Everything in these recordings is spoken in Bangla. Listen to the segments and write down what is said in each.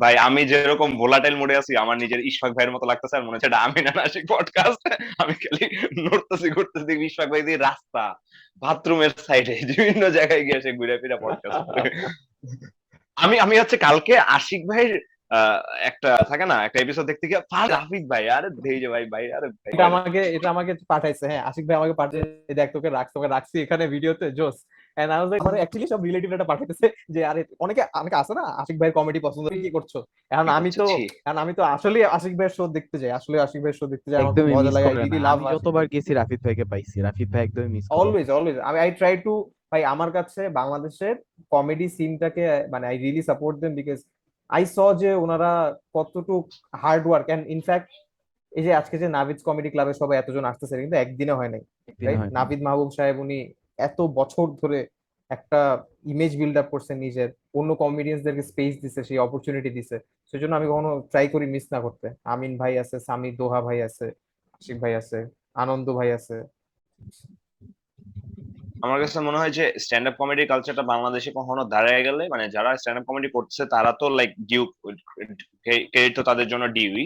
ভাই আমি যেরকম ভোলাটাইল মোডে আছি, আমার নিজের ইশফাক ভাইয়ের মতো লাগতেছে, আর মনে হচ্ছে এটা আমি না নাসিক পডকাস্ট। আমি খালি নড়তেছি ঘুরতেছি, ইশফাক ভাই দিয়ে রাস্তা, বাথরুমের সাইডে বিভিন্ন জায়গায় গিয়ে সে ঘুরে ফিরে পডকাস্ট করে। আমি আমি হচ্ছে কালকে আশিক ভাইয়ের আহ, একটা থাকে না, একটা এপিসোড দেখতে গিয়ে রাফিদ ভাই, আরে দেই যে ভাই ভাই, আরে ভাই এটা আমাকে পাঠাইছে, হ্যাঁ, আশিক ভাই আমাকে পাঠিয়েছে, এই দেখ তোকে রাখছি এখানে ভিডিওতে, জোস। এন্ড আই ওয়াজ লাইক, মানে অ্যাকচুয়ালি সব রিলেটিভ এটা পাঠাইতেছে যে আরে অনেকে অনেকে আছে না আশিক ভাইয়ের কমেডি পছন্দ, কি করছো। এখন কি আমি করছে তো ছি। এখন আমি তো আসলে আশিক ভাইয়ের শো দেখতে যাই, আসলে আশিক ভাইয়ের শো দেখতে যাই, আমার খুব একদমই মজা মিস লাগে, আই করে না, রিলি লাভ আমি আশিক যতবার ভাই। গেছি রাফিদ ভাইকে পাইছি, রাফিদ ভাই একদমই মিস করে না। Always always I try to, ভাই আমার কাছে বাংলাদেশের কমেডি সিনটাকে, মানে I really support them because I saw যে ওনারা কতটুকু হার্ড ওয়ার্ক। এন্ড ইনফ্যাক্ট এই যে আজকে যে নাভিদ কমেডি ক্লাবে সবাই এতজন আসতেছে, কিন্তু একদিনে হয় নাই, একদিন রাইট? হয় না। নাভিদ মাহবুব সাহেব উনি এত বছর ধরে একটা ইমেজ বিল্ড আপ করছেন নিজের, অন্য কমেডিয়ানসদেরকে স্পেস দিছে, সেই অপরচুনিটি দিছে। সেজন্য আমি কখনো ট্রাই করি মিস না করতে। আমিন ভাই আছে, সামি দোহা ভাই আছে, আশিক ভাই আছে, আনন্দ ভাই আছে। আমার কাছে মনে হয় যে স্ট্যান্ড আপ কমেডি কালচারটা বাংলাদেশে কখনো দাঁড়ায় গেলে, মানে যারা স্ট্যান্ড আপ কমেডি করছে তারা তো লাইক ডিউ, ক্রেডিট তো তাদের জন্য ডিউই।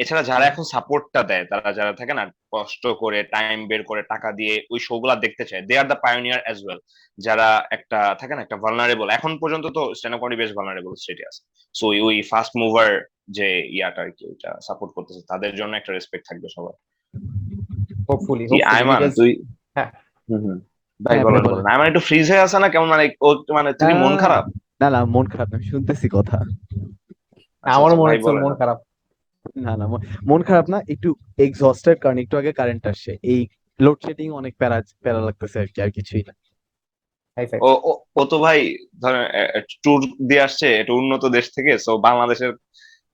এছাড়া যারা হুম। এখন সাপোর্টটা দেয়, তারা যারা থাকে না, কষ্ট করে টাইম বের করে টাকা দিয়ে ওই শো গুলা দেখতে চায়, they are the pioneer as well. যারা একটা থাকে না, একটা ভালনারেবল, এখন পর্যন্ত তো স্ট্যান্ড আপ কমেডি বেশ ভালনারেবল স্টেটে আছে। সো ওই ওই ফার্স্ট মুভার যে ইয়াটা আর কি, ওইটা সাপোর্ট করতেছে, তাদের জন্য একটা রেসপেক্ট থাকবে সবার। হোপফুলি কি হোপফুলি আয়মান বিকজ, তুই? হ্যাঁ। হুম হুম, ভাই হ্যাঁ ভাই বলেন বলেন। বলেন। আয়মান একটু ফ্রিজ হয়ে আছে না কেমন, মানে ও মানে তুই কি মন আহ, খারাপ? না না, মন খারাপ না, আমি শুনতেছি কথা। আচ্ছা আমারও আচ্ছা মনে ভাই হচ্ছে ওর বলেন মন আপনি। খারাপ। না না, মন খারাপ না, একটু এক্সস্টেড, কারণ একটু আগে কারেন্ট আসছে, এই লোডশেডিং অনেক প্যারা প্যারা লাগতেছে আর কি, আর কিছুই না। Hi fi. ও ও ও তো ভাই ধরেন ট্যুর দিয়ে আসছে একটা উন্নত দেশ থেকে, সো বাংলাদেশের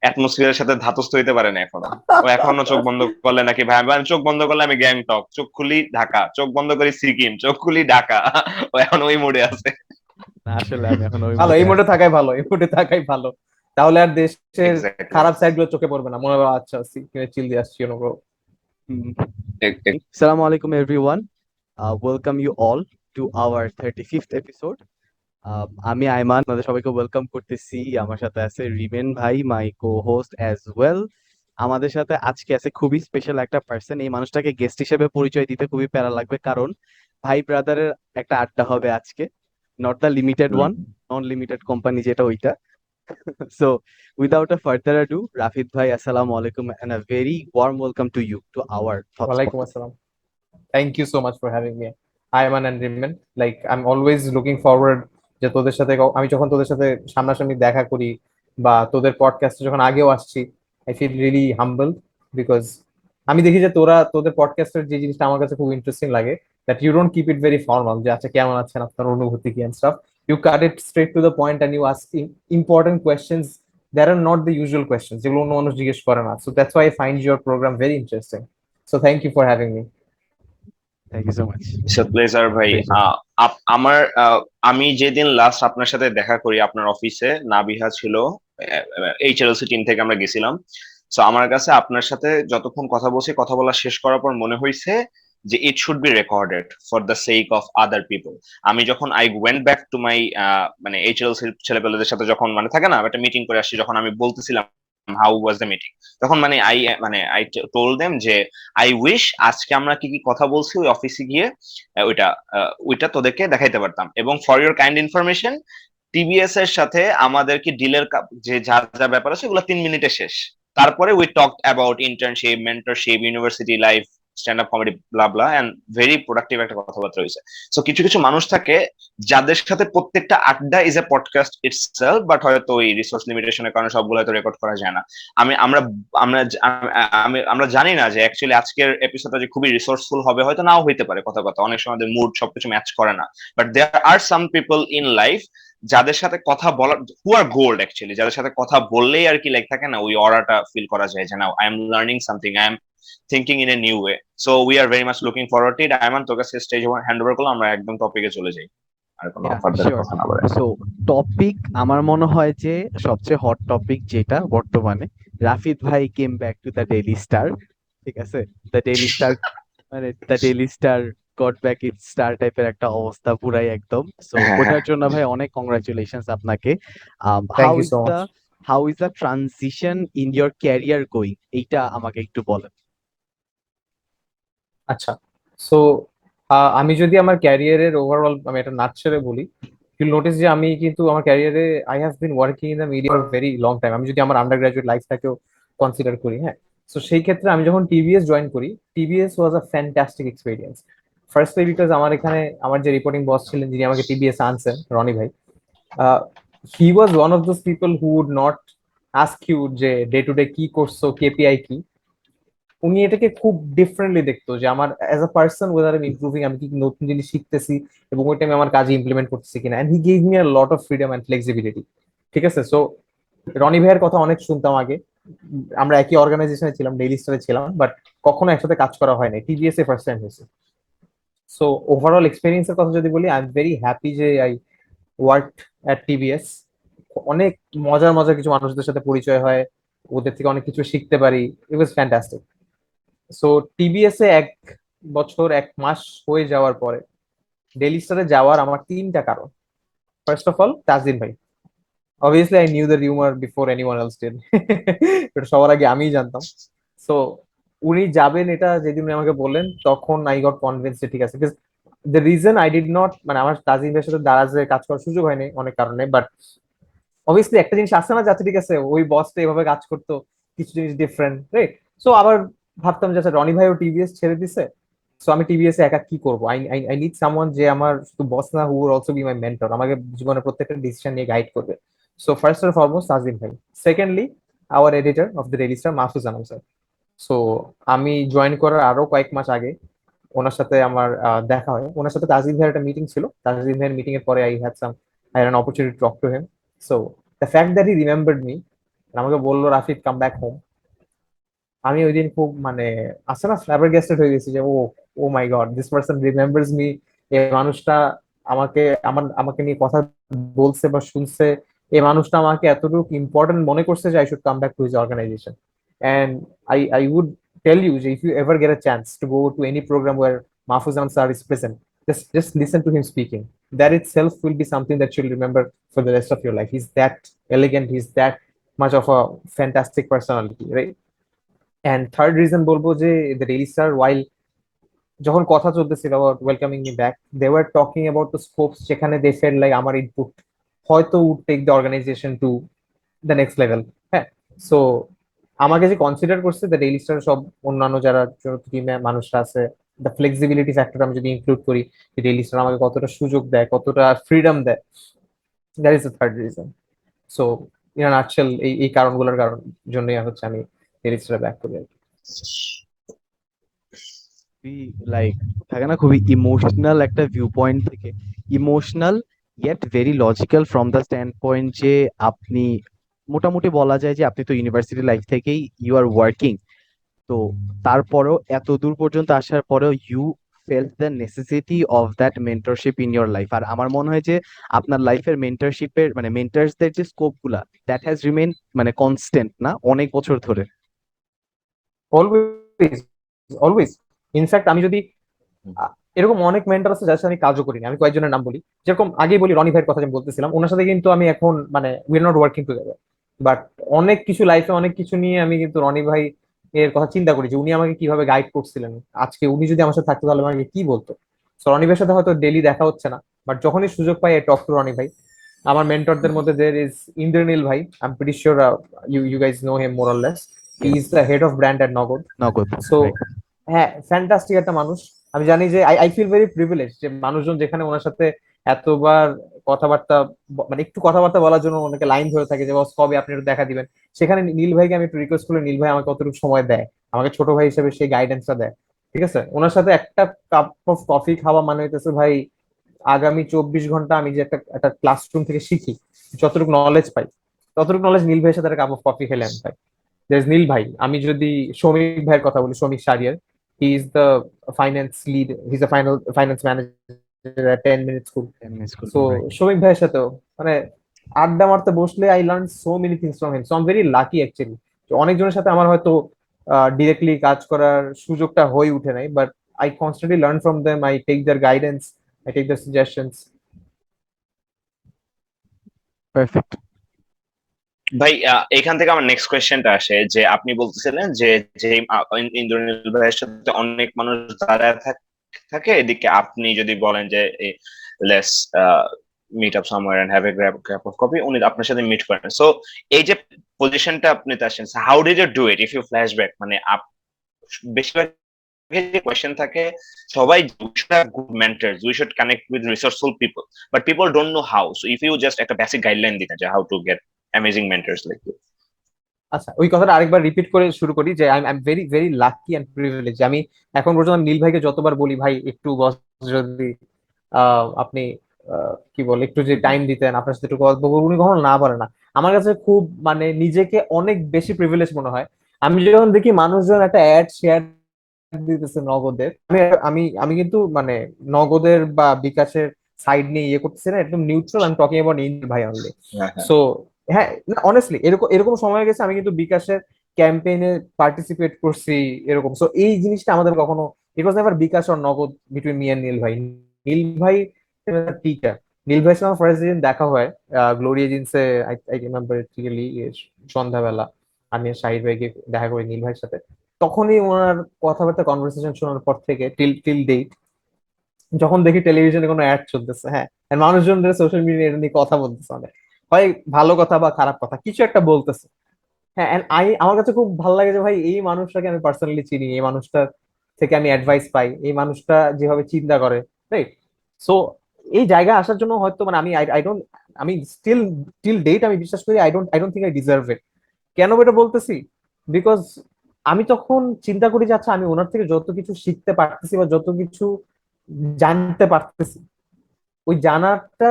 অ্যাটমসফিয়ারের সাথে ধাতস্থ হইতে পারে না এখনো। ও এখনো চোখ বন্ধ করলে নাকি ভাই, আমি চোখ বন্ধ করলে আমি গ্যাংটক, চোখ খুলি ঢাকা, চোখ বন্ধ করি সিকিম, চোখ খুলি ঢাকা। ও এখন ওই মোডে আছে। না আসলে আমি এখন ওই ভালো, মুডে এই মোডে আছি। থাকাই ভালো, এই মোডে থাকাই ভালো। তাহলে আর দেশের এক্স্যাক্টলি। খারাপ সাইড গুলো চোখে পড়বে না, মনে হবে আচ্ছা সিকিমে চিল দিয়ে আসছি bro। Assalamu alaikum everyone. Welcome you all to our 35th episode. আমি আইমান, আপনাদের সবাইকে ওয়েলকাম করতেছি। আমার সাথে আছে রিমেন ভাই, মাই কো হোস্ট অ্যাজ ওয়েল। আমাদের সাথে আজকে আছে খুবই স্পেশাল একটা পার্সন। এই মানুষটাকে গেস্ট হিসেবে পরিচয় দিতে খুবই প্যারা লাগবে, কারণ ভাই ব্রাদারের একটা আড্ডা হবে আজকে। Not the limited one, non limited company যেটা ওইটা। So without a further ado, Rafid ভাই, আসসালামু আলাইকুম and a very warm welcome to you to our thoughts ওয়ালাইকুম পডকাস্ট। আসসালাম। Thank you so much for having me, Aiman and Rimen. Like I am always looking forward যে তোদের সাথে আমি যখন তোদের সাথে সামনাসামনি দেখা করি বা তোদের পডকাস্টে যখন আগেও আসছি, I feel really humble because আমি দেখি যে তোদের পডকাস্টের যে জিনিসটা আমার কাছে খুব ইন্টারেস্টিং লাগে, that you don't keep it very formal, যে আচ্ছা কেমন আছেন, আপনার অনুভূতি কি and stuff. You cut it straight to the point and you ask important questions that are not the usual question, যেগুলো অন্য মানুষ জিজ্ঞেস করে না। So that's why I find your programme very interesting. So thank you for having me. Thank you so much. Pleasure ভাই। প্লেজার। আমার আমি যেদিন লাস্ট আপনার সাথে দেখা করি আপনার অফিসে, নাবিহা ছিল, এইচএলসি টিম থেকে আমরা গেছিলাম। সো আমার কাছে আপনার সাথে যতক্ষণ কথা বলছি, কথা বলা শেষ করার পর মনে হয়েছে যে it should be recorded for the sake of other people. আমি যখন I went back to my, মানে এইচএলসি ছেলেপেলেদের সাথে যখন মানে থাকে না একটা মিটিং করে আসছি, যখন আমি বলতেছিলাম হাউ ওয়াজ দ্য মিটিং, তখন মানে আই টোল দেম যে আই উইশ আজকে আমরা কি কি কথা বলছি ওই অফিসে গিয়ে ওইটা ওইটা তোদেরকে দেখাইতে পারতাম। এবং for your kind information, TBS এর সাথে আমাদের কি ডিলের যে যা যা ব্যাপার আছে ওগুলো 3 মিনিটে শেষ। তারপরে we talk about internship, mentorship, university life, stand up comedy, blah blah, and very productive একটা কথাবার্তা হয়েছে। সো কিছু কিছু মানুষ থাকে যাদের সাথে প্রত্যেকটা আড্ডা is a podcast itself, but হয়তো ওই রিসোর্স লিমিটেশনের কারণে সবগুলো হয়তো রেকর্ড করা যায় না। আমি আমরা আমরা আমরা জানি না যে অ্যাকচুয়ালি আজকের এপিসোডটা যে খুবই রিসোর্সফুল হবে, হয়তো নাও হইতে পারে, কথা কথা অনেক সময় মুড সবকিছু ম্যাচ করে না। But there are some people in life যাদের সাথে কথা বলার, হু আর গোল্ড অ্যাকচুয়ালি, যাদের সাথে কথা বললেই আর কি লাইক থাকে না, ওই অরাটা ফিল করা যায় যে না, I am learning something, I am thinking in a new way. So we are very much looking forward to it. Aiman তোর কাছে স্টেজ হ্যান্ড ওভার করলাম, আমরা একদম টপিকে চলে যাই, আর কোনো ফার্দার শিওর। কথা না বলে। সো টপিক আমার মনে হয় যে সবচেয়ে হট টপিক যেটা বর্তমানে, রাফিদ ভাই came back to the Daily star. ঠিক আছে, দ্য ডেইলি স্টার, মানে the Daily star goat back it star টাইপের একটা অবস্থা পুরাই একদম। সো হ্যাঁ হ্যাঁ। ওটার জন্য ভাই অনেক কংগ্রাচুলেশনস আপনাকে। Thank how you is so the much. How is the transition in your career going, এইটা আমাকে একটু বলেন। আচ্ছা, সো আমি যদি আমার ক্যারিয়ারের ওভারঅল আমি এটা নাটশেলে বলি, ইউল নোটিস যে আমি কিন্তু আমার ক্যারিয়ারে I have been working in the media for very long time. আমি যদি আমার আন্ডার গ্রাজুয়েট লাইফটাকেও কনসিডার করি, হ্যাঁ, তো সেই ক্ষেত্রে আমি যখন টিবিএস জয়েন করি, TBS was a fantastic experience. Firstly because আমার এখানে আমার যে রিপোর্টিং বস ছিলেন, যিনি আমাকে টিবিএস আনছেন, রনি ভাই, he was one of those people who would not ask you যে ডে টু ডে কি করছো, কেপিআই কি। উনি এটাকে খুব ডিফারেন্টলি দেখতো যে আমার অ্যাজ আ পার্সন ওয়েদার আমি ইমপ্রুভিং, আমি কি নতুন জিনিস শিখতেছি এবং ওইটা আমি আমার কাজে ইমপ্লিমেন্ট করতেছি কিনা। And he gave me a lot of freedom and flexibility. ঠিক আছে, সো রনি ভাইয়ের কথা অনেক শুনতাম আগে। আমরা একই অর্গানাইজেশনে ছিলাম, ডেইলি স্টারে ছিলাম, বাট কখনো একসাথে কাজ করা হয় নাই। টিভিএস এ ফার্স্ট টাইম হয়েছে। সো ওভারঅল এক্সপিরিয়েন্সের কথা যদি বলি, আই এম ভেরি হ্যাপি যে আই ওয়ার্ক অ্যাট টিভিএস। অনেক মজার মজার কিছু মানুষদের সাথে পরিচয় হয়, ওদের থেকে অনেক কিছু শিখতে পারি। ইট ওয়াজ ফ্যান্টাস্টিক। সো টিবিএস এ 1 বছর 1 মাস হয়ে যাওয়ার পরে ডেইলি স্টারে যাওয়ার আমার 3টা কারণ। ফার্স্ট অফ অল, তাজদিন ভাই। Obviously I knew the rumour before anyone else did. এটা সবার আগে আমিই জানতাম। সো উনি যাবেন এটা যেদিন উনি আমাকে বললেন, তখন আই গট কনভিন্স যে ঠিক আছে। The reason I did not, মানে আমার তাজিম ভাইয়ের সাথে দারাজে কাজ করার সুযোগ হয়নি অনেক কারণে, বাট অবভিয়াসলি একটা জিনিস আসছে না যাচ্ছে, ঠিক আছে ওই বসটা এভাবে কাজ করতো, কিছু জিনিস ডিফারেন্ট, রাইট? সো আবার ভাবতাম যে আচ্ছা, রনি ভাই ও টিভিএস ছেড়ে দিছে, সো আমি টিভিএস এ একা কি করবো? I I I need someone যে আমার শুধু বস না, who will also be my mentor, আমাকে জীবনের প্রত্যেকটা ডিসিশন নিয়ে গাইড করবে। So first and foremost Tajim ভাই। Secondly, our editor of the Daily Star, Mahfuz Anam sir. So আমি জয়েন করার আরো কয়েক মাস আগে ওনার সাথে আমার দেখা হয়। ওনার সাথে তাজিম ভাইয়ের একটা মিটিং ছিল। তাজিম ভাইয়ের মিটিং এর পরে I had an opportunity to talk to him. So the fact that he remembered me, আমাকে বললো রাফিদ কাম ব্যাক হোম, আমি ওই দিন খুব মানে আছে না ফ্ল্যাবারগ্যাস্টেড হয়ে গেছি যে oh, oh my God, this person remembers me. এই মানুষটা আমাকে নিয়ে কথা বলছে বা শুনছে। এই মানুষটা আমাকে এতটুকু ইম্পর্টেন্ট মনে করছে যে I should come back to his organization. And I would tell you যে if you ever get a chance to go to any programme where Mahfuz Anam sir is present, just listen to him speaking. That itself will be something that you'll remember for the rest of your life. He's that elegant, he's that much of a fantastic personality, right? And third reason বলবো যে দ্য ডেইলি স্টার, ওয়াইল যখন কথা চলতেছিল about welcoming me back, they were talking about the scopes, যেখানে দে ফেল লাইক আমার ইনপুট হয়তো would take the organisation to the next level. হ্যাঁ, সো আমাকে যে কনসিডার করছে দ্য ডেইলি স্টার সব অন্যান্য যারা টিমে মানুষরা আছে, দ্য ফ্লেক্সিবিলিটি ফ্যাক্টর আমি যদি ইনক্লুড করি, ডেইলি স্টার আমাকে কতটা সুযোগ দেয়, কতটা ফ্রিডম দেয়, that is the third reason. So in a nutshell এই এই কারণগুলোর জন্যই হচ্ছে আমি ডেইলি স্টারে ব্যাক করি আর কি। লাইক থাকে না খুবই ইমোশনাল একটা ভিউ পয়েন্ট থেকে, emotional yet very logical from the standpoint যে আপনি মোটামুটি বলা যায় যে আপনি তো ইউনিভার্সিটি লাইফ থেকেই ইউ আর ওয়ার্কিং। তো তারপরেও এত দূর পর্যন্ত আসার পরেও you felt the necessity of that mentorship in your life. আর আমার মনে হয় যে আপনার লাইফের মেন্টরশিপের মানে মেন্টার্সদের যে স্কোপ গুলা, দ্যাট হ্যাজ রিমেইন মানে কনস্ট্যান্ট না অনেক বছর ধরে। Always, always. ইনফ্যাক্ট আমি যদি এরকম অনেক মেন্টর আছে যার সাথে আমি কাজও করিনি, আমি কয়েকজনের নাম বলি। যেরকম আগেই বলি, রনি ভাইয়ের কথা আমি বলতেছিলাম, ওনার সাথে কিন্তু আমি এখন মানে we are not working together, but অনেক কিছু লাইফে অনেক কিছু নিয়ে আমি কিন্তু রনি ভাই এর কথা চিন্তা করি যে উনি আমাকে কিভাবে গাইড করছিলেন। আজকে উনি যদি আমার সাথে থাকতো তাহলে আমাকে কি বলতো। সো রনি ভাইয়ের সাথে হয়তো ডেলি দেখা হচ্ছে না, বাট যখনই সুযোগ পাই টক টু রনি ভাই। আমার মেন্টরদের মধ্যে দের ইজ ইন্দ্রনীল ভাই। I am pretty sure you guys know him more or less. He yes, is the head of brand at Nagad. Nagad, so right. হ্যাঁ, ফ্যান্টাস্টিক একটা মানুষ। আমি জানি যে I I feel very privilege যে মানুষজন যেখানে ওনার সাথে এতবার কথাবার্তা মানে একটু কথাবার্তা বলার জন্য অনেকে লাইন ধরে থাকে যে বস কবে আপনি একটু দেখা দিবেন, সেখানে নীল ভাইকে আমি একটু রিকোয়েস্ট করলে নীল ভাই আমাকে কতটুকু সময় দেয়, আমাকে ছোট ভাই হিসেবে সেই গাইডেন্সটা দেয়। ঠিক আছে, ওনার সাথে একটা কাপ অফ কফি খাওয়া মানে হইতেছে ভাই আগামী 24 ঘন্টা আমি যে একটা একটা ক্লাসরুম থেকে শিখি, যতটুকু নলেজ পাই, ততটুকু নলেজ নীল ভাইয়ের সাথে একটা কাপ অফ কফি খেলে আমি পাই। নীল ভাই, আমি যদি সৌমিক ভাইয়ের কথা বলি, Soumik Sariar, he is the finance lead, he is the finance manager at 10 Minute School. এমনি স্কুল, সো রাইট। সৌমিক ভাইয়ের সাথেও মানে আড্ডা মারতে বসলে I learn so many things from him. So I am very lucky actually. অনেকজনের সাথে আমার হয়তো ডিরেক্টলি কাজ করার সুযোগটা হয়ে উঠে নাই, but I constantly learn from them, I take their guidance, I take their suggestions. Perfect. ভাই এখান থেকে আমার নেক্সট কোয়েশ্চেনটা আসে যে আপনি বলতেছিলেন যে যে ইন্দ্রনীল ভাইয়ের সাথে অনেক মানুষ দাঁড়ায় থাকে এদিকে আপনি যদি বলেন যে let's meet up somewhere and have a grab of coffee, উনি আপনার সাথে মিট করেন। সো এই যে পজিশনটা আপনি তে আসেন, how did you do it if you flashback, মানে বেশিরভাগ যে কোয়েশ্চেন থাকে সবাই, we should have good mentors, we should connect with resourceful people, but people don't know how. So if you just একটা বেসিক গাইডলাইন দিতেন যে how to get amazing mentors like you. আচ্ছা, ওই কথাটা আরেকবার রিপিট করে শুরু করি যে I am very very lucky and privilege. আমি এখন পর্যন্ত নীল ভাইকে যতবার বলি ভাই একটু বস, যদি আপনি কি বলে একটু যে টাইম দিতেন, আপনার সাথে একটু গল্প করবো, উনি কখনো না বলে না। আমার কাছে খুব মানে নিজেকে অনেক বেশি প্রিভিলেজ মনে হয়। আমি যখন দেখি মানুষজন একটা অ্যাড শেয়ার দিতেছে নগদের, আমি আমি আমি কিন্তু মানে নগদের বা বিকাশের সাইড নিয়ে ইয়ে করতেছি না, একদম নিউট্রাল, আমি টকিং অ্যাবাউট নীল ভাই অনলি। হ্যাঁ, হ্যাঁ। সো হ্যাঁ, অনেস্টলি এরকম এরকম সময় গেছে আমি কিন্তু বিকাশের ক্যাম্পেইনে পার্টিসিপেট করছি এরকম। সো এই জিনিসটা আমাদের কখনো, ইট ওয়াজ নেভার বিকাশ অর নগদ বিটুইন মি এন্ড নীল ভাই। নীল ভাই টিচার, নীল ভাইয়ের সঙ্গে ফার্স্ট দিন দেখা হয় গ্লোরি এজেন্সে, আই রিমেম্বার ক্লিয়ারলি, সন্ধ্যাবেলা আমি আর শাহিদ ভাইকে দেখা করি নীল ভাইয়ের সাথে। তখনই ওনার কথাবার্তা কনভারসেশন শোনার পর থেকে টিল টিল ডেট, যখন দেখি টেলিভিশনে কোনো অ্যাড চলতেছে, হ্যাঁ, আর মানুষজন সোশ্যাল মিডিয়া নিয়ে কথা বলতেছে অনেক, হয় ভালো কথা বা খারাপ কথা কিছু একটা বলতেছে, হ্যাঁ, এন্ড আমার কাছে খুব ভালো লাগে যে ভাই এই মানুষটাকে আমি পার্সোনালি চিনি, এই মানুষটার থেকে আমি অ্যাডভাইস পাই, এই মানুষটা যেভাবে চিন্তা করে, রাইট? সো এই জায়গায় আসার জন্য হয়তো মানে আমি আই ডোন্ট, আমি স্টিল টিল ডেট আমি বিশ্বাস করি I don't think I deserve ইট। কেন এটা বলতেছি? বিকজ আমি তখন চিন্তা করি যে আচ্ছা আমি ওনার থেকে যত কিছু শিখতে পারতেছি বা যত কিছু জানতে পারতেছি, ওই জানাটা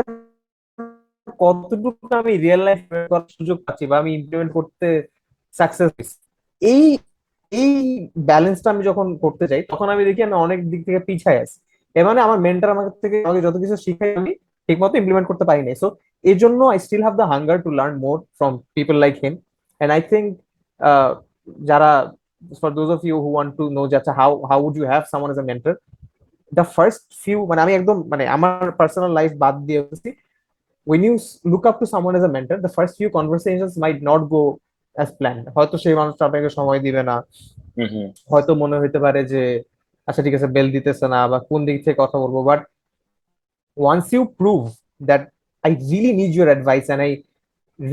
কতটুকু আমি রিয়েল লাইফ করার সুযোগ পাচ্ছি বা আমি ইমপ্লিমেন্ট করতে সাকসেস, এই এই ব্যালেন্সটা আমি যখন করতে চাই তখন আমি দেখি আমি অনেক দিক থেকে পিছায় আছি। এর মানে আমার মেন্টর আমাকে যত কিছু শিখাই আমি ঠিক মতো ইমপ্লিমেন্ট করতে পারি নাই। সো এই জন্য I still have the hunger to learn more from people like him. And I think যারা, for those of you who want to know যে আচ্ছা how would you have someone as a mentor, the first few, মানে আমি একদম মানে আমার পার্সোনাল লাইফ বাদ দিয়ে বলছি, when you look up to someone as a mentor, the first few conversations might not go as planned. হয়তো সেই মানুষটা আপনাকে সময় দিবে না, হুম, হুম। হয়তো মনে হইতে পারে যে আচ্ছা ঠিক আছে বেল দিতেছে না বা কোন দিক থেকে কথা বলবো, but once you prove that I really need your advice and I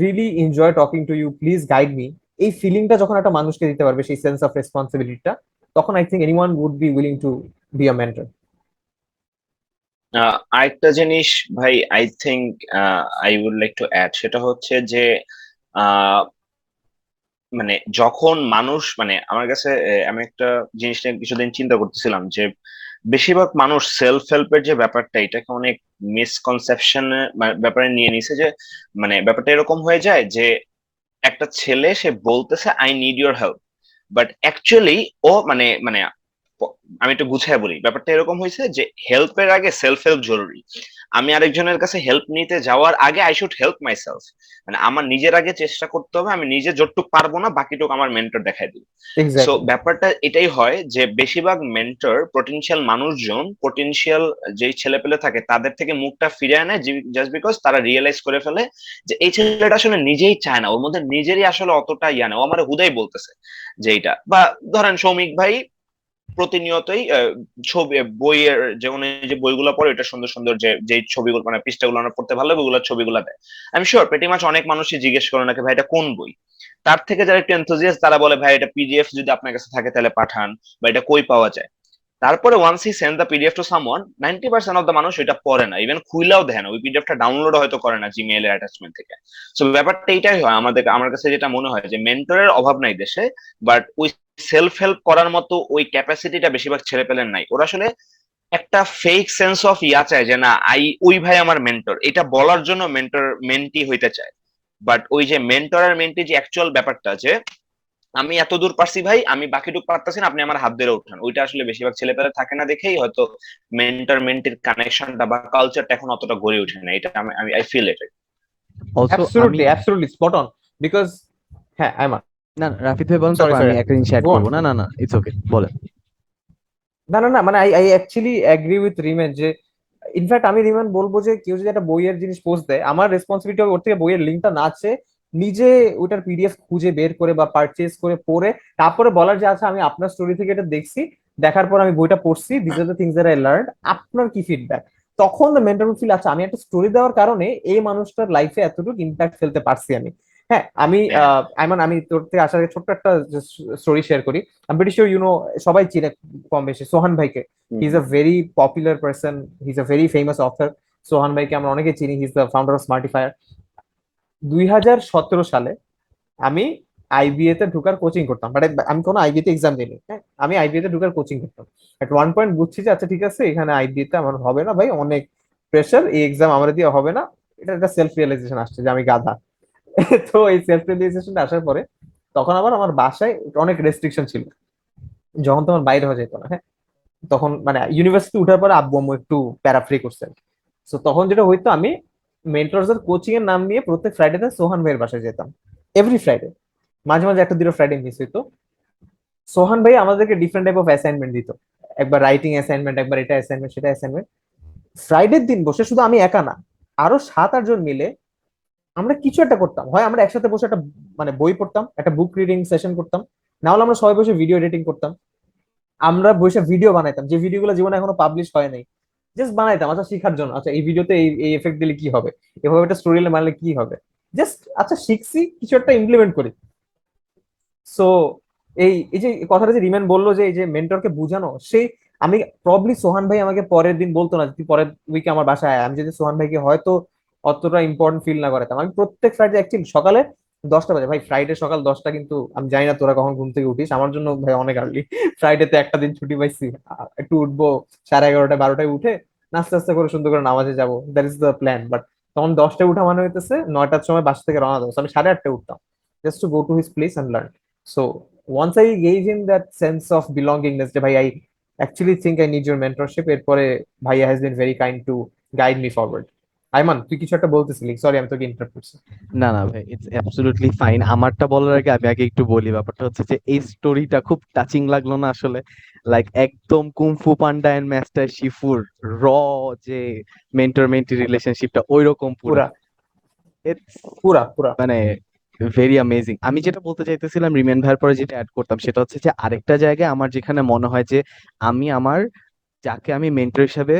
really enjoy talking to you, please guide me, এই ফিলিংটা যখন একটা মানুষকে দিতে পারবে, সেই সেন্স অফ রেসপন্সিবিলিটিটা, তখন I think anyone would be willing to be a mentor. আরেকটা জিনিস ভাই, I think I would like to add, সেটা হচ্ছে যে আহ, মানে যখন মানুষ, মানে আমার কাছে আমি একটা জিনিস নিয়ে কিছুদিন চিন্তা করতেছিলাম যে বেশিরভাগ মানুষ সেলফ হেল্পের যে ব্যাপারটা, এটাকে অনেক মিসকনসেপশন ব্যাপারে নিয়ে নিছে। যে মানে ব্যাপারটা এরকম হয়ে যায় যে একটা ছেলে সে বলতেছে I need your help, but actually ও মানে মানে আমি একটু গুছিয়ে বলি, ব্যাপারটা এরকম হয়েছে যে হেল্পের আগে সেলফ হেল্প জরুরি। আমি আরেকজনের কাছে হেল্প নিতে যাওয়ার আগে I should help my self, মানে আমার নিজের আগে চেষ্টা করতে হবে, আমি নিজে যতটুকু পারবো না বাকিটুকু আমার মেন্টর দেখাই দিই। So exactly. ব্যাপারটা এটাই হয় যে বেশিরভাগ মেন্টর পটেনশিয়াল মানুষজন, পটেনশিয়াল যেই ছেলেপেলে থাকে তাদের থেকে মুখটা ফিরিয়ে নেয়, জাস্ট বিকজ তারা রিয়েলাইজ করে ফেলে যে এই ছেলেটা আসলে নিজেই চায় না, ওর মধ্যে নিজেরই আসলে অতটা ইয়া না, ও আমার হুদাই বলতেছে যে এইটা। বা ধরেন সৌমিক ভাই প্রতিনিয়তই ছবি বইয়ের, যেমন এই যে বইগুলো পড়ে এটা সুন্দর সুন্দর যে যে ছবিগুলো মানে পৃষ্ঠাগুলো আমার পড়তে ভালো লাগে, ওগুলোর ছবিগুলো দেয়। আমি শিওর প্রেটি মাচ অনেক মানুষই জিজ্ঞেস করে নাকি ভাই এটা কোন বই। তার থেকে যারা একটু এনথুজিয়াস্ট তারা বলে ভাই এটা পিডিএফ যদি আপনার কাছে থাকে তাহলে পাঠান, বা এটা কই পাওয়া যায়। তারপরে once he send the PDF to someone, 90% of the মানুষ ওইটা পড়ে না, ইভেন খুইলাও দেখে না, ওই পিডিএফটা ডাউনলোড হয়তো করে না জিমেইল এর অ্যাটাচমেন্ট থেকে। সো ব্যাপারটা এইটাই হয় আমাদের, আমার কাছে যেটা মনে হয় যে মেন্টরের অভাব নাই দেশে, বাট ওই সেলফ হেল্প করার মতো ওই ক্যাপাসিটিটা বেশিরভাগ ছেলে পেলেন নাই। ওরা আসলে একটা ফেক সেন্স অফ ইয়া চায় যে না ওই ভাই আমার মেন্টর, এটা বলার জন্য মেন্টর মেন্টি হইতে চায়। বাট ওই যে মেন্টর আর মেন্টি যে অ্যাকচুয়াল ব্যাপারটা যে আমি এত দূর পারছি ভাই, আমি বাকিটুকু পারতাছি না, আপনি আমার হাত ধরে উঠান, ওইটা আসলে বেশিরভাগ ছেলেপেলে থাকে না দেখেই হয়তো মেন্টর মেন্টির কানেকশনটা বা কালচারটা এখন অতটা গড়ে ওঠে না। এটা আমি আই ফিল ইট। অলসো আমি absolutely absolutely spot on. Because হ্যাঁ, আই এম না না, রাফিদ ভাই বলেন, সরি তারপর সরি, আমি একটা জিনিস অ্যাড গো অন। করবো। না না না, ইটস ওকে, বলেন। না না না, মানে I I actually agree with remain যে ইনফ্যাক্ট আমি রিমেন বলবো যে কেউ যদি একটা বইয়ের জিনিস পোস্ট দেয়, আমার রেসপন্সিবিলিটি হবে ওর থেকে বইয়ের লিঙ্কটা না আছে নিজে ওটার পিডিএফ খুঁজে বের করে বা পারচেজ করে পড়ে তারপরে বলার যে আচ্ছা আমি আপনার স্টোরি থেকে এটা দেখছি, দেখার পর আমি বইটা পড়ছি, this are the things that I learn, আপনার কি ফিডব্যাক? তখন দ্য মেন্টর ফিল আচ্ছা আমি একটা স্টোরি দেওয়ার কারণে এই মানুষটার লাইফে এতটুকু ইম্প্যাক্ট ফেলতে পারছি আমি। হ্যাঁ আমি হ্যাঁ। আমি তোর থেকে আসার আগে ছোট্ট একটা স্টোরি শেয়ার করি। আমি প্রিটি শিওর ইউ নো, সবাই চিনে কম বেশি সোহান ভাইকে। He is a very popular person, he is a very famous author. Sohan ভাইকে আমরা অনেকে চিনি, he is the founder of Smartifier. 2017 সালে আমি আইবিএ তে ঢোকার কোচিং করতাম, বাট আমি কোনো আইবিএ তে এক্সাম দিইনি। হ্যাঁ আমি আইবিএ তে ঢোকার কোচিং করতাম। এট ওয়ান পয়েন্ট বুঝছি যে আচ্ছা ঠিক আছে এখানে আইবিএ তে আমার হবে না ভাই, অনেক প্রেশার, এই এক্সাম আমার দিয়ে হবে না। এটা একটা সেলফ রিয়েলাইজেশন আসছে যে আমি গাধা। তো এই সেলফ রিয়েলাইজেশনটা আসার পরে তখন আবার আমার বাসায় অনেক রেস্ট্রিকশন ছিল, যখন তোমার বাইরে হয়ে যেত না। হ্যাঁ তখন মানে ইউনিভার্সিটি উঠার পরে আব্বু আম্মু একটু প্যারাফ্রি করছেন। তো তখন যেটা হইতো, আমি মেন্টরস এর কোচিং এর নাম নিয়ে প্রত্যেক ফ্রাইডেতে সোহান ভাইয়ের বাসায় যেতাম, এভরি ফ্রাইডে। মাঝে মাঝে একটা দুটো ফ্রাইডে মিস হইতো। সোহান ভাই আমাদেরকে ডিফারেন্ট টাইপ অফ অ্যাসাইনমেন্ট দিত, একবার রাইটিং অ্যাসাইনমেন্ট, একবার এটা অ্যাসাইনমেন্ট সেটা অ্যাসাইনমেন্ট। ফ্রাইডের দিন বসে শুধু আমি একা না, আরো 7-8 জন মিলে আমরা কিছু একটা করতাম। হয় আমরা একসাথে বসে একটা মানে বই পড়তাম, একটা বুক রিডিং সেশন করতাম, না হলে আমরা সবাই বসে ভিডিও এডিটিং করতাম। আমরা বসে ভিডিও বানাইতাম, যে ভিডিওগুলো জীবনে এখনো পাবলিশ হয় নাই, জাস্ট বানাইতাম আচ্ছা শিখার জন্য। আচ্ছা এই ভিডিওতে এই এই এফেক্ট দিলে কি হবে, এভাবে একটা স্টোরি মারলে কি হবে, জাস্ট আচ্ছা শিখছি কিছু একটা ইমপ্লিমেন্ট করি। সো এই এই যে কথাটা যে রিমেন বললো যে এই যে মেন্টরকে বুঝানো, সেই আমি প্রবলি সোহান ভাই আমাকে পরের দিন বলতো না যে তুই পরের উইকে আমার বাসায় আয়, আমি যদি সোহান ভাইকে হয়তো অতটা ইম্পর্টেন্ট ফিল না করাতাম। আমি প্রত্যেক ফ্রাইডে অ্যাকচুয়ালি সকালে 10টা বাজে, ভাই ফ্রাইডে সকাল 10টা, কিন্তু আমি জানি না তোরা কখন ঘুম থেকে উঠিস, আমার জন্য ভাই অনেক আর্লি। ফ্রাইডেতে একটা দিন ছুটি পাইছি, একটু উঠবো 11:30 12টায় উঠে নাস্তা আস্তে করে সুন্দর করে নামাজে যাবো, that is the plan. But তখন 10টায় উঠা মানে হইতেছে 9টার সময় বাসা থেকে রওনা দেবো, So আমি 8:30টায় উঠতাম just two go to his place and learn. So once I gave him that sense of belongingness, যে ভাই I actually think I need your mentorship, এরপরে ভাইয়া has been very kind to guide me forward. Ayman তুই কিছু একটা বলতেছিলি, সরি আমি তোকে ইন্টারাপ্ট করছি। না না ভাই, ইটস অ্যাবসলিউটলি ফাইন। আমারটা বলার আগে আমি আগে একটু বলি, ব্যাপারটা হচ্ছে যে এই স্টোরিটা খুব টাচিং লাগলো না আসলে? লাইক একদম কুংফু পান্ডা এন্ড মাস্টার শিফুর র যে মেন্টর মেন্টি রিলেশনশিপটা ওইরকম পুরা। পুরা ইটস পুরা পুরা। মানে ভেরি অ্যামেজিং। আমি যেটা বলতে চাইতেছিলাম রিমেন ভাইয়ের পরে যেটা অ্যাড করতাম সেটা হচ্ছে যে আরেকটা জায়গায় আমার যেখানে মনে হয় যে আমি আমার যাকে আমি মেন্টর হিসেবে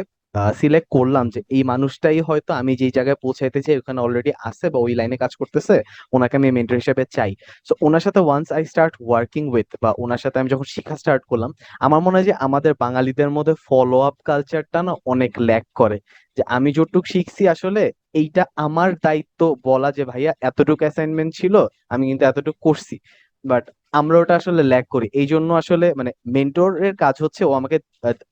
সিলেক্ট করলাম, যে এই মানুষটাই হয়তো আমি যেই জায়গায় পৌঁছাইতে চাই ওখানে অলরেডি আছে বা ওই লাইনে কাজ করতেছে, ওনাকে আমি মেন্টর হিসেবে চাই। সো ওনার সাথে once I start working with, বা ওনার সাথে আমি যখন শিখা স্টার্ট করলাম, আমার মনে হয় যে আমাদের বাঙালিদের মধ্যে ফলো আপ কালচারটা না অনেক ল্যাক করে। যে আমি যতটুকু শিখছি আসলে এইটা আমার দায়িত্ব বলা যে ভাইয়া এতটুকু অ্যাসাইনমেন্ট ছিল, আমি কিন্তু এতটুকু করছি। বাট আমরা ওটা আসলে ল্যাক করি। এই জন্য আসলে মানে মেন্টরের কাজ হচ্ছে ও আমাকে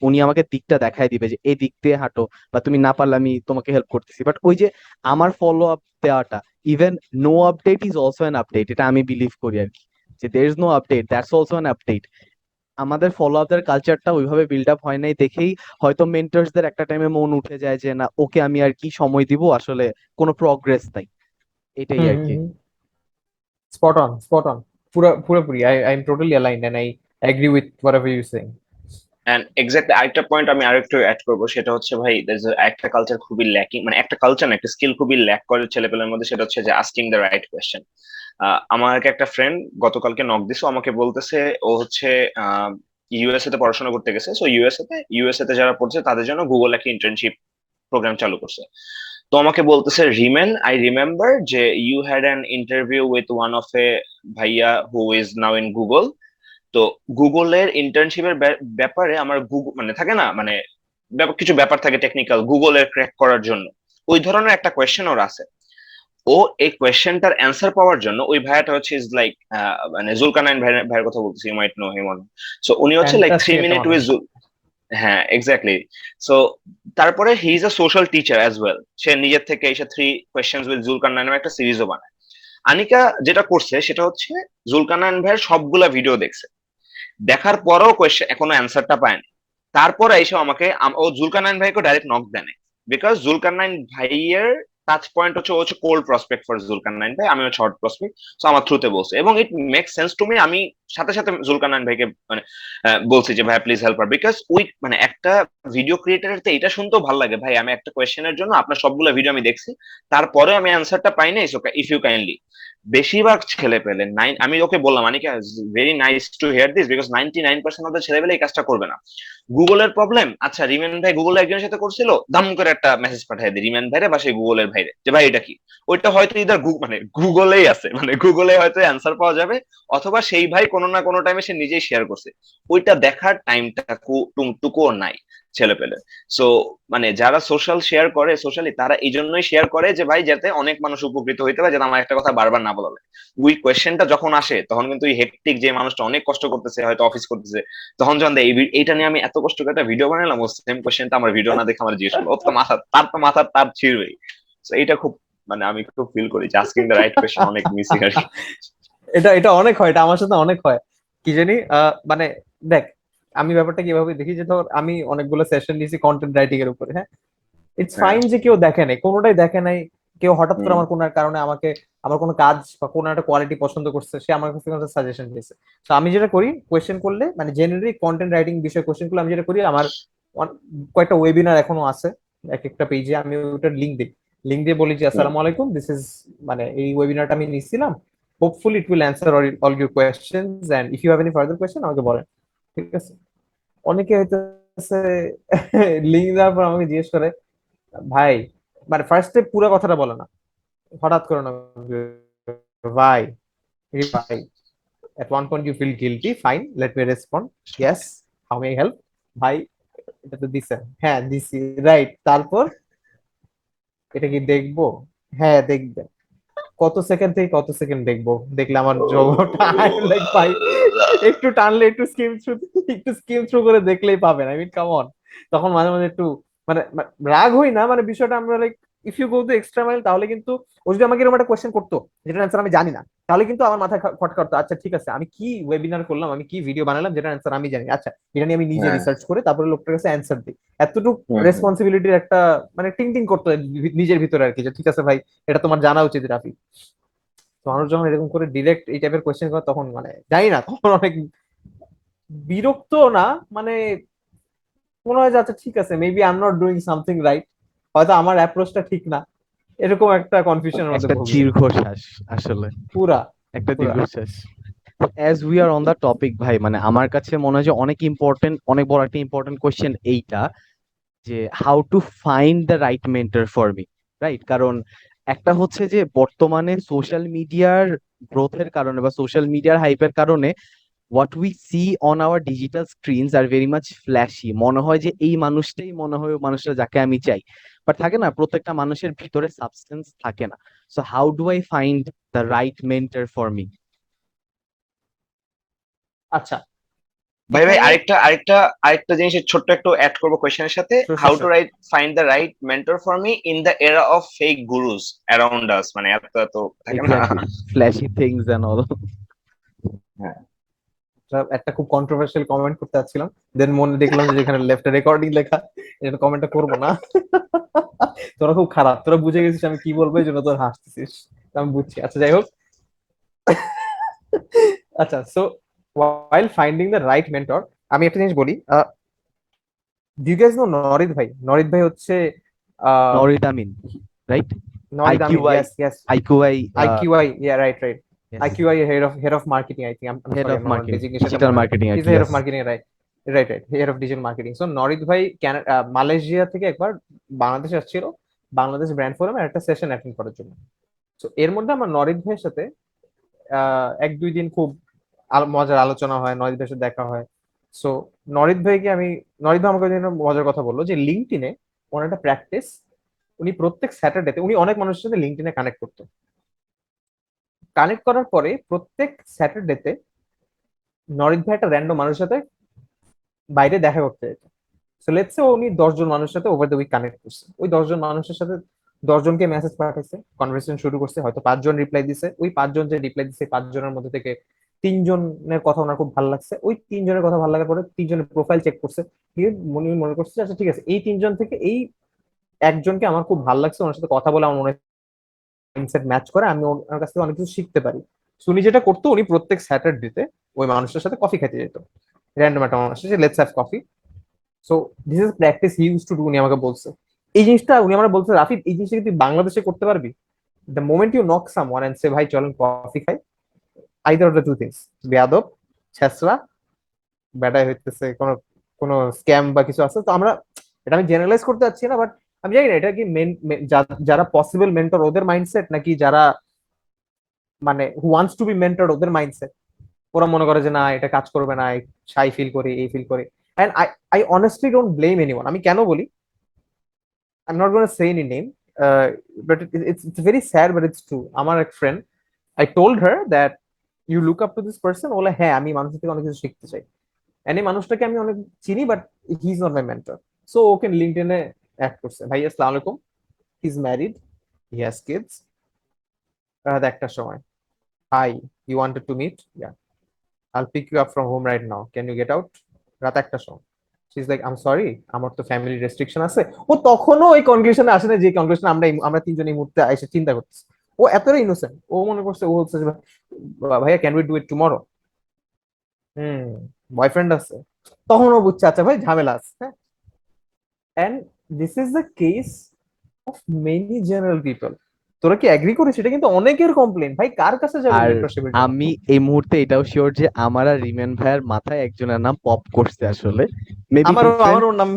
উনি আমাকে দিকটা দেখাই দিবে যে এই দিক দিয়ে হাঁটো, বা তুমি না পারলে আমি তোমাকে হেল্প করতেছি। বাট ওই যে আমার ফলো আপ দেওয়াটা, even no update is also an update, এটা আমি বিলিভ করি আর কি। যে there is no update, that's also an update. আমাদের ফলো আপের কালচারটা ওইভাবে বিল্ড আপ হয় নাই দেখেই হয়তো মেন্টরসদের একটা টাইমে মন উঠে যায় যে না ওকে আমি আর কি সময় দিব, আসলে কোনো প্রগ্রেস নাই, এটাই হুম আর হুম কি। Hmm, spot on spot on, পুরোপুরি I am totally aligned and I agree with whatever you saying. And exactly আরেকটা পয়েন্ট আমি আরেকটু অ্যাড করবো, সেটা হচ্ছে ভাই একটা কালচার খুবই ল্যাকিং, মানে একটা কালচার না, একটা স্কিল খুবই ল্যাক করে ছেলেপেলের মধ্যে, সেটা হচ্ছে যে আস্কিং দ্য রাইট কোয়েশ্চেন। আমাকে একটা ফ্রেন্ড গতকালকে নক দিছে, ও আমাকে বলতেছে ও হচ্ছে ইউএসএ তে পড়াশোনা করতে গেছে। সো ইউএসএ তে যারা পড়ছে তাদের জন্য গুগল একটা ইন্টার্নশিপ প্রোগ্রাম চালু করছে। তো আমাকে বলতেছে রিমেন, আই রিমেম্বার যে you had an interview with one of a ভাইয়া who is now in Google. তো গুগলের ইন্টার্নশিপের ব্যাপারে আমার গুগল মানে থাকে না, মানে কিছু ব্যাপার থাকে টেকনিক্যাল গুগলের ক্র্যাক করার জন্য, ওই ধরনের একটা কোয়েশ্চেন ওর আছে। ও এই কোয়েশ্চেনটার অ্যান্সার পাওয়ার জন্য, ওই ভাইয়াটা হচ্ছে ইজ লাইক মানে জুলকানাইন ভাইয়ের কথা বলতেছি, you might know him. So উনি হচ্ছে লাইক থ্রি ফ্যান্টাস্টিক একটা মিনিট মানুষ। উইথ, হ্যাঁ এক্স্যাক্টলি। সো তারপরে he is a social teacher as well, সে নিজের থেকে এসে 3 কোয়েশ্চেন্স উইথ জুলকানাইন নামে একটা সিরিজও বানায়। আনিকা যেটা করছে সেটা হচ্ছে জুলকানাইন ভাইয়ের সবগুলা ভিডিও দেখছে, দেখার পরেও কোয়েশ্চেন এখনো অ্যান্সারটা পায়নি। তারপরে এসে আমাকে ও জুলকারনাইন ভাইকে ডাইরেক্ট নক দেয়, বিকজ জুলকারনাইন ভাইয়ের টাচ পয়েন্ট হচ্ছে, ও হচ্ছে কোল্ড প্রসপেক্ট ফর জুলকারনাইন ভাই, আমি হচ্ছে হট প্রসপেক্ট। সো আমার থ্রুতে বলছে এবং it make sense to me. আমি সাথে সাথে জুলকারনাইন ভাইকে মানে বলছি যে ভাই প্লিজ হেল্প আর, বিকজ উই মানে একটা ভিডিও ক্রিয়েটারের তো এটা শুনতেও ভালো লাগে, ভাই আমি একটা কোয়েশ্চেনের জন্য আপনার সবগুলো ভিডিও আমি দেখছি, তারপরে আমি অ্যান্সারটা পাই নাই, সো ইফ ইউ কাইন্ডলি বেশিরভাগ ছেলে পেলে আমি ওকে বললাম মানে very nice to here this, because 99% of the ছেলে পেলে এই কাজটা করবে না। গুগলের প্রবলেম, আচ্ছা রিমেন ভাই গুগলে একজনের সাথে করছিল, দাম করে একটা মেসেজ পাঠিয়ে দিই রিমেন ভাইরে বা সেই গুগলের ভাইরে যে ভাই এটা কি, ওইটা হয়তো ইদার মানে গুগলেই আছে, মানে গুগলে হয়তো অ্যান্সার পাওয়া যাবে, অথবা সেই ভাই কোনো না কোনো টাইমে সে নিজেই শেয়ার করছে, ওইটা দেখার টাইমটা টুকুও নাই ছেলে পেলে। সো মানে যারা সোশ্যাল শেয়ার করে সোশ্যালি, তারা এই জন্যই শেয়ার করে যে ভাই যাতে অনেক মানুষ উপকৃত হইতে পারে, যাতে আমার একটা কথা বারবার না বলা লাগে। ওই কোয়েশ্চেনটা যখন আসে তখন কিন্তু ওই হেক্টিক যে মানুষটা অনেক কষ্ট করতেছে হয়তো অফিস করতেছে, তখন যখন এইটা নিয়ে আমি এত কষ্ট করে একটা ভিডিও বানালাম, ও সেম কোয়েশ্চেনটা আমার ভিডিও না দেখে আমার জিজ্ঞেস করলো, ও তো মাথা তার ছিড়বেই। তো এইটা খুব মানে আমি খুব ফিল করি যে আস্কিং দ্য রাইট কোয়েশ্চেন অনেক মিসিং আর কি। এটা এটা অনেক হয়, এটা আমার সাথে অনেক হয়। কি জানি মানে দেখ, আমি ব্যাপারটা কিভাবে দেখি যে ধর আমি অনেকগুলো সেশন নিয়েছি কন্টেন্ট রাইটিং এর উপরে, হ্যাঁ, ইটস হ্যাঁ। ফাইন যে কেউ দেখে নাই, কোনোটাই দেখে নাই, কেউ হঠাৎ করে হুম। আমার কোনো এক কারণে আমাকে আমার কোনো কাজ বা কোনো একটা কোয়ালিটি পছন্দ করছে, সে আমার কাছে কোনো সাজেশন দিয়েছে। তো আমি যেটা করি কোয়েশ্চেন করলে, মানে জেনারেলি কন্টেন্ট রাইটিং বিষয়ে কোয়েশ্চেন করলে আমি যেটা করি, আমার কয়েকটা ওয়েবিনার এখনো আছে এক একটা পেজে, আমি ওটার লিঙ্ক দিয়ে বলি যে হুম। আসসালামু আলাইকুম, দিস ইজ মানে এই ওয়েবিনারটা আমি নিচ্ছিলাম, hopefully it will answer all your questions and if you have any further question আমাকে বলেন। ঠিক আছে, অনেকে হয়তো লিঙ্ক দেওয়ার পর আমাকে জিজ্ঞেস করে ভাই, মানে ফার্স্টে পুরো কথাটা বলে না, হঠাৎ করে না, ভাই ভাই at one point you feel guilty, fine, let me respond, yes, how may I help, ভাই এটা তো দিছে, হ্যাঁ দিছি, রাইট, তারপর এটা কি দেখবো, হ্যাঁ দেখবে, কত সেকেন্ড থেকে কত সেকেন্ড দেখবো, দেখলে আমার জবটা লাইক ভাই একটু টানলে একটু স্কিম থ্রু করে দেখলেই পাবেন, আই মিন কাম অন। তখন মাঝে মাঝে একটু মানে রাগ হই না, মানে বিষয়টা আমরা like if you go to extra mile, তাহলে কিন্তু ও যদি আমাকে এরকম একটা কোয়েশ্চেন করতো যেটার অ্যান্সার আমি জানি না, তাহলে কিন্তু আমার মাথায় খটকা করতো, আচ্ছা ঠিক আছে আমি কি ওয়েবিনার করলাম, আমি কি ভিডিও বানালাম যেটার অ্যান্সার আমি জানি, আচ্ছা এটা নিয়ে আমি নিজে হ্যাঁ। রিসার্চ করে তারপরে লোকটার কাছে অ্যান্সার দিই। এতটুকু হুম। হুম। রেসপন্সিবিলিটির একটা মানে টিং টিং করতো নিজের ভিতরে আর কি, যে ঠিক আছে ভাই এটা তোমার জানা উচিত রাফি। তো মানুষ যখন এরকম করে ডিরেক্ট এই টাইপের কোয়েশ্চেন করে তখন মানে জানি না, তখন অনেক বিরক্ত না, মানে মনে হয় যে আচ্ছা ঠিক আছে, maybe I am not doing something right, হয়তো আমার অ্যাপ্রোচটা ঠিক না, এরকম একটা কনফিউশনের মধ্যে একটা ভুগি দীর্ঘশ্বাস আসলে, পুরা একটা পুরা। দীর্ঘশ্বাস। As we are on the topic ভাই, মানে আমার কাছে মনে হয় যে অনেক ইম্পর্টেন্ট, অনেক বড় একটা ইম্পর্টেন্ট কোয়েশ্চেন এইটা, যে how to find the right mentor for me, right? কারণ একটা হচ্ছে যে বর্তমানে সোশ্যাল মিডিয়ার গ্রোথের কারণে বা সোশ্যাল মিডিয়ার হাইপের কারণে what we see on our digital screens are very much flashy, মনে হয় যে এই মানুষটাই মনে হয় ওই মানুষটা যাকে আমি চাই, বাট থাকে না, প্রত্যেকটা মানুষের ভিতরে সাবস্টেন্স থাকে না। So how do I find the right mentor for me? আচ্ছা, ভাই ভাই এখানে আরেকটা আরেকটা আরেকটা জিনিসের ছোট্ট একটু অ্যাড করবো কোয়েশ্চেনের সাথে, how to sure. Find the right mentor for me in the era of fake gurus around us, মানে এত এত থাকে না। Exactly, flashy things and all. হ্যাঁ। একটা খুব কন্ট্রোভার্সিয়াল কমেন্ট করতে যাচ্ছিলাম, দেন মনে দেখলাম যে যেখানে লেফটে রেকর্ডিং লেখা, এটা কমেন্টটা করবো না। তোরা খুব খারাপ, তোরা বুঝে গেছিস আমি কি বলবো, এই জন্য তোর হাসতেছিস, আমি বুঝছি, আচ্ছা যাই হোক। আচ্ছা, so while finding the right mentor, আমি একটা জিনিস বলি, do you guys know Norid ভাই? নরিদ ভাই হচ্ছে আহ Norid Amin, right? Norid Amin, IQI, yes yes, IQI, IQI, yeah, right. yes, IQI head of marketing, I think. I'm head sorry, of আমার marketing, ডেজিগনেশনটা digital মনে নাই। marketing আর He's কি, the head yes. of marketing, right, head of digital marketing. So নরিদ ভাই মালয়েশিয়া থেকে একবার বাংলাদেশে আসছিল, বাংলাদেশ ব্র্যান্ড ফোরামে একটা সেশন অ্যাটেন্ড করার জন্য। তো এর মধ্যে আমার নরিদ ভাইয়ের সাথে এক দুই দিন খুব মজার আলোচনা হয়, নরিদ ভাইয়ের সাথে দেখা হয়। সো নরিদ ভাই আমাকে ওই দিন মজার কথা বললো যে লিঙ্কডইনে ওনার একটা প্র্যাকটিস, উনি প্রত্যেক স্যাটারডেতে, উনি অনেক মানুষের সাথে লিঙ্কডইনে কানেক্ট করতো, কানেক্ট করার পরে প্রত্যেক স্যাটারডেতে নরিদ ভাই একটা র্যান্ডম মানুষের সাথে বাইরে দেখা করতে যেত। সো লেটস সে উনি 10 জন মানুষের সাথে ওভার দ্য উইক কানেক্ট করছে, ওই 10 জন মানুষের সাথে 10 জনকে মেসেজ পাঠাইছে, কনভারসেশন শুরু করছে, হয়তো 5 জন রিপ্লাই দিছে, ওই 5 জন যে রিপ্লাই দিছে 5 জনের মধ্যে থেকে 3 জনের কথা ওনার খুব ভালো লাগছে, ওই 3 জনের কথা ভালো লাগার পরে 3 জনের প্রোফাইল চেক করছে, দিয়ে মনে করছে যে, আচ্ছা ঠিক আছে এই 3 জন থেকে এই একজনকে আমার খুব ভালো লাগছে, ওনার সাথে কথা বলে আমার মনে মাইন্ডসেট ম্যাচ করে, আমি ওনার কাছ থেকে অনেক কিছু শিখতে পারি। So, উনি যেটা করতো, উনি প্রত্যেক স্যাটারডেতে ওই মানুষটার সাথে কফি খেতে যেত, র্যান্ডম একটা মানুষ এসে let's have coffee. So this is practice he use to do, উনি আমাকে বলছে এই জিনিসটা, উনি আমার বলছে রাফিদ এই জিনিসটা কি তুই বাংলাদেশে করতে পারবি? the moment you knock someone and say ভাই চলেন কফি খাই, either of the two things, বেয়াদব, ছেসরা, বেটাই হইতেছে কোনো কোনো স্ক্যাম বা কিছু আছে। তো আমরা এটা আমি জেনারেলাইজ করতে যাচ্ছি না, বাট আমি জানি না এটা কি যারা পসিবল মেন্টর ওদের মাইন্ডসেট, নাকি যারা মানে who wants to be mentor ওদের মাইন্ডসেট। ওরা মনে করে যে না এটা কাজ করবে না, শাই ফিল করি, এই ফিল করি। And I honestly don't blame anyone. আমি কেন বলি, I am not gonna say any name, but it's very sad but it's true. আমার এক friend, I told her that you look up to this person, বলে হ্যাঁ আমি মানুষের থেকে অনেক কিছু শিখতে চাই, এন্ড এই মানুষটাকে আমি অনেক চিনি, but he is not my mentor. So ওকে লিঙ্কডইনে অ্যাড করছে, ভাই আসসালামু আলাইকুম, he is married, he has kids, রাত একটার সময়, hi, you wanted to meet, yeah, I'll pick you up from home right now. Can you get out? রাত একটার সময়। She's like, I'm sorry, আমার তো ফ্যামিলি রেস্ট্রিকশন আছে। ও তখনও ওই কনক্লুশনে আসে না যে কনক্লুশন আমরা তিনজন এই মুহূর্তে এসে চিন্তা করতেছি। ও এতটাই ইনোসেন্ট, ও মনে করছে, ও হচ্ছে যে, ভাইয়া can we do it tomorrow? হুম, বয়ফ্রেন্ড আছে। তখন ও বুঝছে আচ্ছা ভাই ঝামেলা আছে, হ্যাঁ। And this is the case of many general people. তোরা কি এগ্রি করিস? এটা কিন্তু অনেকের কমপ্লেন, ভাই কার কাছে যাবে আর মেন্টরশিপের জন্য? আমি এই মুহূর্তে এটাও শিওর যে আমার আর রিমেন ভাইয়ের মাথায় একজনের নাম পপ করছে আসলে, মেবি আমারও ডিফারেন্ট। আমারও নাম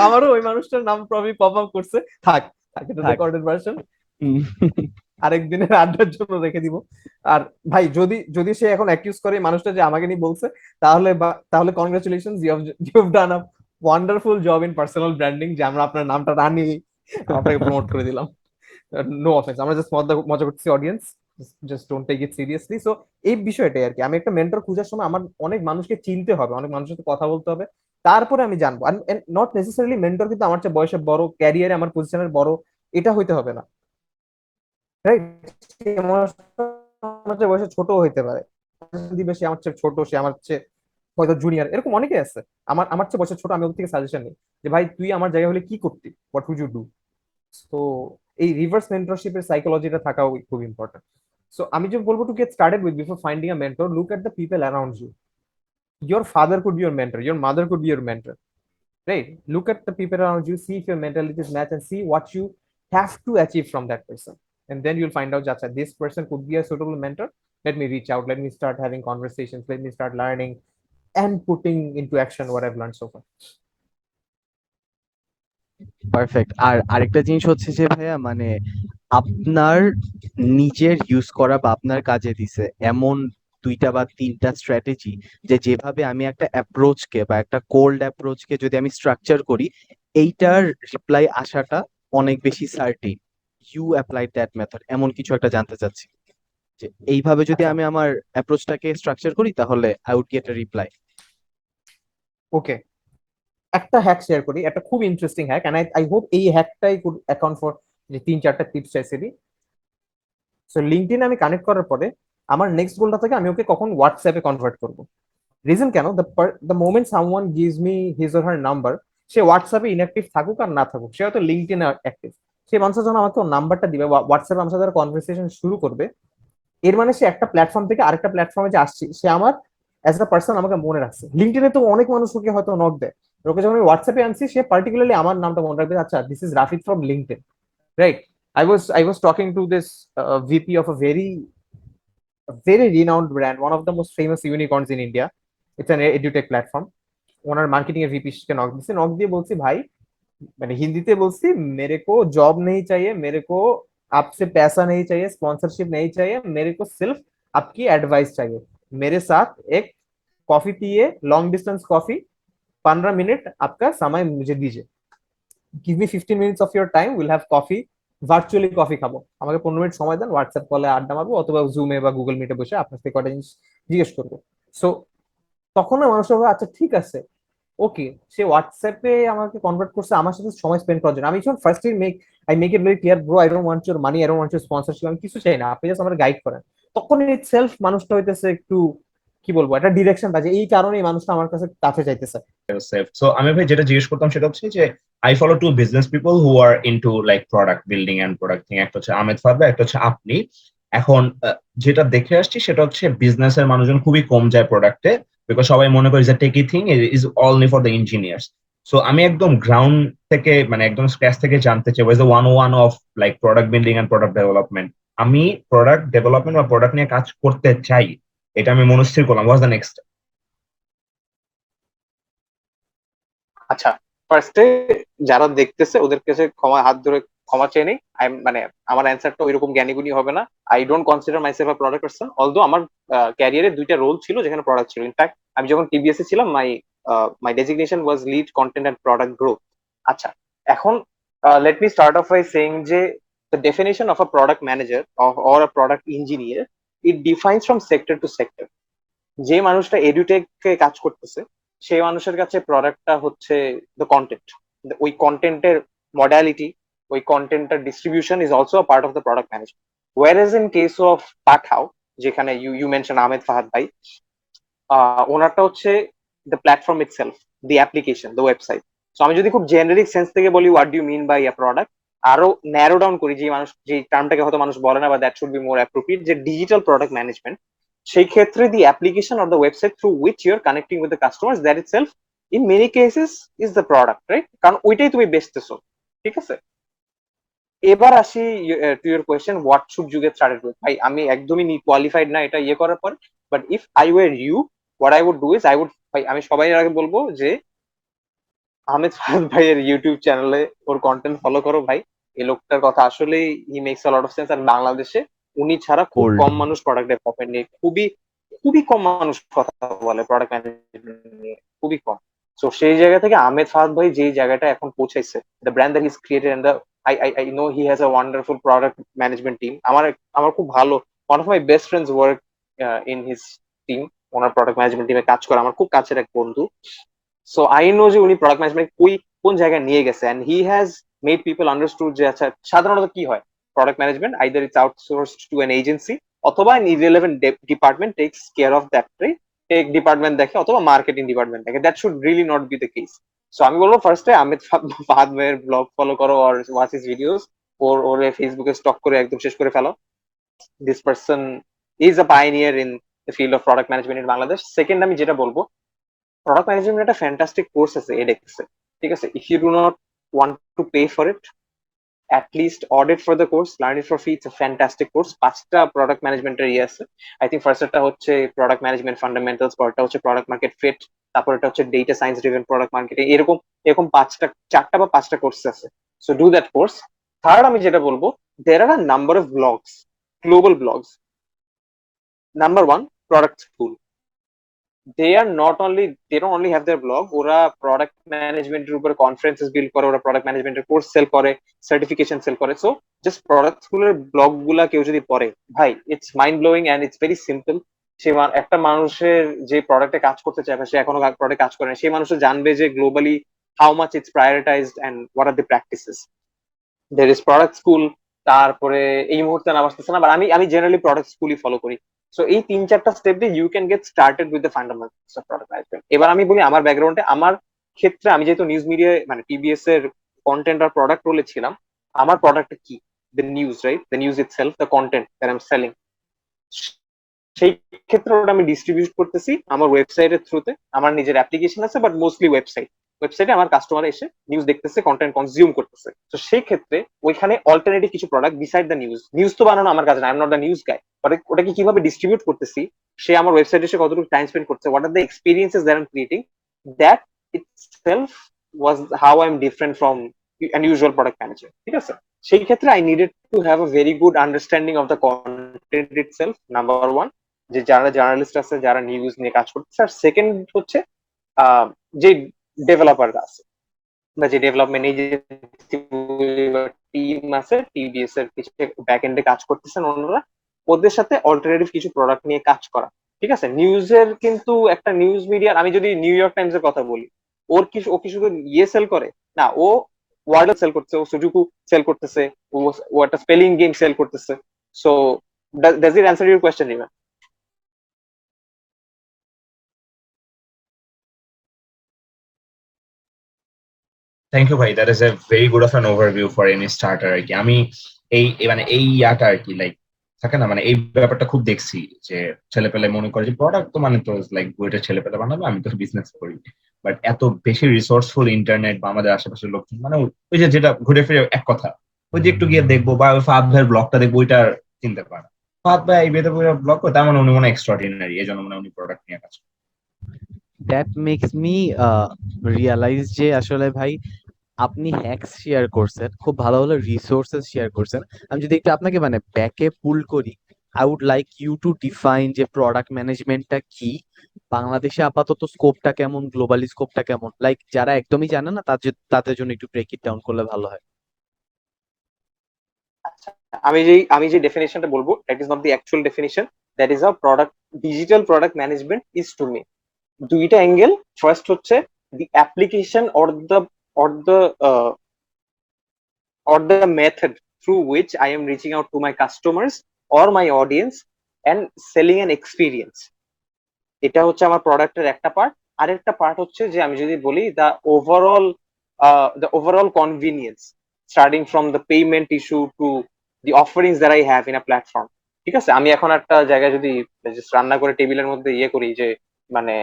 আমারও ওই মানুষটার নাম প্রবলি পপ আপ করছে। থাক থাক, এটা রেকর্ডেড ভার্সন, আরেকদিনের আড্ডার জন্য রেখে দিব। আর ভাই যদি যদি সে এখন অ্যাকিউজ করে এই মানুষটা যে আমাকে নিয়ে বলছে, তাহলে congratulation, you have done a wonderful job in personal branding, যে আমরা আপনার নামটা না নিয়ে আপনাকে প্রমোট করে দিলাম। নো অফেন্স, আমরা জাস্ট মজা করতেছি, audience just don't take it seriously. So এই বিষয়টাই আর কি, আমি একটা মেন্টর খোঁজার সময় আমার অনেক মানুষকে চিনতে হবে, অনেক মানুষের সাথে কথা বলতে হবে, তারপরে আমি জানবো। নট নেসেসারিলি মেন্টর কিন্তু আমার চেয়ে বয়সে বড়, ক্যারিয়ারে আমার পজিশনের বড়, এটা হইতে হবে না, রাইট? আমার চেয়ে বয়সে ছোট হইতে পারে, দিবে সে আমার চেয়ে ছোট, সে আমার চেয়ে হয়তো জুনিয়র, এরকম অনেকে আছে। আমার চেয়ে বয়সে ছোট, আমি ওর থেকে সাজেশন নিই যে ভাই তুই আমার জায়গায় হলে কি করতি, হোয়াট উড ইউ ডু। তো এই রিভার্স মেন্টরশিপের সাইকোলজিটা থাকাও খুব ইম্পর্টেন্ট। সো আমি যে বলবো, to get started with, before finding a mentor, look at the people around you. Your father could be your mentor, your mother could be your mentor, right? Look at the people around you, see if your mentalities match, and see what you have to achieve from that person. And then you'll find out that this person could be a suitable mentor. Let me reach out, let me start having conversations, let me start learning and putting into action what I've learned so far. Perfect. আর আরেকটা জিনিস হচ্ছে যে ভাইয়া, মানে আপনার নিজের ইউজ করা বা আপনার কাজে দিছে এমন দুইটা বা তিনটা স্ট্র্যাটেজি, যে যেভাবে আমি একটা অ্যাপ্রোচকে বা একটা কোল্ড অ্যাপ্রোচকে যদি আমি স্ট্রাকচার করি, এইটার রিপ্লাই আসাটা অনেক বেশি certain. You applied that method, এমন কিছু একটা জানতে চাচ্ছি যে এইভাবে যদি আচ্ছা, আমি আমার অ্যাপ্রোচটাকে স্ট্রাকচার করি তাহলে I would get a reply. Okay, একটা হ্যাক শেয়ার করি, একটা খুব interesting hack, and I hope এই হ্যাকটাই কুড অ্যাকাউন্ট ফর যে তিন চারটা টিপস চাইছি। সো লিঙ্কডইনে আমি কানেক্ট করার পরে আমার নেক্সট গোলটা থেকে আমি ওকে কখন হোয়াটসঅ্যাপে কনভার্ট করবো। রিজন কেন, the moment someone gives me his or her number, সে হোয়াটসঅ্যাপে ইনঅ্যাক্টিভ থাকুক আর না থাকুক, সে হয়তো লিঙ্কডইনে অ্যাক্টিভ, সেই মানুষটা যখন আমাকে ওর নাম্বারটা দিবে, হোয়াটসঅ্যাপে আমার সাথে কনভারসেশন শুরু করবে, এর মানে সে একটা প্ল্যাটফর্ম থেকে আরেকটা প্ল্যাটফর্মে যে আসছে, সে আমার অ্যাজ আ পার্সন আমাকে মনে রাখছে। লিঙ্কডইনে তো অনেক মানুষ ওকে হয়তো নক দেয়, ওকে যখন আমি হোয়াটসঅ্যাপে আনছি, সে পার্টিকুলারলি আমার নামটা মনে রাখবে, আচ্ছা this is Rafid from LinkedIn, right? I was talking to this VP of a very renowned brand, one of the most famous unicorns in India. It's an edutech platform. Owner marketing এর ভিপি কে নক দিছে, নক দিয়ে বলছি ভাই, মানে হিন্দিতে বলছি, मेरे को जॉब नहीं चाहिए, मेरे को आपसे पैसा नहीं चाहिए, स्पॉन्सरशिप नहीं चाहिए, मेरे को सिर्फ आपकी एडवाइस चाहिए। मेरे साथ एक कॉफी पिए, लॉन्ग डिस्टेंस कॉफी, 15 मिनट आपका समय मुझे दीजिए, give me 15 minutes of your time, will have coffee, virtually coffee খাবো, আমাকে 15 মিনিট সময় দেন, হোয়াটসঅ্যাপ কলে আড্ডা মারবো, অথবা জুমে বা গুগল মিটে বসে আপনার থেকে কটা জিনিস জিজ্ঞেস করবো। সো তখন না মানুষ হবে আচ্ছা ঠিক আছে, ওকে, সে হোয়াটসঅ্যাপে আমাকে কনভার্ট করছে আমার সাথে সময় স্পেন্ড করার জন্য। আমি যখন first I make it very clear, bro I don't want your money, I don't want your sponsorship, আমি কিছু চাই না, আপনি জাস্ট আমার গাইড করেন। তখন ইট সেলফ মানুষটা হইতেছে একটু কি বলবো, একটা ডিরেকশন আছে, এই কারণেই মানুষটা আমার কাছে কাছে চাইতেছে। সো আমি ভাই যেটা জিজ্ঞেস করতাম সেটা হচ্ছে যে I follow to business people who are into like product building and product thing. একটা হচ্ছে আহমেদ ফারবা, একটা হচ্ছে আপনি। এখন যেটা দেখে আসছি সেটা হচ্ছে বিজনেসের মানুষজন খুবই কম যায় প্রোডাক্টে, বিকজ সবাই মনে করে যে techie thing is only for the engineers. So আমি একদম গ্রাউন্ড থেকে মানে একদম স্ক্র্যাচ থেকে জানতে চাই was the 101 of like product building and product development. আমি প্রোডাক্ট ডেভেলপমেন্ট বা প্রোডাক্ট নিয়ে কাজ করতে চাই, এটা আমি মনস্থির করলাম। Was the next? আচ্ছা, ফার্স্টে যারা দেখতেছে ওদের কাছে ক্ষমা হাত ধরে ক্ষমা চেয়ে নেই। মানে আমার অ্যান্সারটা ওইরকম জ্ঞানীগুণী হবে না। I don't consider myself a product person, although আমার ক্যারিয়ারে দুইটা রোল ছিল যেখানে প্রোডাক্ট ছিল। ইনফ্যাক্ট আমি যখন টিবিএস এ ছিলাম, my designation was lead content and product growth. আচ্ছা, এখন let me start off by saying যে the definition of a product manager or a product engineer, it defines from sector to sector. যে মানুষটা এডুটেক কাজ করতেছে সেই মানুষের কাছে প্রোডাক্টটা হচ্ছে দ্য কন্টেন্ট। ওই কন্টেন্টের মডালিটি, ওই কন্টেন্টের distribution is also part of the product management. Where in case of Pathao, যেখানে you you mention Ahmed Fahad ভাই, ওনারটা হচ্ছে the platform itself, the application, the website. So আমি যদি খুব জেনারিক সেন্স থেকে বলি what do mean by a product, আরো ন্যারো ডাউন করি, যে মানুষ যে টার্মটাকে হয়তো মানুষ বলে না বা that should be more appropriate, যে ডিজিটাল প্রোডাক্ট ম্যানেজমেন্ট, সেই ক্ষেত্রে the application or the website through which you are connecting with the customers, that itself in many cases is the product, right? কারণ ওইটাই তুমি বেচতেছো, ঠিক আছে? এবার আসি to your question, what should you get started with. ভাই আমি একদমই কোয়ালিফাইড না এটা ইয়ে করার পর, but if I were you, what I would do is, I would, ভাই আমি সবাই আগে বলবো যে আহমেদ ফাহাদ ভাইয়ের ইউটিউব চ্যানেলে ওর কন্টেন্ট ফলো করো ভাই। এই লোকটার কথা আসলেই he makes a lot of sense. আর বাংলাদেশে উনি ছাড়া খুব কোল্ড। কম মানুষ প্রোডাক্ট ডেভেলপমেন্ট নিয়ে, খুবই খুবই কম মানুষ কথা বলে প্রোডাক্ট ম্যানেজমেন্ট নিয়ে, খুবই কম। তো সেই জায়গা থেকে আহমেদ ফাহাদ ভাই যেই জায়গাটা এখন পৌঁছাইছে, the brand that he's created and the, I know he has a wonderful product management team. আমার আমার খুব ভালো, one of my best friends work in his team. ওনার প্রোডাক্ট ম্যানেজমেন্ট টিমে কাজ করে আমার খুব কাছের এক বন্ধু। সো আই নো যে উনি প্রোডাক্ট ম্যানেজমেন্ট কোন জায়গায় নিয়ে গেছে, and he has made people understood যে আচ্ছা সাধারণত কি হয় product management, either it's outsourced to an agency অথবা an irrelevant department takes care of that, right? Tech department দেখে অথবা মার্কেটিং ডিপার্টমেন্ট দেখে, that should really not be the case. So আমি বলবো ফার্স্টে আহমেদ ফাহাদ ভাইয়ের ব্লগ ফলো করো আর ওয়াচ হিজ ভিডিওস, ওর ফেসবুকে স্টক করে একদম শেষ করে ফেলো। This person is a pioneer in the field of product management in Bangladesh. Second আমি যেটা বলবো, প্রোডাক্ট ম্যানেজমেন্ট একটা ফ্যান্টাস্টিক কোর্স আছে এডেক্সে, ঠিক আছে? If you do not want to pay for it, at least audit for the course, learn it for free. It's a fantastic course. পাঁচটা প্রোডাক্ট ম্যানেজমেন্টের ইয়ে আছে। আই থিঙ্ক ফার্স্টটা হচ্ছে প্রোডাক্ট ম্যানেজমেন্ট ফান্ডামেন্টালস, পরটা হচ্ছে প্রোডাক্ট মার্কেট ফিট, তারপর এটা হচ্ছে data science driven product marketing. এরকম এরকম চারটা বা পাঁচটা কোর্স আছে। So do that course. Third আমি যেটা বলবো, there are a number of blogs, global blogs. Number one, product school. They are not only, they don't only have their blog, ওরা প্রোডাক্ট ম্যানেজমেন্টের উপরে কনফারেন্সেস বিল্ড করে, ওরা প্রোডাক্ট ম্যানেজমেন্টের কোর্স সেল করে, সার্টিফিকেশন সেল করে। সো জাস্ট প্রোডাক্ট স্কুলের ব্লগ গুলা কেউ যদি পড়ে, ভাই it's mind blowing and it's very simple. একটা মানুষের যে প্রোডাক্টে কাজ করতে চায় বা সে এখনো প্রোডাক্টে কাজ করে না, সেই মানুষ জানবে যে globally how much it's prioritised and what are the practices. There is product school. তারপরে এই মুহূর্তে নাম আসতেছে না, বাট আমি আমি জেনারেলি প্রোডাক্ট স্কুলই ফলো করি। সো এই তিন চারটা স্টেপ দিয়ে you can get started with the fundamentals of product management. এবার আমি বলি আমার ব্যাকগ্রাউন্ডে, আমার ক্ষেত্রে আমি যেহেতু নিউজ মিডিয়া মানে টিবিএস এর কন্টেন্ট আর প্রোডাক্ট রোলে ছিলাম, আমার প্রোডাক্ট কি? The news, right? The news itself, the content that I M selling. সেই ক্ষেত্রে ওটা আমি ডিস্ট্রিবিউট করতেছি আমার ওয়েবসাইটের থ্রুতে। আমার নিজের অ্যাপ্লিকেশন আছে, বাট মোস্টলি ওয়েবসাইটে আমার কাস্টমার এসে নিউজ দেখতেছে, কন্টেন্ট কনজিউম করতেছে। তো সেই ক্ষেত্রে ওইখানে অল্টারনেটিভ কিছু product beside the news, news তো বানানো আমার কাছে না, I am not the news guy, but ওটাকে কিভাবে ডিস্ট্রিবিউট করতেছি, সে আমার ওয়েবসাইটে এসে কতটুকু টাইম স্পেন্ড করছে, what are the experiences that I M creating, that itself was how I am different from an usual product manager, ঠিক আছে? সেই ক্ষেত্রে I needed to have a very good understanding of the content itself, number one, যে যারা জার্নালিস্ট আছে যারা নিউজ নিয়ে কাজ করতেছে। আর সেকেন্ড হচ্ছে যে ডেভেলপাররা আছে বা যে ডেভেলপমেন্ট এজেন্সি টিম আছে, টিবিএস এর কিছু ব্যাক এন্ডে কাজ করতেছেন ওনারা, ওদের সাথে অল্টারনেটিভ কিছু প্রোডাক্ট নিয়ে কাজ করা, ঠিক আছে? নিউজের কিন্তু একটা নিউজ মিডিয়ার, আমি যদি নিউ ইয়র্ক টাইমস এর কথা বলি, ও কি শুধু ইয়ে সেল করে না, ও ওয়ার্ড সেল করতেছে, ও সুজুকু সেল করতেছে, ও একটা স্পেলিং গেম সেল করতেছে। So does it answer your question, Rima? Thank you ভাই, that is a very good of an overview for any starter আর কি। আমি মানে এই ইয়াটা আর কি লাইক থাকে না, মানে এই ব্যাপারটা খুব দেখছি যে ছেলে পেলে মনে করে যে প্রোডাক্ট তো মানে তো লাইক বইটা ছেলে পেলে বানাবে, আমি তো বিজনেস করি। বাট এত বেশি রিসোর্সফুল ইন্টারনেট বা আমাদের আশেপাশের লোকজন মানে ওই যে যেটা ঘুরে ফিরে এক কথা, ওই যে একটু গিয়ে দেখবো বা ওই ফাহাদ ভাইয়ের ব্লগটা দেখবো, ওইটা চিনতে পারে না। ফাহাদ ভাই এই বেতে ব্লগ করে, তার মানে উনি মনে এক্সট্রাঅর্ডিনারি, এই জন্য মানে উনি প্রোডাক্ট নিয়ে কাজ করেন। দ্যাট মেক্স মি রিয়ালাইজ যে আসলে ভাই আপনি হ্যাকস শেয়ার করছেন, খুব ভালো ভালো রিসোর্সেস শেয়ার করছেন। আমি যদি একটু আপনাকে মানে ব্যাকে পুল করি, I would like you to define যে প্রোডাক্ট ম্যানেজমেন্টটা কি, বাংলাদেশে আপাতত স্কোপটা কেমন, গ্লোবালি স্কোপটা কেমন, লাইক যারা একদমই জানে না তাদের জন্য একটু ব্রেক ইট ডাউন করলে ভালো হয়। আচ্ছা, আমি যে ডেফিনেশনটা বলবো, that is not the actual definition, that is how product digital product management is to me. দুইটা অ্যাঙ্গেল। ফার্স্ট হচ্ছে দি application or the or the method through which I am reaching out to my customers or my audience and selling an experience. এটা হচ্ছে আমার প্রোডাক্টের একটা পার্ট। আরেকটা পার্ট হচ্ছে যে আমি যদি বলি the overall convenience, starting from the payment issue to the offerings that I have in a platform. ঠিক আছে, আমি এখন একটা জায়গায় যদি just রান্না করে টেবিলের মধ্যে ইয়ে করি, যে মানে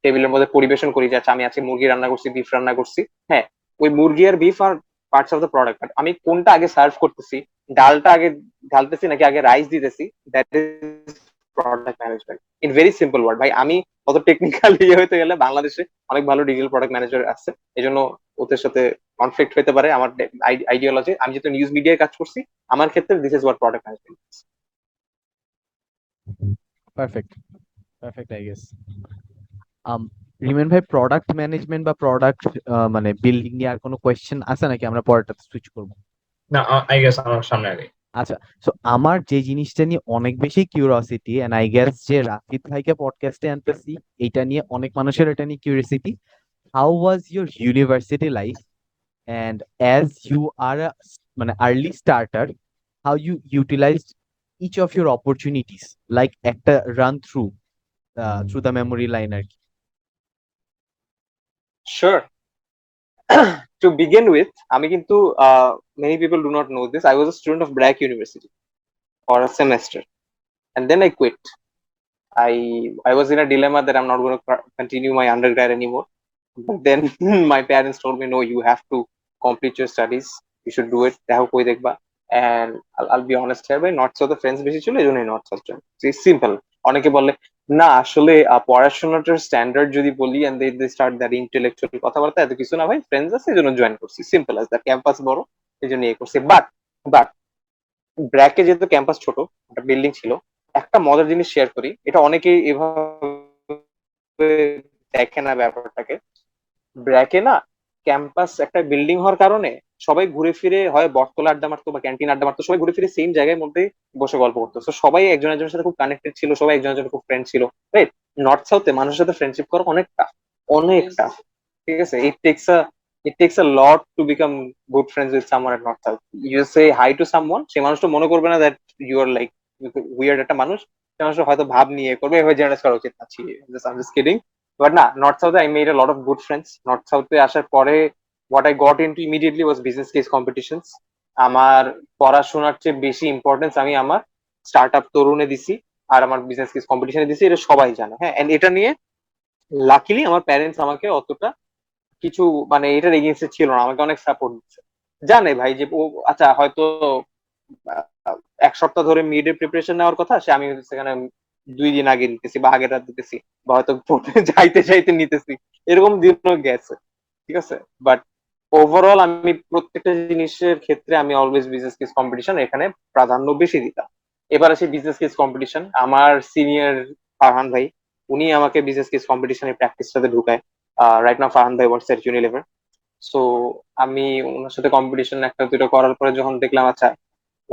টেবিলের মধ্যে পরিবেশন করি যে আচ্ছা আমি আজকে মুরগি রান্না করছি, বিফ রান্না করছি, হ্যাঁ, ওই মুরগি আর বিফ আর পার্টস অফ দ্য প্রোডাক্ট, আমি কোনটা আগে সার্ভ করতেছি, ডালটা আগে ঢালতেছি নাকি আগে রাইস দিতেছি, that is product management in very simple word. ভাই আমি অত টেকনিক্যাল ইয়ে হতে গেলে বাংলাদেশে অনেক ভালো ডিজিটাল প্রোডাক্ট ম্যানেজার আছে, এই জন্য ওদের সাথে কনফ্লিক্ট হতে পারে আমার আইডিওলজি। আমি যেহেতু নিউজ মিডিয়ায় কাজ করছি, আমার ক্ষেত্রে this is what product management. Perfect, perfect I guess. Remain ভাই, প্রোডাক্ট ম্যানেজমেন্ট বা প্রোডাক্ট মানে বিল্ডিং নিয়ে আর কোনো কোয়েশ্চেন আছে নাকি আমরা পরেরটাতে সুইচ করবো? না, আই গেস আমার সামনে আগে। আচ্ছা, সো আমার যে জিনিসটা নিয়ে অনেক বেশি কিউরিওসিটি, এন্ড আই গেস যে রাফিদ ভাইকে পডকাস্টে আনতেছি এটা নিয়ে অনেক মানুষের এটা নিয়ে curiosity, how was your university life, and as you are a মানে early starter, how you utilized each of your opportunities, like একটা run through the memory line আর কি। Sure. To begin with, আমি কিন্তু many people do not know this, I was a student of Bragg University for a semester and then I quit. I was in a dilemma that I'm not going to continue my undergrad anymore. But then my parents told me, no, you have to complete your studies. You should do it. দেখো কই দেখবা। And I'll be honest here, ভাই নর্থ সাউথে ফ্রেন্ডস বেশি ছিল, এই জন্যই নর্থ সাউথ জয়েন। সিম্পল। অনেকে বলে না আসলে পড়াশোনাটার স্ট্যান্ডার্ড যদি বলি and they start that intellectual কথাবার্তা, এত কিছু না ভাই, ফ্রেন্ডস আছে এই জন্য জয়েন করছি, সিম্পল অ্যাজ দ্যাট। ক্যাম্পাস বড় এই জন্য ইয়ে করছি। বাট ব্র্যাকে যেহেতু ক্যাম্পাস ছোট, একটা বিল্ডিং ছিল, একটা মজার জিনিস শেয়ার করি, এটা অনেকেই এভাবে দেখে না ব্যাপারটাকে। ব্র্যাকে না ক্যাম্পাস একটা বিল্ডিং হওয়ার কারণে সবাই ঘুরে ফিরে হয় বটতলা আড্ডা মারতো বা ক্যান্টিন আড্ডা মারতো, সবাই ঘুরে ফিরে সেম জায়গার মধ্যে বসে গল্প করতো। তো সবাই একজন একজনের সাথে খুব কানেক্টেড ছিল, সবাই একজন একজনের খুব ফ্রেন্ড ছিল, রাইট? নর্থ সাউথে মানুষের সাথে ফ্রেন্ডশিপ করা অনেক টাফ, অনেক টাফ। ঠিক আছে, it takes a lot to become good friends with someone at North South. You say hi to someone, সেই মানুষটা মনে করবে না that you are like weird একটা মানুষ, সে মানুষটা হয়তো ভাব নিয়ে করবে, এভাবে জেনারেস করা উচিত না। I'm just kidding. But না, North South I made a lot of good friends. North South এ আসার পরে what I got into immediately was business case competitions. আমার পড়াশোনার চেয়ে বেশি ইম্পর্টেন্স আমি আমার স্টার্ট আপ তরুণে দিছি আর আমার বিজনেস কেস কম্পিটিশনে দিছি, এটা সবাই জানে। হ্যাঁ, এন্ড এটা নিয়ে লাকিলি আমার প্যারেন্টস আমাকে অতটা কিছু মানে এটার এগেইনস্টে ছিল না, আমাকে অনেক সাপোর্ট দিচ্ছে। জানে ভাই যে ও আচ্ছা হয়তো এক সপ্তাহ ধরে মিড এর প্রিপারেশন নেওয়ার কথা, সে আমি সেখানে 2 দিন আগে নিতেছি বা আগের রাত দিতেছি বা হয়তো যাইতে যাইতে নিতেছি, এরকম দিনও গেছে। ঠিক আছে, বাট ওভারঅল আমি প্রত্যেকটা জিনিসের ক্ষেত্রে আমি অলওয়েজ বিজনেস কেস কম্পিটিশন এখানে প্রাধান্য বেশি দিতাম। এবার আসি বিজনেস কেস কম্পিটিশন। আমার সিনিয়র ফারহান ভাই, উনি আমাকে বিজনেস কেস কম্পিটিশনের প্র্যাকটিসটাতে ঢুকায়। রাইট নাও ফারহান ভাই ওয়ার্কস এট ইউনিলিভার। সো আমি ওনার সাথে কম্পিটিশন একটা দুটো করার পরে যখন দেখলাম আচ্ছা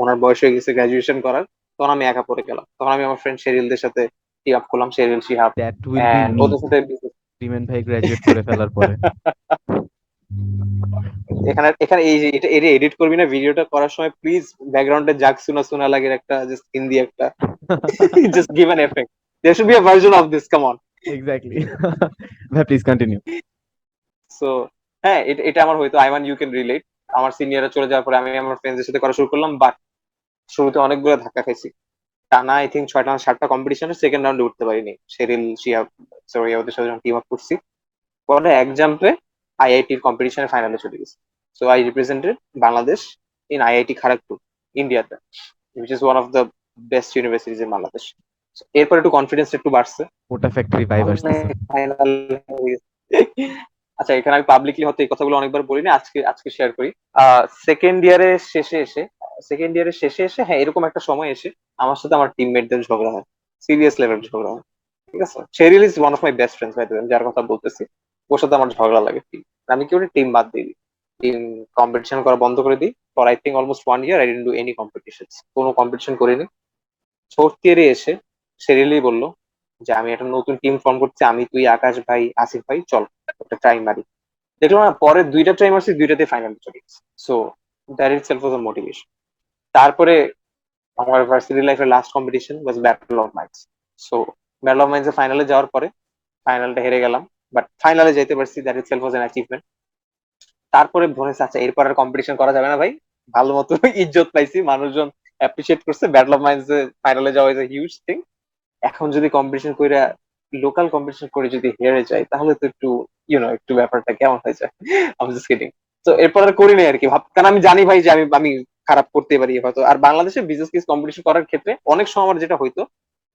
ওনার বয়স হয়ে গেছে গ্রাজুয়েশন করার, তখন আমি একা পড়ে গেলাম। তখন আমি আমার ফ্রেন্ড শেরিলদের সাথে টিম আপ করলাম, Sheril Shihab, that will be and me, ওদের সাথে রিমেন ভাই গ্রাজুয়েট করে ফেলার পরে। এখানে এখানে এই যে এটা এডিট করবি না ভিডিওটা করার সময় প্লিজ, ব্যাকগ্রাউন্ডে জাগ শোনা শোনা লাগে একটা জাস্ট হিন্দি একটা just give an effect, there should be a version of this, come on. Exactly. ভাই প্লিজ কন্টিনিউ। সো হ্যাঁ, এটা আমার হয়তো আইমান ইউ ক্যান রিলেট। আমার সিনিয়ররা চলে যাওয়ার পরে আমি আমার ফ্রেন্ডদের সাথে করা শুরু করলাম, বাট শুরুতে অনেকগুলো ধাক্কা খাইছি। টানা আই থিঙ্ক 6টা না 7টা কম্পিটিশনের সেকেন্ড রাউন্ডে উঠতে পারিনি। শেরিল শিহাব সরি ওদের সাথে যখন টিম আপ করছি, পরে এক জাম্পে আইআইটির কম্পিটিশনে ফাইনালে চলে গেছি। So I represented Bangladesh in IIT Kharagpur ইন্ডিয়াতে, which is one of the best universities in Bangladesh. এরপর একটু কনফিডেন্স একটু বাড়ছে। ওটা ফ্যাক্টরি ভাইব আসতেছে। ফাইনাল। আচ্ছা, এখানে আমি পাবলিকলি হয়তো এই কথাগুলো অনেকবার বলিনি, আজকে আজকে শেয়ার করি। সেকেন্ড ইয়ারের শেষে এসে হ্যাঁ এরকম একটা সময় এসে আমার সাথে আমার টিমমেটদের ঝগড়া হয়, সিরিয়াস লেভেলের ঝগড়া হয়। ঠিক আছে, Sheril is one of my best friends by the way, যার কথা বলতেছি, ওর সাথে আমার ঝগড়া লাগে। আমি কি করি, টিম বাদ দিয়ে দিই, টিম কম্পিটিশন করা বন্ধ করে দিই। For I think almost 1 year I didn't do any competition, কোনো কম্পিটিশন করিনি। ফোর্থ ইয়ারে এসে শেরিলই বললো যে আমি একটা নতুন টিম ফর্ম করছি, আমি, তুই, আকাশ ভাই, আসিফ ভাই, চল একটা ট্রাই মারি। দেখলাম না, পরে দুইটা ট্রাই মারছি, দুইটাতে ফাইনাল চলে গেছে। So that it self was a motivation. তারপরে আমার ভার্সিটি লাইফের last competition was battle of minds. So battle of minds এর ফাইনালে যাওয়ার পরে ফাইনালটা হেরে গেলাম, বাট ফাইনালে যেতে পারছি, that it self was an achievement. তারপরে মনে হচ্ছে আচ্ছা এরপর আর কম্পিটিশন করা যাবে না ভাই, ভালো মতো ইজ্জত পাইছি, মানুষজন অ্যাপ্রিসিয়েট করছে, ব্যাটল অফ মাইন্ডস এ ফাইনালে যাওয়া ইজ এ হিউজ থিং। এখন যদি কম্পিটিশন করে, লোকাল কম্পিটিশন করে যদি হেরে যায়, তাহলে তো একটু একটু ব্যাপারটা কেমন হয়ে যায়। আমি জাস্ট কিডিং। তো এরপর আর করি নাই আর কি, কারণ আমি জানি ভাই যে আমি আমি খারাপ করতে পারি হয়তো। আর বাংলাদেশে বিজনেস কেস কম্পিটিশন করার ক্ষেত্রে অনেক সময় আমার যেটা হইতো,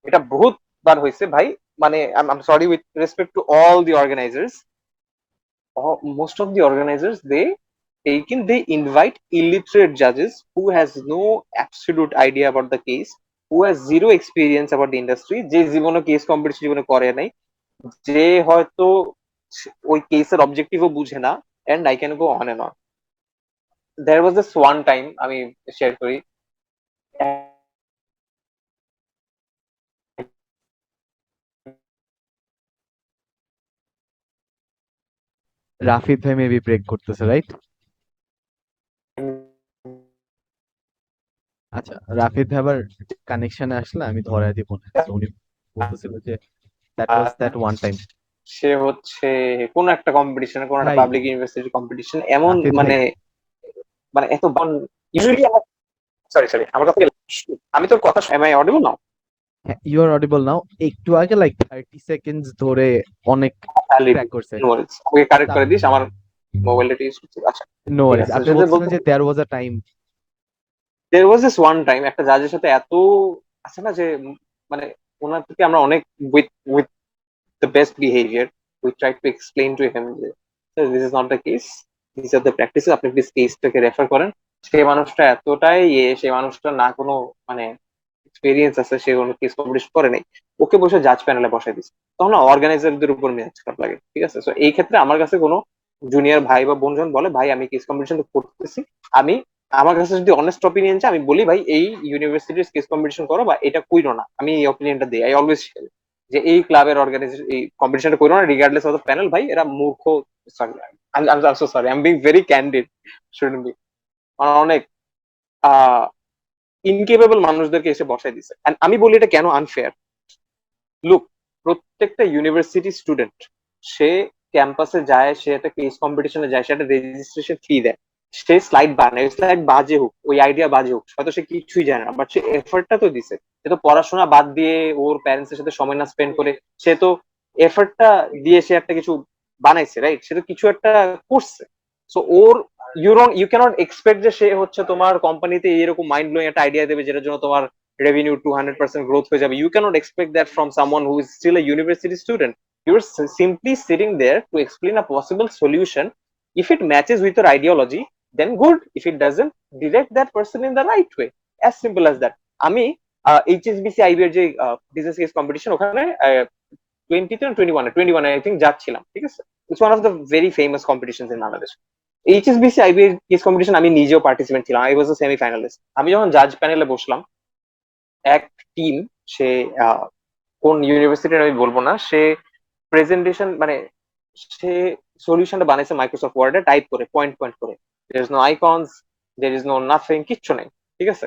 এটা বহুত বার হয়েছে ভাই, মানে I sorry with respect to all the organisers, most of the organizers they invite illiterate judges who has no absolute idea about the case, who has zero experience about the industry, যে জীবনে কেস কম্পিটিশন জীবনে করে নাই, যে হয়তো ওই কেসের অবজেক্টিভও বুঝে না, and I can go on and on. There was this one time, আমি শেয়ার করি। রাফিদ ভাই মেবি ব্রেক করতেছে, রাইট? আচ্ছা, রাফিদ ভাই আবার কানেকশনে আসলে আমি ধরে দিব না। So, উনি বলতেছিল যে that was that one time. সে হচ্ছে কোন একটা কম্পিটিশন, কোন একটা ভাই পাবলিক ইউনিভার্সিটি কম্পিটিশন, এমন রাফিদ ভাই, মানে মানে এত ইউজুয়ালি সরি সরি আমার কথা, আমি তোর কথা এম আই অডিবল নাও? হ্যাঁ, ইউ আর অডিবল নাও। একটু আগে লাইক 30 সেকেন্ডস ধরে অনেক ক্র্যাক করছে। ওকে কারেক্ট করে দিস, আমার মোবাইলটা ইউজ করছি। আচ্ছা নো ঠিক ওয়ারিস। আছে, আপনি সেটা বলছিলেন বলতে যে দেয়ার ওয়াজ আ time. there was this one time একটা জাজের সাথে এত আছে না যে মানে ওনার থেকে আমরা অনেক with the best behavior we tried to explain to him যে "Sir, this is not the case, these are the practices, আপনি প্লিজ কেসটাকে রেফার করেন"। সেই মানুষটা এতটাই সেই মানুষটা না কোনো মানে এক্সপিরিয়েন্স আছে, সে কোনো কেস কম্পিটিশন করে নাই, ওকে বসে জাজ প্যানেলে বসাই দিচ্ছে। তখন না অর্গানাইজারদের উপর মেজাজ খারাপ লাগে। ঠিক আছে, তো এই ক্ষেত্রে আমার কাছে কোনো জুনিয়র ভাই বা বোনজন বলে ভাই আমি কেস কম্পিটিশন করতেছি, আমি আমার কাছে যদি অনেস্ট অপিনিয়ন চাই, আমি বলি ভাই এই ইউনিভার্সিটির কেস কম্পিটিশন করো বা এটা কইরো না, আমি এই অপিনিয়নটা দিই। আই অলওয়েজ যে এই ক্লাবের অর্গানাইজেশন এই কম্পিটিশনটা করো না রিগার্ডলেস অফ দ্য প্যানেল, ভাই এরা মূর্খ। Sorry I am so sorry, I am being very candid, shouldn't B. অনেক ইনকেপেবল মানুষদেরকে এসে বসাই দিছে। And আমি বলি এটা কেন আনফেয়ার। লুক, প্রত্যেকটা ইউনিভার্সিটি স্টুডেন্ট সে ক্যাম্পাসে যায়, সে একটা কেস কম্পিটিশনে যায়, সে একটা রেজিস্ট্রেশন ফি দেয়, সে স্লাইড বানায়, স্লাইড বাজে হোক, ওই আইডিয়া বাজে হোক, হয়তো সে কিছুই জানে না, বাট সে এফর্টটা তো দিছে। সে তো পড়াশোনা বাদ দিয়ে ওর প্যারেন্টস এর সাথে সময় না স্পেন্ড করে, সে তো এফর্টটা দিয়ে সে একটা কিছু বানাইছে, রাইট? সে তো কিছু একটা করছে। সো ওর ইউ ক্যানট এক্সপেক্ট যে সে হচ্ছে তোমার কোম্পানিতে এরকম মাইন্ড ব্লোয়িং একটা আইডিয়া দেবে যেটার জন্য তোমার revenue 200% growth হয়ে যাবে। You cannot expect that from someone who is still a university student. You're simply sitting there to explain a possible solution. If it matches with your ideology, then good. If it doesn't, direct that person in the right way. As simple as that. আমি HSBC IB এর যে বিজনেস কেস কম্পিটিশন, ওখানে 21 আই থিঙ্ক যাচ্ছিলাম। ঠিক আছে, it's one of the very famous competition in Bangladesh. HSBC IB এর কেস কম্পিটিশন আমি নিজেও পার্টিসিপেন্ট ছিলাম, I was a semi finalist. আমি যখন জাজ প্যানেলে বসলাম, এক টিম, সে কোন ইউনিভার্সিটির আমি বলবো না, সে প্রেজেন্টেশন মানে সে সলিউশনটা বানাইছে মাইক্রোসফট ওয়ার্ডে টাইপ করে, পয়েন্ট পয়েন্ট করে, there is no icons, there is no nothing, কিচ্ছু নেই। ঠিক আছে,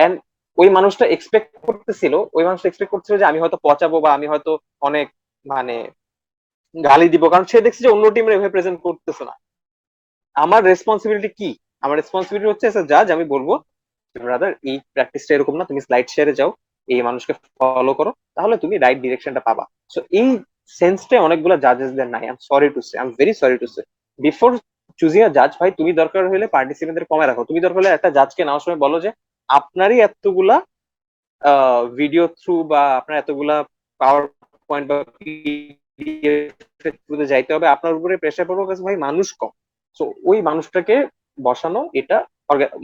এন্ড ওই মানুষটা এক্সপেক্ট করছিল যে আমি হয়তো পচাবো বা আমি হয়তো অনেক মানে গালি দিব, কারণ সে দেখছে যে অন্য টিমের এভাবে প্রেজেন্ট করতেছে না। আমার রেসপন্সিবিলিটি কি? আমার রেসপন্সিবিলিটি হচ্ছে এজ আ জাজ আমি বলবো ব্রাদার এই প্র্যাকটিসটা এরকম না, তুমি স্লাইড শেয়ারে যাও, এই মানুষকে ফলো করো, তাহলে তুমি রাইট ডিরেকশনটা পাবা। সো এই সেন্সটা অনেকগুলো জাজেসদের নাই। I am sorry to say, I am very sorry to say. Before choosing a জাজ, ভাই তুমি দরকার হলে পার্টিসিপেন্টদের কমে রাখো। তুমি দরকার হলে একটা জাজকে নেওয়ার সময় বলো যে আপনারই এতগুলা ভিডিও থ্রু বা আপনার এতগুলা পাওয়ার পয়েন্ট বা থ্রুতে যাইতে হবে, আপনার উপরে প্রেশার পড়বো কাছে ভাই মানুষ কম। তো ওই মানুষটাকে বসানো এটা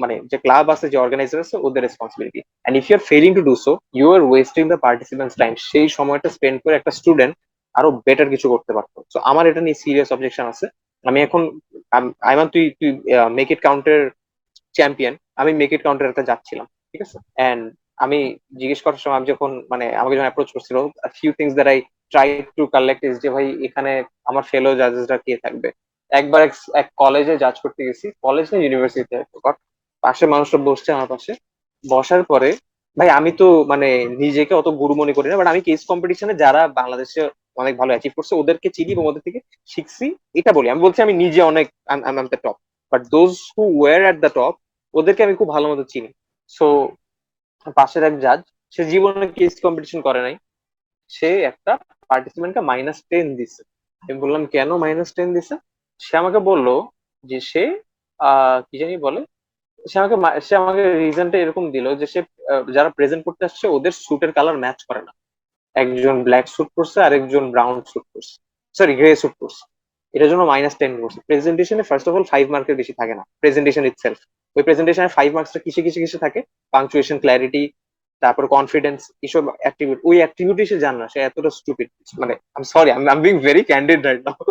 মানে যে ক্লাব আছে, যে অর্গানাইজার আছে, ওদের responsibility. And if you are failing to do so, you are wasting the participants time. সেই সময়টা স্পেন্ড করে একটা স্টুডেন্ট আরো বেটার কিছু করতে পারতো। তো আমার এটা নিয়ে সিরিয়াস অবজেকশন আছে। আমি এখন আইমান, তুই তুই মেক ইট কাউন্টের চ্যাম্পিয়ন, আমি মেক ইট কাউন্টার একটা যাচ্ছিলাম, ঠিক আছে? এন্ড আমি জিজ্ঞেস করার সময়, আমি যখন মানে আমাকে যখন অ্যাপ্রোচ করছিল, few things that I try to collect is যে ভাই এখানে আমার ফেলো জাজেসরা কে থাকবে। একবার এক কলেজে জাজ করতে গেছি, কলেজ না ইউনিভার্সিটিতে, পাশে মানুষরা বসছে আমার পাশে। বসার পরে ভাই আমি তো মানে নিজেকে অত গুরু মনে করি না, বাট আমি কেস কম্পিটিশনে যারা বাংলাদেশে অনেক ভালো অ্যাচিভ করছে ওদেরকে চিনি এবং ওদের থেকে শিখছি, এটা বলি। আমি বলছি আমি নিজে অনেক the top, but those who were at the top ওদেরকে আমি খুব ভালো মতো চিনি। সো পাশের এক জাজ, সে জীবনে কেস কম্পিটিশন করে নাই, সে একটা পার্টিসিপেন্টকে -10 দিছে। আমি বললাম কেন -10 দিছে? সে আমাকে বললো যে সে কি জানি বলে, সে আমাকে রিজনটা এরকম দিল যে সে যারা প্রেজেন্ট করতে আসছে ওদের স্যুটের কালার ম্যাচ করে না। একজন ব্ল্যাক স্যুট পরছে আর একজন ব্রাউন স্যুট পরছে, সরি গ্রে স্যুট পরছে। এটার জন্য -10 করছে। প্রেজেন্টেশনে ফার্স্ট অফ অল 5 মার্কের বেশি থাকে না প্রেজেন্টেশন ইটসেলফ। ওই প্রেজেন্টেশনে 5 মার্কসটা কিসে কিসে কিসে থাকে? পাংচুয়েশন, ক্ল্যারিটি, তারপর কনফিডেন্স, এসব অ্যাট্রিবিউট। ওই অ্যাট্রিবিউট সে জানে না, সে এতটা স্টুপিড। মানে I am sorry, I am being very candid right now,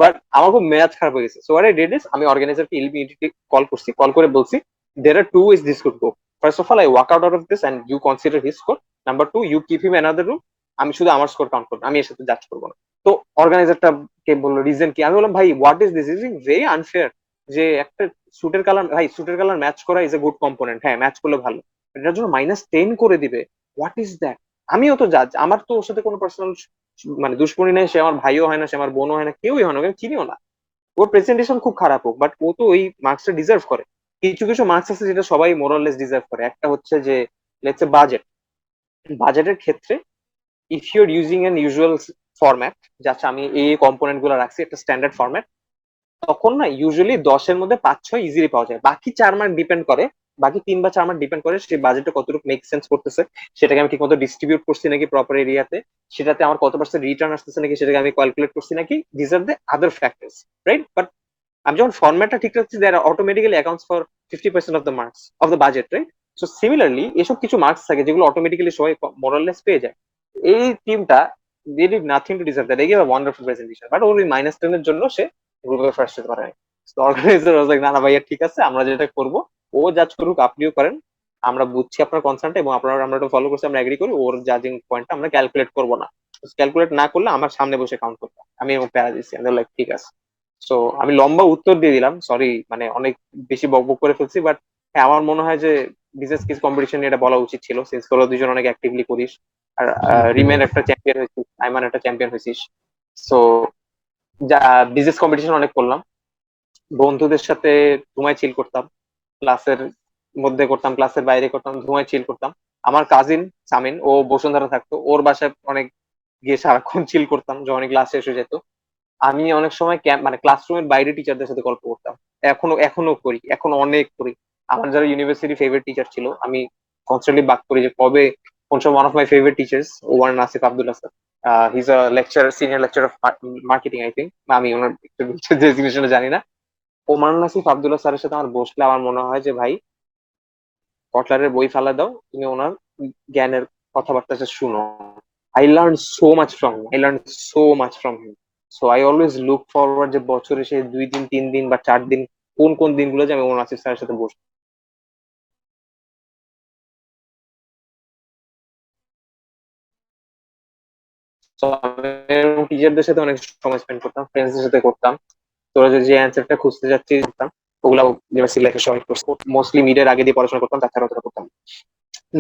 but আমার খুব ম্যাচ খারাপ হয়ে গেছে। So what I did is, আমি অর্গানাইজারকে ইমিডিয়েটলি কল করছি, কল করে বলছি there are two ways this could go. First of all, I walk out of this and you consider his score. Number two, you keep him another room. আমি শুধু আমার স্কোর কাউন্ট করবো, আমি এর সাথে জাজ করবো না। তো অর্গানাইজারটা কে বললো রিজন কি? আমি বললাম ভাই what is this, is very unfair. যে একটা স্যুটের কালার, ভাই স্যুটের কালার ম্যাচ করা ইজ এ গুড কম্পোনেন্ট, হ্যাঁ ম্যাচ করলে ভালো, এটার জন্য -10 করে দিবে? What is that? আমিও তো জাজ, আমার তো ওর সাথে কোনো পার্সোনাল মানে দুশ্মনী নেই, সে আমার ভাইও হয় না, সে আমার বোনও হয় না, কেউই হয় না, আমি চিনিও না। ওর প্রেজেন্টেশন খুব খারাপ হোক, বাট ও তো ওই মার্কসটা ডিজার্ভ করে। কিছু কিছু মার্কস আছে যেটা সবাই মোরাললেস ডিজার্ভ করে। একটা হচ্ছে যে লেটস সে বাজেট। বাজেটের ক্ষেত্রে if your using N usual format, যাচ্ছে আমি এই কম্পোনেন্ট গুলো রাখছি একটা স্ট্যান্ডার্ড ফরম্যাট, তখন না ইউজুয়ালি 10-এর মধ্যে 5-6 ইজিলি পাওয়া যায়। বাকি 4 মার্ক ডিপেন্ড করে, বাকি 3 বা 4 মার্ক ডিপেন্ড করে সেই বাজেটটা কতটুকু মেক সেন্স করতেছে, সেটাকে আমি ঠিক মতো ডিস্ট্রিবিউট করছি নাকি প্রপার এরিয়াতে, সেটাতে আমার কত পার্সেন্ট রিটার্ন আসতেছে নাকি সেটাকে আমি ক্যালকুলেট করছি নাকি। This are the other factors, right? But আমি যখন ফরম্যাটটা ঠিক রাখছি, that automatically accounts for 50% of the marks of the budget, right? So similarly এসব কিছু মার্কস থাকে যেগুলো অটোমেটিক্যালি সবাই মোরাললেস পেয়ে যায়। এই টিমটা they did nothing to deserve that. They gave a wonderful presentation, but ওর ওই -10 এর জন্য সে গ্রুপে ফার্স্ট হতে পারে। তো অর্গানাইজার ওয়াজ লাইক না না ভাইয়া ঠিক আছে, আমরা যেটা করব ও জাজ করুক, আপনিও করেন, আমরা বুঝছি আপনার কনসার্নটা এবং আপনারা আমরা ফলো করছি, আমরা এগ্রি করি, ওর জাজিং পয়েন্টটা আমরা ক্যালকুলেট করবো না। ক্যালকুলেট না করলে আমার সামনে বসে কাউন্ট করতে, আমি এরকম প্যারা দিচ্ছি। লাইক ঠিক আছে। সো আমি লম্বা উত্তর দিয়ে দিলাম, সরি মানে অনেক বেশি বকবক করে ফেলছি, বাট হ্যাঁ আমার মনে হয় যে বিজনেস কিস কম্পিটিশন এটা বলা উচিত ছিল, সিন্স তোরা দুজন অনেক অ্যাক্টিভলি করিস। আর রিমেন একটা চ্যাম্পিয়ন হয়েছিস, আইমান একটা চ্যাম্পিয়ন হয়েছিস। সো যা বিজনেস কম্পিটিশন অনেক করলাম, বন্ধুদের সাথে ধুমায় চিল করতাম, ক্লাসের মধ্যে করতাম, ক্লাসের বাইরে করতাম, ধুমায় চিল করতাম। আমার কাজিন সামিন, ও বসুন্ধরা থাকতো, ওর বাসায় অনেক গিয়ে সারাক্ষণ চিল করতাম যখন ক্লাস শেষ হয়ে যেত। আমি অনেক সময় ক্যাম্প মানে ক্লাসরুমের বাইরে টিচারদের সাথে গল্প করতাম, এখনো এখনো করি, এখন অনেক করি। আমার যারা ইউনিভার্সিটি ফেভারিট টিচার ছিল, আমি কনস্ট্যান্টলি বাক করি যে কবে কোন সময় one of my favourite teachers one Asif Abdullah sir, his a lecture, senior lecture of marketing I think, আমি ওনার যে জিনিসটা জানি না। ওমান নাসিফ আব্দুল্লাহ স্যারের সাথে আমার বসলে আমার মনে হয় যে ভাই কটলারের বই ফেলা দাও, তুমি ওনার জ্ঞানের কথাবার্তা শুনো। I learn so much from him, I learn so much from him. So I always look forward যে বছরে সে 2 দিন 3 দিন বা 4 দিন, কোন কোন দিনগুলো যে আমি ওমর আসিফ স্যারের সাথে বসবো। So, আমি টিচারদের সাথে অনেক সময় স্পেন্ড করতাম, ফ্রেন্ডসদের সাথে করতাম। তোরা যে অ্যান্সারটা খুঁজতে যাচ্ছিস করতাম, ওগুলা ইউনিভার্সিটি লাইফে সবাই করছি। মোস্টলি মিডের আগে দিয়ে পড়াশোনা করতাম, তাছাড়া অতটা করতাম।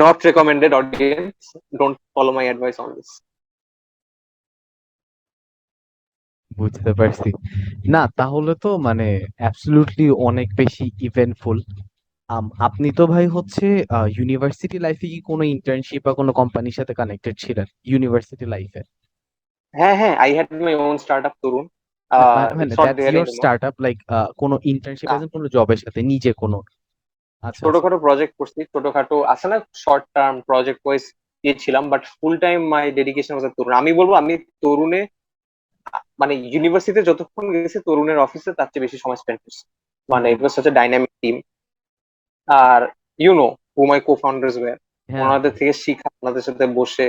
Not recommended audience, don't follow my advice on this. বুঝতে পারছি। না তাহলে তো মানে অ্যাবসলিউটলি অনেক বেশি ইভেন্টফুল। আপনি তো ভাই হচ্ছে ইউনিভার্সিটি লাইফে কি কোনো ইন্টার্নশিপ বা কোনো কোম্পানির সাথে কানেক্টেড ছিলেন ইউনিভার্সিটি লাইফে? হ্যাঁ, I had my own startup, তরুণ। মানে It's not that's there your anymore. Startup, like কোনো ইন্টার্নশিপ না, আছে কোনো জবের সাথে, নিজে কোনো? আচ্ছা আচ্ছা। ছোটখাটো প্রজেক্ট করছি, ছোটখাটো আছে না, শর্ট টার্ম প্রজেক্ট ওয়াইজ ছিলাম, but full time my dedication was Torun. আমি বলবো আমি তরুণে মানে ইউনিভার্সিটিতে যতক্ষণ গেছি তরুণের অফিসে তার চেয়ে বেশি সময় স্পেন্ড করছি। মানে it was such a dynamic team. আর you know who my co founders were, হ্যাঁ ওনাদের থেকে শিখা, ওনাদের সাথে বসে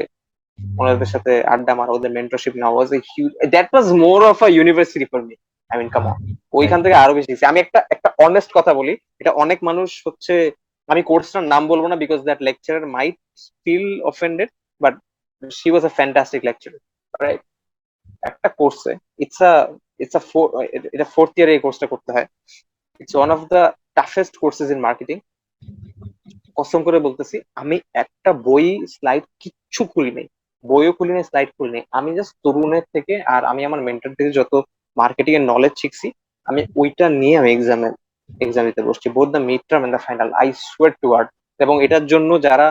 ওনাদের সাথে আড্ডা মারা, ওদের মেন্টরশিপ নেওয়া was a huge, that was more of a university for me. I mean come on, ওইখান রাইট। থেকে আরো বেশি শিখছি। আমি একটা একটা অনেস্ট কথা বলি, এটা অনেক মানুষ হচ্ছে, আমি কোর্সটার নাম বলবো না because that lecturer might feel offended, but she was a fantastic lecturer, right? একটা কোর্সে ইটস আ ইটস আ এটা ফোর্থ ইয়ারে এই কোর্সটা করতে হয়। It's one of the toughest courses in marketing. কসম করে বলতেছি, আমি একটা বই স্লাইড কিচ্ছু খুলি নাই, বইও খুলি নাই, স্লাইড খুলি নাই। আমি জাস্ট তরুণের থেকে আর আমি আমার মেন্টর থেকে যত মার্কেটিং এর নলেজ শিখছি, আমি ওইটা নিয়ে আমি এক্সাম দিতে বসছি, both the mid term and the final, I swear two god. এবং এটার জন্য যারা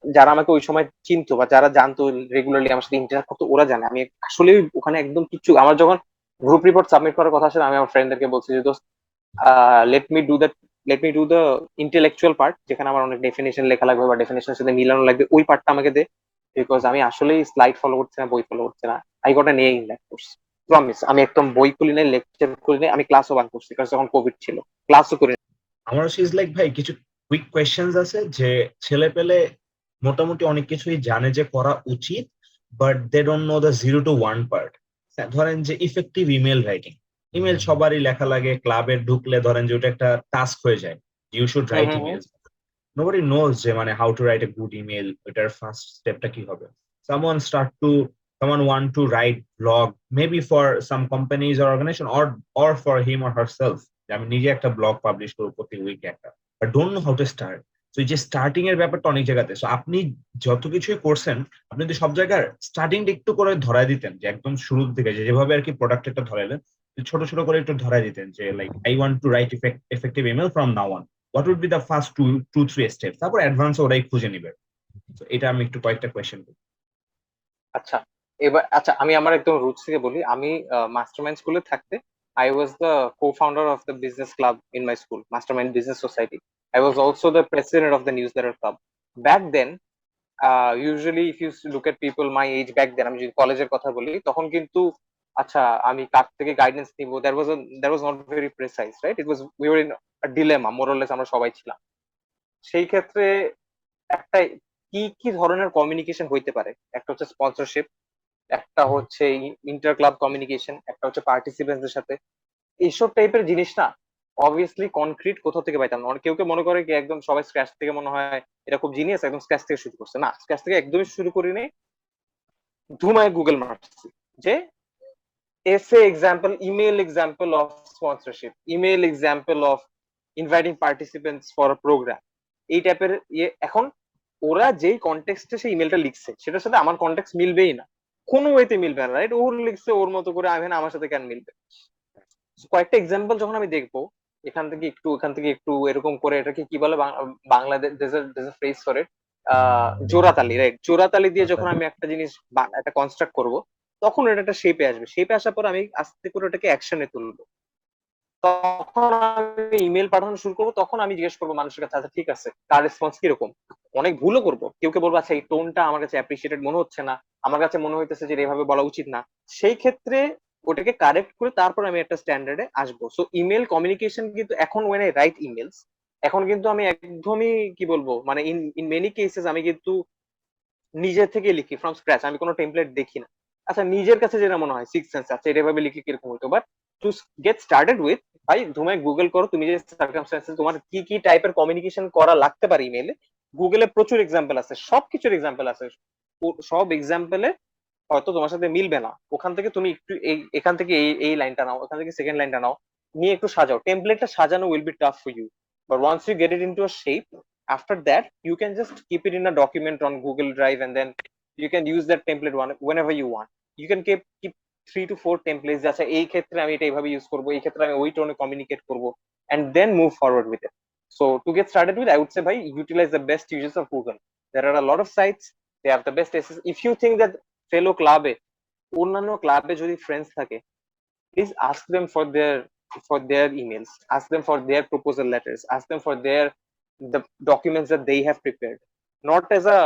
যারা আমাকে ওই সময় চিনতো বা যারা জানতো, রেগুলারলি আমার সাথে ইন্টারাক্ট করতো, ওরা জানে আমি আসলে ওখানে একদম কিচ্ছু। আমার যখন গ্রুপ রিপোর্ট সাবমিট করার কথা আসলে, আমি আমার ফ্রেন্ডদেরকে বলছি যে দোস্ত, let me do that, let me do the intellectual part, যেখানে আমার অনেক ডেফিনেশন লেখা লাগবে বা ডেফিনেশনের সাথে মিলানো লাগবে, ওই পার্টটা আমাকে দে। বিকজ আমি আসলেই স্লাইড ফলো করছি না, বই ফলো করছি না। I got N A in that course, promise. আমি একদম বই খুলি নাই, লেকচার খুলি নাই, আমি ক্লাসও বান করছি কারণ তখন কোভিড ছিল, ক্লাসও করি নাই। আমার ইজ লাইক ভাই কিছু কুইক কোয়েশ্চেন্স আছে যে ছেলে পেলে মোটামুটি অনেক কিছুই জানে যে করা উচিত, but they don't know the 0 to 1 part. ধরেন যে ইফেক্টিভ ইমেল রাইটিং, ইমেল সবারই লেখা লাগে, ক্লাবে ঢুকলে ধরেন যে ওটা একটা টাস্ক হয়ে যায়, you should hmm right hmm hmm email. Nobody knows যে মানে how to write a good email, ওটার ফার্স্ট স্টেপটা কি হবে। Someone start to someone want to write blog maybe for some companies or organization, or for him or herself, যে আমি নিজে একটা ব্লগ পাবলিশ করবো প্রতি উইকে একটা, but don't know how to start. তো এই যে স্টার্টিং এর ব্যাপারটা অনেক জায়গাতে, সো আপনি যত কিছুই করছেন, আপনি যদি সব জায়গার স্টার্টিংটা একটু করে ধরায় দিতেন, যে একদম শুরুর দিকে যেভাবে আর কি প্রোডাক্ট একটা ধরাইলেন, ছোট ছোট করে একটু ধরায় দিতেন যে like I want to write effective email from now on, what would be the first 2-3 step, তারপর অ্যাডভান্স ওরাই খুঁজে নিবে। তো এটা আমি একটু কয়েকটা কোয়েশ্চেন করি। আচ্ছা, এবার আচ্ছা আমি আমার একদম রুটস থেকে বলি। আমি মাস্টারমাইন্ড স্কুলে থাকতে I was the co-founder of the business club in my school, Mastermind Business Society. I was also the president of the newsletter club. Back then, usually if you look at people my age back then, আমি যদি কলেজের কথা বলি, তখন কিন্তু আচ্ছা আমি কার থেকে গাইডেন্স নিব, there was not very precise, right? It was, we were in a dilemma, more or less আমরা সবাই ছিলাম। সেই ক্ষেত্রে একটা কি কি ধরনের কমিউনিকেশন হইতে পারে, একটা হচ্ছে স্পন্সরশিপ, একটা হচ্ছে ইন্টার ক্লাব কমিউনিকেশন, একটা হচ্ছে পার্টিসিপেন্টদের সাথে, এইসব টাইপের জিনিস না অবভিয়াসলি কনক্রিট কোথাও থেকে পাইতাম না। কেউ কেউ মনে করে কি একদম সবাই স্ক্র্যাচ থেকে, মনে হয় এটা খুব জিনিয়াস, একদম স্ক্র্যাচ থেকে শুরু করছে। না, স্ক্র্যাচ থেকে একদমই শুরু করিনি, ধুমায় গুগল মারছি যে essay example, email example of sponsorship, email example of inviting participants for a program, এই টাইপের ইয়ে। এখন ওরা যেই কনটেক্সটে সেই ইমেলটা লিখছে সেটার সাথে আমার কনটেক্সট মিলবেই না, কোনো ওয়েতে মিলবে না, রাইট? ওর লিখছে ওর মতো করে, আমি না আমার সাথে কেন মিলবে? কয়েকটা এক্সাম্পল যখন আমি দেখবো, এখান থেকে একটু ওখান থেকে একটু এরকম করে, এটাকে কি বলে বাংলাদেশ ফ্রেজ করে, জোড়াতালি, রাইট? জোড়াতালি দিয়ে যখন আমি একটা জিনিস একটা কনস্ট্রাক্ট করব, তখন এটা একটা শেপে আসবে, শেপে আসার পর আমি আস্তে করে ওটাকে অ্যাকশনে তুলবো। তখন আমি ইমেল পাঠানো শুরু করবো, তখন আমি জিজ্ঞেস করবো মানুষের কাছে, আচ্ছা ঠিক আছে, তার রেসপন্স কিরকম। অনেক ভুলও করবো, কেউ কে বলবো আচ্ছা এই টোনটা আমার কাছে অ্যাপ্রিসিয়েটেড মনে হচ্ছে না, আমার কাছে মনে হইতেছে যে এভাবে বলা উচিত না। সেই ক্ষেত্রে ওটাকে কারেক্ট করে তারপর আমি একটা স্ট্যান্ডার্ডে আসবো। সো ইমেল কমিউনিকেশন কিন্তু এখন ওয়েন আই রাইট ইমেলস, এখন কিন্তু আমি একদমই কি বলবো, মানে ইন ইন মেনি কেসেস আমি কিন্তু নিজে থেকে লিখি ফ্রম স্ক্র্যাচ, আমি কোনো টেমপ্লেট দেখি না। আচ্ছা নিজের কাছে যেটা মনে হয় সিক্স সেন্স, আচ্ছা এটা ভাবে লিখলে কিরকম হতো, but two get started with, ভাই তুমি গুগল করো, তুমি যে সার্কামস্টেন্সেস তোমার কি কি টাইপের কমিউনিকেশন করা লাগতে পারে ইমেলে, গুগলে প্রচুর এক্সাম্পল আছে, সবকিছুর এক্সাম্পল আছে। সব এক্সাম্পলে হয়তো তোমার সাথে মিলবে না, ওখান থেকে তুমি একটু এখান থেকে এই লাইনটা নাও, ওখান থেকে সেকেন্ড লাইনটা নাও, নিয়ে একটু সাজাও। টেমপ্লেটটা সাজানো will be tough for you, but once you get it into a shape, after that you can just keep it in a document on Google Drive, and then you can use that template whenever you want. You can keep 3 to 4 templates, আচ্ছা এই ক্ষেত্রে আমি এটা এইভাবে ইউজ করবো, এই ক্ষেত্রে আমি ওই টোনে কমিউনিকেট করবো, and then move forward with it. So to get started with, I would say, bhai, utilize the best uses of Google. There are a lot of sites, they have the best access. If you think that fellow club অন্যান্য ক্লাবে যদি ফ্রেন্ডস থাকে, please ask them for their emails, ask them for their proposal letters, ask them for the documents that they have prepared, not as a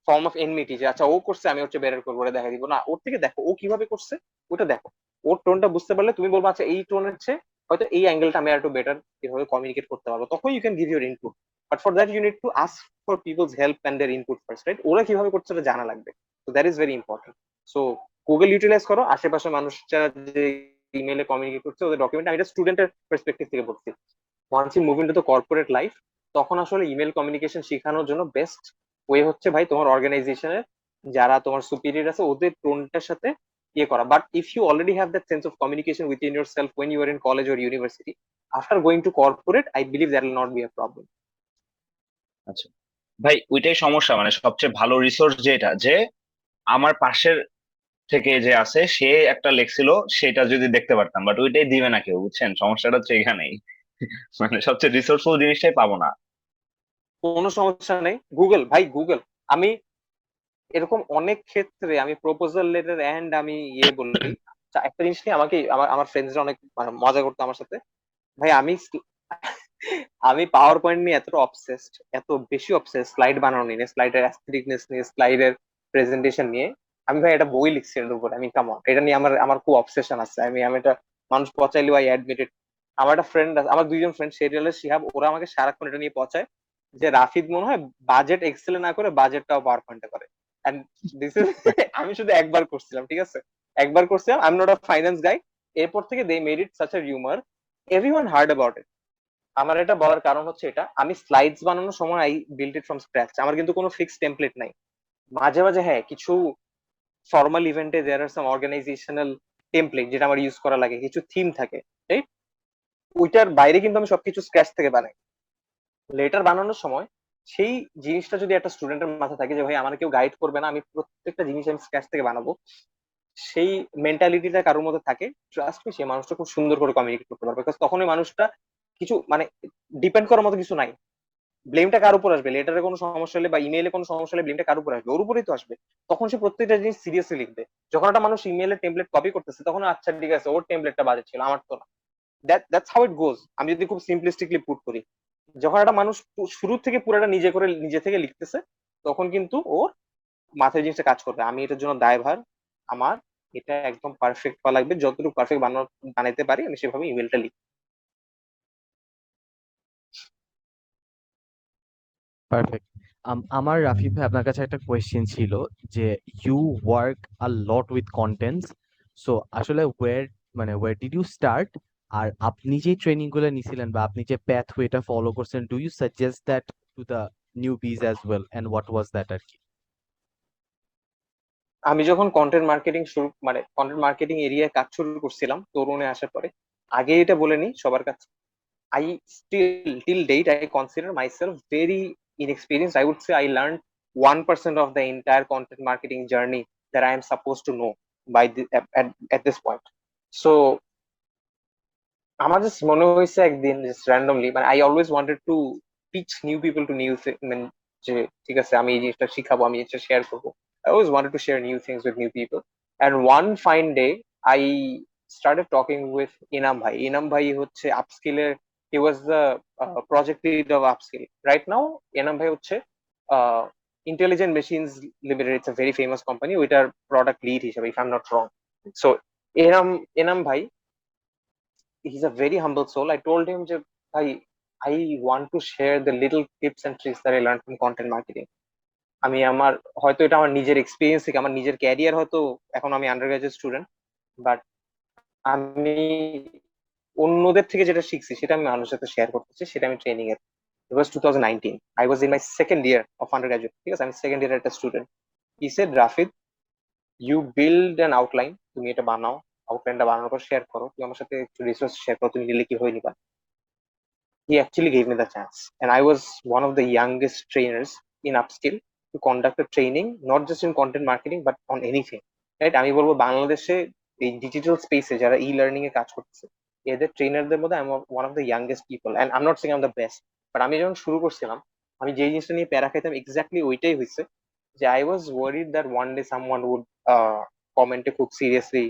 form of enmity যে আচ্ছা ও করছে আমি হচ্ছে বেটার করবো, ওটা দেখা দিব না। ওর থেকে দেখো ও কিভাবে করছে, ওটা দেখো। ওর টোনটা বুঝতে পারলে তুমি বলবো আচ্ছা এই টোনের চেয়ে হয়তো এই অ্যাঙ্গেলটা আমি আর একটু বেটার এভাবে কমিউনিকেট করতে পারবো, তখন you can give your input. But for that you need to ask for people's help and their input first, right? ওরা কিভাবে করছে ওটা জানা লাগবে। So that is very important. So Google utilise করো, আশেপাশে মানুষরা যে ইমেলে কমিউনিকেট করছে ওদের ডকুমেন্ট। আমি এটা স্টুডেন্টের পার্সপেক্টিভ থেকে বলছি। Once you move into the corporate life, তখন আসলে ইমেল কমিউনিকেশন শেখানোর জন্য বেস্ট ওয়ে হচ্ছে ভাই তোমার অর্গানাইজেশনের যারা তোমার সুপিরিয়র আছে ওদের টোনটার সাথে ইয়ে করা। But if you already have that sense of communication within your self when you are in college or university, after going to corporate I believe that will not be a problem. আচ্ছা ভাই, ওইটাই সমস্যা, মানে সবচেয়ে ভালো রিসোর্স যেটা, যে আমার পাশের থেকে যে আছে সে একটা লেখছিল, সেটা যদি দেখতে পারতাম, বাট ওইটাই দিবে না কেউ, বুঝছেন? সমস্যাটা হচ্ছে এখানেই। মানে সবচেয়ে রিসোর্সফুল জিনিসটাই পাবো না। কোনো সমস্যা নেই, গুগল ভাই গুগল। আমি এরকম অনেক ক্ষেত্রে আমি প্রপোজাল লেটার এন্ড আমি ইয়ে বলি। একটা জিনিস নিয়ে আমাকে আমার আমার ফ্রেন্ডসরা অনেক মানে মজা করতো আমার সাথে। ভাই আমি পাওয়ার পয়েন্ট নিয়ে এতটা অবসেসড, এত বেশি অবসেসড স্লাইড বানানো নিয়ে, স্লাইডের অ্যাস্থেটিকনেস নিয়ে, স্লাইডের প্রেজেন্টেশন নিয়ে। আমি ভাই একটা বই লিখছি এর উপরে। আমি কাম এটা নিয়ে আমার আমার খুব অবসেশন আছে। আমি এটা মানুষ পচাইলেও আই অ্যাডমিটেড। আমার একটা ফ্রেন্ড আছে, আমার দুইজন ফ্রেন্ড সেরিয়ালের শিহাব, ওরা আমাকে সারাক্ষণ এটা নিয়ে পচায় যে রাফিদ মনে হয় বাজেট এক্সেলে না করে বাজেটটাও পাওয়ার পয়েন্টে করে। এন্ড দিস ইজ আমি শুধু একবার করছিলাম, ঠিক আছে, একবার করছিলাম। I am not a finance guy. এরপর থেকে they made it such a rumour, everyone heard about it. আমার এটা বলার কারণ হচ্ছে এটা, আমি স্লাইডস বানানোর সময় I build it from scratch. আমার কিন্তু কোনো ফিক্সড টেমপ্লেট নাই। মাঝে মাঝে হ্যাঁ কিছু ফর্মাল ইভেন্টে দেয়ার আর সাম অর্গানাইজেশনাল টেমপ্লেট যেটা আমার ইউজ করা লাগে, কিছু থিম থাকে, রাইট? ওইটার বাইরে কিন্তু আমি সবকিছু স্ক্র্যাচ থেকে বানাই। লেটার বানানোর সময় সেই জিনিসটা যদি একটা স্টুডেন্টের মাথায় থাকে যে ভাই আমার কেউ গাইড করবে না, আমি প্রত্যেকটা জিনিস আমি স্ক্র্যাচ থেকে বানাবো, সেই মেন্টালিটিটা কারোর মধ্যে থাকে, ট্রাস্ট মি, সেই মানুষটা খুব সুন্দর করে কমিউনিকেট করতে পারবে। বিকজ তখন ওই মানুষটা কিছু মানে ডিপেন্ড করার মতো কিছু নাই। ব্লেমটা কার উপর আসবে? লেটারে কোনো সমস্যা হলে বা ইমেইলে কোনো সমস্যা হলে ব্লেমটা কার উপর আসবে? ওর উপরেই তো আসবে। তখন সে প্রত্যেকটা জিনিস সিরিয়াসলি লিখবে। যখন একটা মানুষ ইমেইলের টেমপ্লেট কপি করতেছে তখন আচ্ছা ঠিক আছে ওর টেমপ্লেটটা বাজে ছিল, আমার তো না। দ্যাটস হাউ ইট গোজ। আমি যদি খুব সিম্পলিস্টিকলি পুট করি, যখন একটা মানুষ শুরু থেকে পুরোটা নিজে করে নিজে থেকে লিখতেছে, তখন কিন্তু ওর মাথায় জিনিসটা কাজ করবে আমি এটার জন্য দায়ভার, আমার এটা একদম পারফেক্ট হওয়া লাগবে, যতটুকু পারফেক্ট বানাইতে পারি আমি সেভাবে ইমেলটা লিখি। পারফেক্ট। আমার রাফিদ ভাই আপনার কাছে একটা কোয়েশ্চেন ছিল যে you work a lot with contents, so আসলে ওয়্যার ডিড ইউ স্টার্ট? আর আপনি যে ট্রেনিং গুলো নিছিলেন বা আপনি যে প্যাথওয়েটা ফলো করছেন, do you suggest that to the newbies as well, and what was that আর কি? আমি যখন কন্টেন্ট মার্কেটিং শুরু মানে কন্টেন্ট মার্কেটিং এরিয়ায় কাজ শুরু করছিলাম তরুণে আসার পরে, আগে এটা বলে নি সবার কাছে, I still till date I consider myself very inexperienced. I would say I learned 1% of the entire content marketing journey that I am supposed to know by at this point. So আমার জাস্ট মনে হয়েছে একদিন জাস্ট র্যান্ডমলি, মানে I always wanted to teach new people to new মানে যে ঠিক আছে আমি এই জিনিসটা শিখাবো, আমি এটা শেয়ার করবো। I always wanted to share new things with new people. And one fine day I started talking with Inam ভাই। ইনাম ভাই হচ্ছে আপস্কিলের, he was the project lead of Upskill. Right now Inam ভাই হচ্ছে Intelligent Machines Limited, it's a very famous company, ওইটার প্রোডাক্ট লিড হিসেবে, if I am not wrong. So Enam Enam ভাই, he's a very humble soul. I told him, I want to share the little tips and tricks that I learned from content marketing. আমি আমার হয়তো এটা আমার নিজের এক্সপিরিয়েন্স থেকে, আমার নিজের ক্যারিয়ার হয়তো এখন আমি আন্ডার গ্রাজুয়েট স্টুডেন্ট, বাট আমি অন্যদের থেকে যেটা শিখছি সেটা আমি মানুষের সাথে শেয়ার করতেছি, সেটা আমি ট্রেনিং এর। It was 2019. I was in my second year of undergraduate. ঠিক আছে, আমি সেকেন্ড ইয়ার একটা student. He said, Rafid, you build an outline, তুমি এটা বানাও, আউটলাইনটা বানানোর পর শেয়ার করো, তুমি আমার সাথে একটু রিসোর্স শেয়ার করো, তুমি নিলে কি হয়ে নিবা। He actually gave me the chance, and I was one of the youngest trainers in upskill to conduct a training, not just in content marketing but on anything, right? আমি বলবো বাংলাদেশে এই ডিজিটাল স্পেসে যারা ই লার্নিং এ কাজ করতেছে এদের ট্রেনারদের মধ্যে আমি one of the youngest people, and I am not saying I am the best, but আমি যখন শুরু করছিলাম আমি যে জিনিসটা নিয়ে প্যারা খাইতাম এক্স্যাক্টলি ওইটাই হয়েছে, যে I was worried that one day someone would কমেন্টে খুব সিরিয়াসলি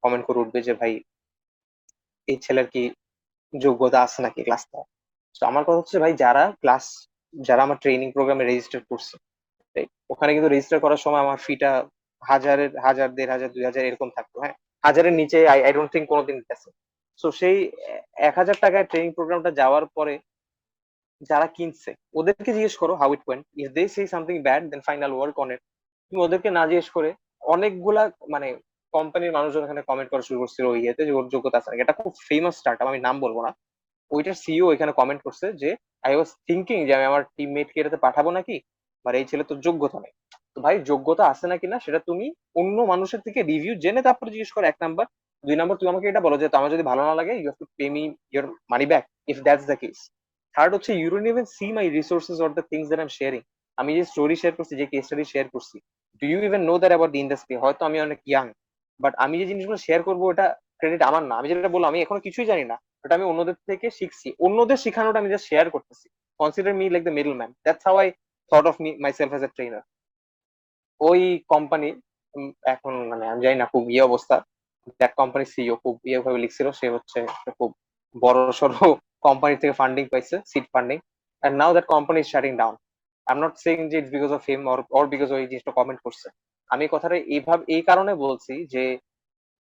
কমেন্ট করে উঠবে যে ভাই এই ছেলের কি যোগ্যতা আছে নাকি ক্লাস নেওয়ার। তো আমার কথা হচ্ছে ভাই যারা আমার ট্রেনিং প্রোগ্রামে রেজিস্টার করছে, right? ওখানে কিন্তু রেজিস্টার করার সময় আমার ফিটা হাজার 1,500 2,000 এরকম থাকতো, হ্যাঁ, হাজারের নিচে আই ডোন্ট থিঙ্ক কোনোদিন গেছে। তো সেই 1,000 টাকায় ট্রেনিং প্রোগ্রামটা যাওয়ার পরে যারা কিনছে ওদেরকে জিজ্ঞেস করো how it went, if they say something bad then fine I'll work on it. তুমি ওদেরকে না জিজ্ঞেস করে অনেকগুলা মানে কোম্পানির মানুষজন এখানে কমেন্ট করা শুরু করছিল ওই ইয়েতে যে ওর যোগ্যতা আছে নাকি। এটা খুব ফেমাস স্টার্টআপ, আমি নাম বলবো না। ওইটার সিইও এখানে কমেন্ট করছে যে আই ওয়াজ থিঙ্কিং যে আমি আমার টিমমেট কে এটাতে পাঠাবো নাকি, বা এই ছেলে তো যোগ্যতা নেই। তো ভাই যোগ্যতা আছে নাকি না সেটা তুমি অন্য মানুষের থেকে রিভিউ জেনে তারপরে জিজ্ঞেস করো, 1 নাম্বার। 2 নাম্বার, তুমি আমাকে এটা বলো যে আমার যদি ভালো না লাগে you have to pay me your money back if that's the case. Third হচ্ছে you don't even see my resources or the things that I am sharing. আমি যে স্টোরি শেয়ার করছি, যে কেস স্টাডি শেয়ার করছি, do you even know that about the industry? হয়তো আমি অনেক ইয়াং, বাট আমি যে জিনিসগুলো শেয়ার করবো ওটা ক্রেডিট আমার না। আমি যেটা বললাম আমি এখনো কিছুই জানি না, বাট আমি অন্যদের থেকে শিখছি, অন্যদের শিখানোটা আমি জাস্ট শেয়ার করতেছি। Consider me like the middle man, that's how I thought of me my self as a trainer. ওই কোম্পানি এখন মানে আমি জানি না খুব ইয়ে অবস্থা। দ্যাট কোম্পানি সিইও খুব ইয়ে ভাবে লিখছিল, সে হচ্ছে একটা খুব বড় সড়ো কোম্পানি থেকে ফান্ডিং পাইছে, seed funding, and now that company is shutting down. I am not saying যে it's because of him or because ওই জিনিসটা কমেন্ট করছে। আমি কথাটা এইভাবে এই কারণে বলছি যে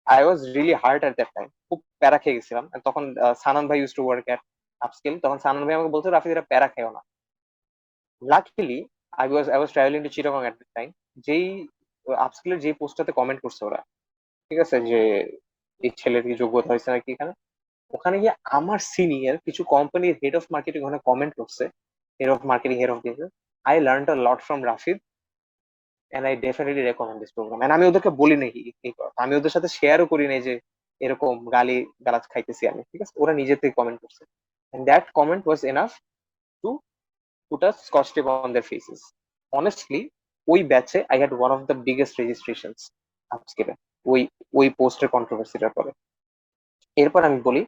I was really heart at that time, খুব প্যারা খেয়ে গেছিলাম। And তখন সানান ভাই use to work at upskill, তখন সানান ভাই আমাকে বলতো রাফি এটা প্যারা খেও না। Luckily I was travelling to Chittagong at that time. যেই আপস্কিলের যে পোস্টটাতে কমেন্ট করছে ওরা, ঠিক আছে, যে এই ছেলের কি যোগ্যতা হয়েছে নাকি এখানে, ওখানে গিয়ে আমার সিনিয়র কিছু কোম্পানির হেড অফ মার্কেটিং ওখানে কমেন্ট করছে, head of marketing, head of business. I learn a lot from Rafid and I definitely recommend this program. And আমি ওদেরকে বলি নাই এই কথা, আমি ওদের সাথে শেয়ারও করি নাই যে এরকম গালি গালাজ খাইতেছি আমি, ঠিক আছে, ওরা নিজে থেকে কমেন্ট করছে। And that comment was enough to put a scotch tape on their faces. Honestly ওই ব্যাচে I had one of the biggest registrations আপস্কেলে, ওই ওই পোস্টের কন্ট্রোভার্সিটার পরে। এরপর আমি বলি,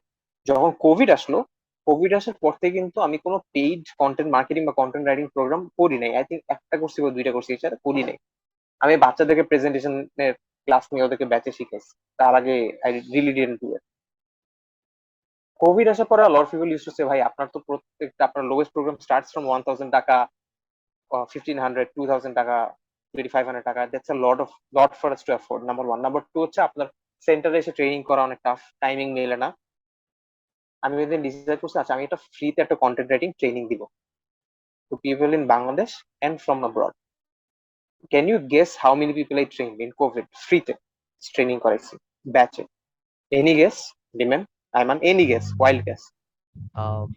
যখন কোভিড আসলো, কোভিড আসার পর থেকে কিন্তু আমি কোনো পেইড কন্টেন্ট মার্কেটিং বা কন্টেন্ট রাইটিং প্রোগ্রাম করি নাই। আই থিঙ্ক একটা করছি বা 2টা করছি, এছাড়া করি নাই। আমি বাচ্চাদেরকে প্রেজেন্টেশনের ক্লাস নিয়ে ওদেরকে ব্যাচে শিখাইছি, তার আগে I really didn't do it. Covid আসার পরে লট of people use to say ভাই আপনার তো প্রত্যেকটা আপনার লোয়েস্ট প্রোগ্রাম স্টার্টস ফ্রম 1,000 টাকা, 1,500, 2,000 টাকা, 2,500 টাকা। That's a lot for us to afford, number one. Number two হচ্ছে আপনার সেন্টারে এসে ট্রেনিং করা অনেক টাফ, টাইমিং মেলে না। আমি ওদের ডিসাইড করছি আচ্ছা আমি একটা ফ্রিতে একটা কন্টেন্ট রাইটিং ট্রেনিং দিব to people in Bangladesh and from abroad. Can you guess how many people I train in Covid ফ্রিতে ট্রেনিং করাইছি ব্যাচে? এনি গেস ডিমেন? Ayman, any guess, wild guess? Um,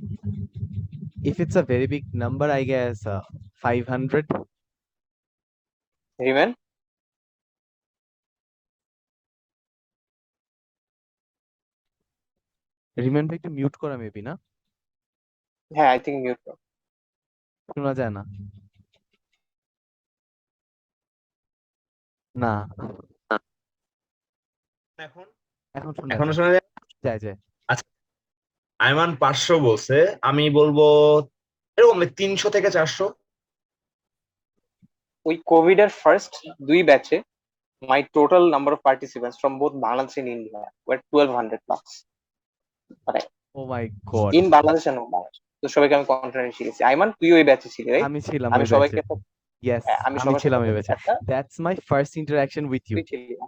if it's a very big number, I guess 500. Remain? Remember একটু মিউট করা মেবি না, হ্যাঁ, আই থিঙ্ক মিউট। শোনা যায় না। না, এখন এখন শোনা এখনো যায় শোনা যায়? যায় যায়। আচ্ছা, আইমান 500 বলছে, আমি বলবো এরকম 300 থেকে 400। ওই কোভিড এর ফার্স্ট 2 ব্যাচে my total number of participants from both Bangladesh and India were 1,200 plus. মানে oh my god, in Bangladesh and Bangladesh. তো সবাইকে আমি কন্টেন্ট শিখেছি। আইমান, তুই ওই ব্যাচে ছিলি রাইট? আমি ছিলাম আমি ওই ব্যাচে। সবাইকে ইয়েস, আমি আমি সবার ছিলাম সাথে ওই ব্যাচে। একটা, that's my first interaction with you. তুই ছিলি না।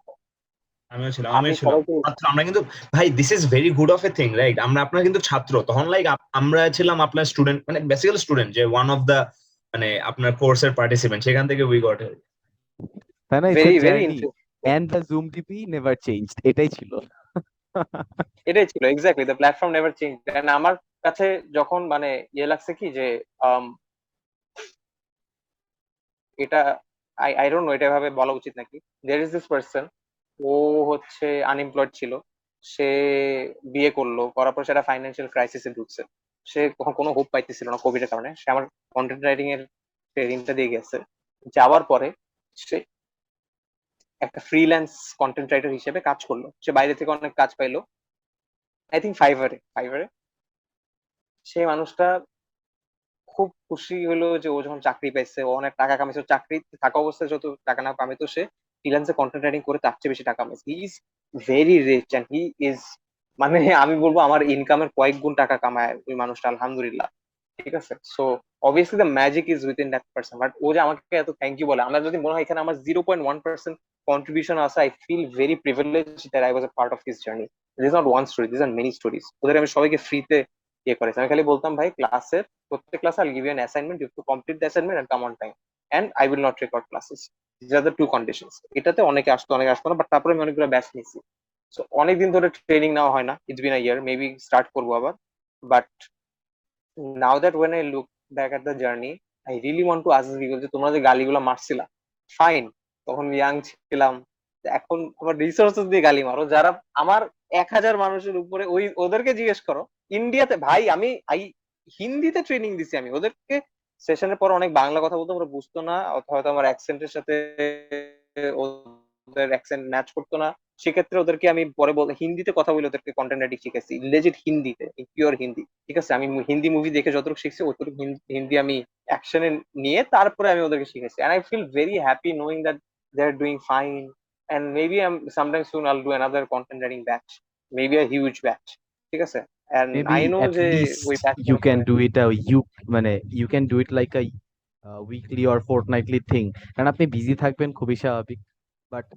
আমিও ছিলাম আমি ছাত্র। আমরা কিন্তু ভাই this is very good of a thing, right? আমরা আপনার কিন্তু ছাত্র তখন, লাইক আমরা ছিলাম আপনার স্টুডেন্ট, মানে বেসিক্যালি স্টুডেন্ট, যে ওয়ান অফ দা মানে আপনার কোর্সের পার্টিসিপেন্ট, সেখান থেকে উই গট ইট। তাই না? It's a very very journey interesting. And the Zoom TP never changed, এটাই ছিল। এটাই ছিল exactly, the platform never change. And আমার কাছে যখন মানে ইয়ে লাগছে কি যে এটা আই ডোন্ট নো এটা ভাবে বলা উচিত নাকি। দেয়ার ইজ দিস পার্সন, ও হচ্ছে আনএমপ্লয়েড ছিল, সে বিয়ে করলো, করার পর সেটা ফাইন্যান্সিয়াল ক্রাইসিসে ঢুকছে। সে কোনো হোপ পাইতেছিল না কোভিড এর কারণে। সে আমার কন্টেন্ট রাইটিং এর ট্রেনিংটা দিয়ে গেছে। যাওয়ার পরে সে একটা ফ্রিল্যান্স কন্টেন্ট রাইটার হিসেবে কাজ করলো। সে বাইরে থেকে অনেক কাজ পাইলো, আই থিঙ্ক ফাইভারে। সেই মানুষটা খুব খুশি হলো যে ও যখন চাকরি পাইছে, ও অনেক টাকা কামাইছে। চাকরি থাকা অবস্থায় যত টাকা না কামাইতো সে, ফ্রিল্যান্সে কন্টেন্ট রাইটিং করে তার চেয়ে বেশি টাকা কামাইছে। He is very rich and he is, মানে আমি বলবো আমার ইনকামের কয়েক গুণ টাকা কামায় ওই মানুষটা, আলহামদুলিল্লাহ। ঠিক আছে, so obviously the magic is within that person. But ও যে আমাকে এত থ্যাংক ইউ বলে, আমার যদি মনে হয় এখানে আমার 0.1% কন্ট্রিবিউশন আছে, I feel very privilege that I was a part of his journey. This not one story, this are many stories. ওদের আমি সবাইকে ফ্রিতে ইয়ে করেছি। আমি খালি বলতাম ভাই ক্লাসের প্রত্যেক ক্লাসে I give you an assignment, you have to complete the assignment and come on time and I will not record classes. This are the two conditions. এটাতে অনেকে আসতো অনেকে আসতো না, বাট তারপরে আমি অনেকগুলো ব্যাচ নিয়েছি। সো অনেকদিন ধরে ট্রেনিং নেওয়া হয় না, it's been a year, maybe start করবো আবার। But now that when I look back at the journey, I really want to ask people যে তোমরা যে গালিগুলো মারছিলা, ফাইন, তখন ইয়াং ছিলাম, এখন আমার রিসোর্সেস দিয়ে গালি মারো। যারা আমার 1,000 মানুষের উপরে, ওই ওদেরকে জিজ্ঞেস করো ইন্ডিয়াতে। ভাই আমি হিন্দিতে ট্রেনিং দিছি আমি ওদেরকে। সেশনের পর অনেক বাংলা কথা বলতো, ওরা বুঝতো না, অথবা হয়তো আমার অ্যাকসেন্টের সাথে ওদের অ্যাকসেন্ট ম্যাচ করতো না। সেক্ষেত্রে ওদেরকে আমি পরে হিন্দিতে কথা বলে ওদেরকে কন্টেন্ট রাইটিং শিখেছি, লেজিট হিন্দিতে, পিওর হিন্দি। ঠিক আছে, আমি হিন্দি মুভি দেখে যতটুকু শিখছি অতটুকু হিন্দি আমি অ্যাকশনে নিয়ে তারপরে আমি ওদেরকে শিখেছি। And I feel very happy knowing that they are doing fine. And maybe sometime soon I'll do another content writing batch, maybe a huge batch. ঠিক আছে, and maybe I know at যে লিস্ট ওই batch you can do it মানে you can do it like a weekly or fortnightly thing, কারণ আপনি বিজি থাকবেন, খুবই স্বাভাবিক। বাট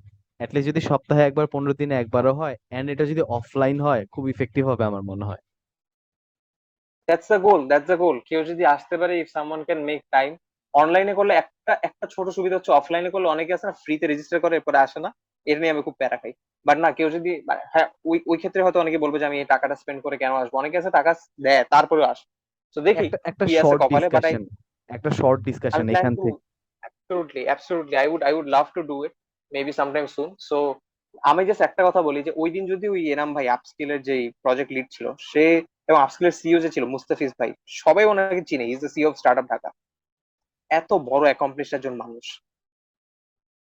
অ্যাটলিস্ট যদি সপ্তাহে একবার, 15 দিনে একবারও হয়, এন্ড এটা যদি অফলাইন হয়, খুব ইফেক্টিভ হবে আমার মনে হয়। That's the goal, that's the গোল। কেউ যদি আসতে পারে, if someone can make time. অনলাইনে করলে একটা একটা ছোট সুবিধা হচ্ছে, অফলাইনে করলে অনেকে আছে না ফ্রিতে রেজিস্টার করে এরপরে আসে না, এর নিয়ে আমি খুব প্যারা খাই। বাট না, কেউ যদি, হ্যাঁ ওই ওই ক্ষেত্রে হয়তো অনেকে বলবে যে আমি এই টাকাটা স্পেন্ড করে কেন আসবো, অনেকে আছে টাকা দেয় তারপরে আসে। তো দেখি একটা একটা কি আছে শর্ট কপালে। বাট ডিসকাশন, একটা শর্ট I ডিসকাশন plan এখান to, থেকে। absolutely. I would love to do it, maybe sometime soon. So আমি জাস্ট একটা কথা বলি যে ওই দিন যদি ওই এনাম ভাই আপস্কিলের যে প্রজেক্ট লিড ছিল সে, এবং আপস্কিলের সিইও যে ছিল মুস্তাফিজ ভাই, সবাই ওনাকে চিনে, is the CEO of startup Dhaka. এত বড় অ্যাকমপ্লিশ একজন মানুষ,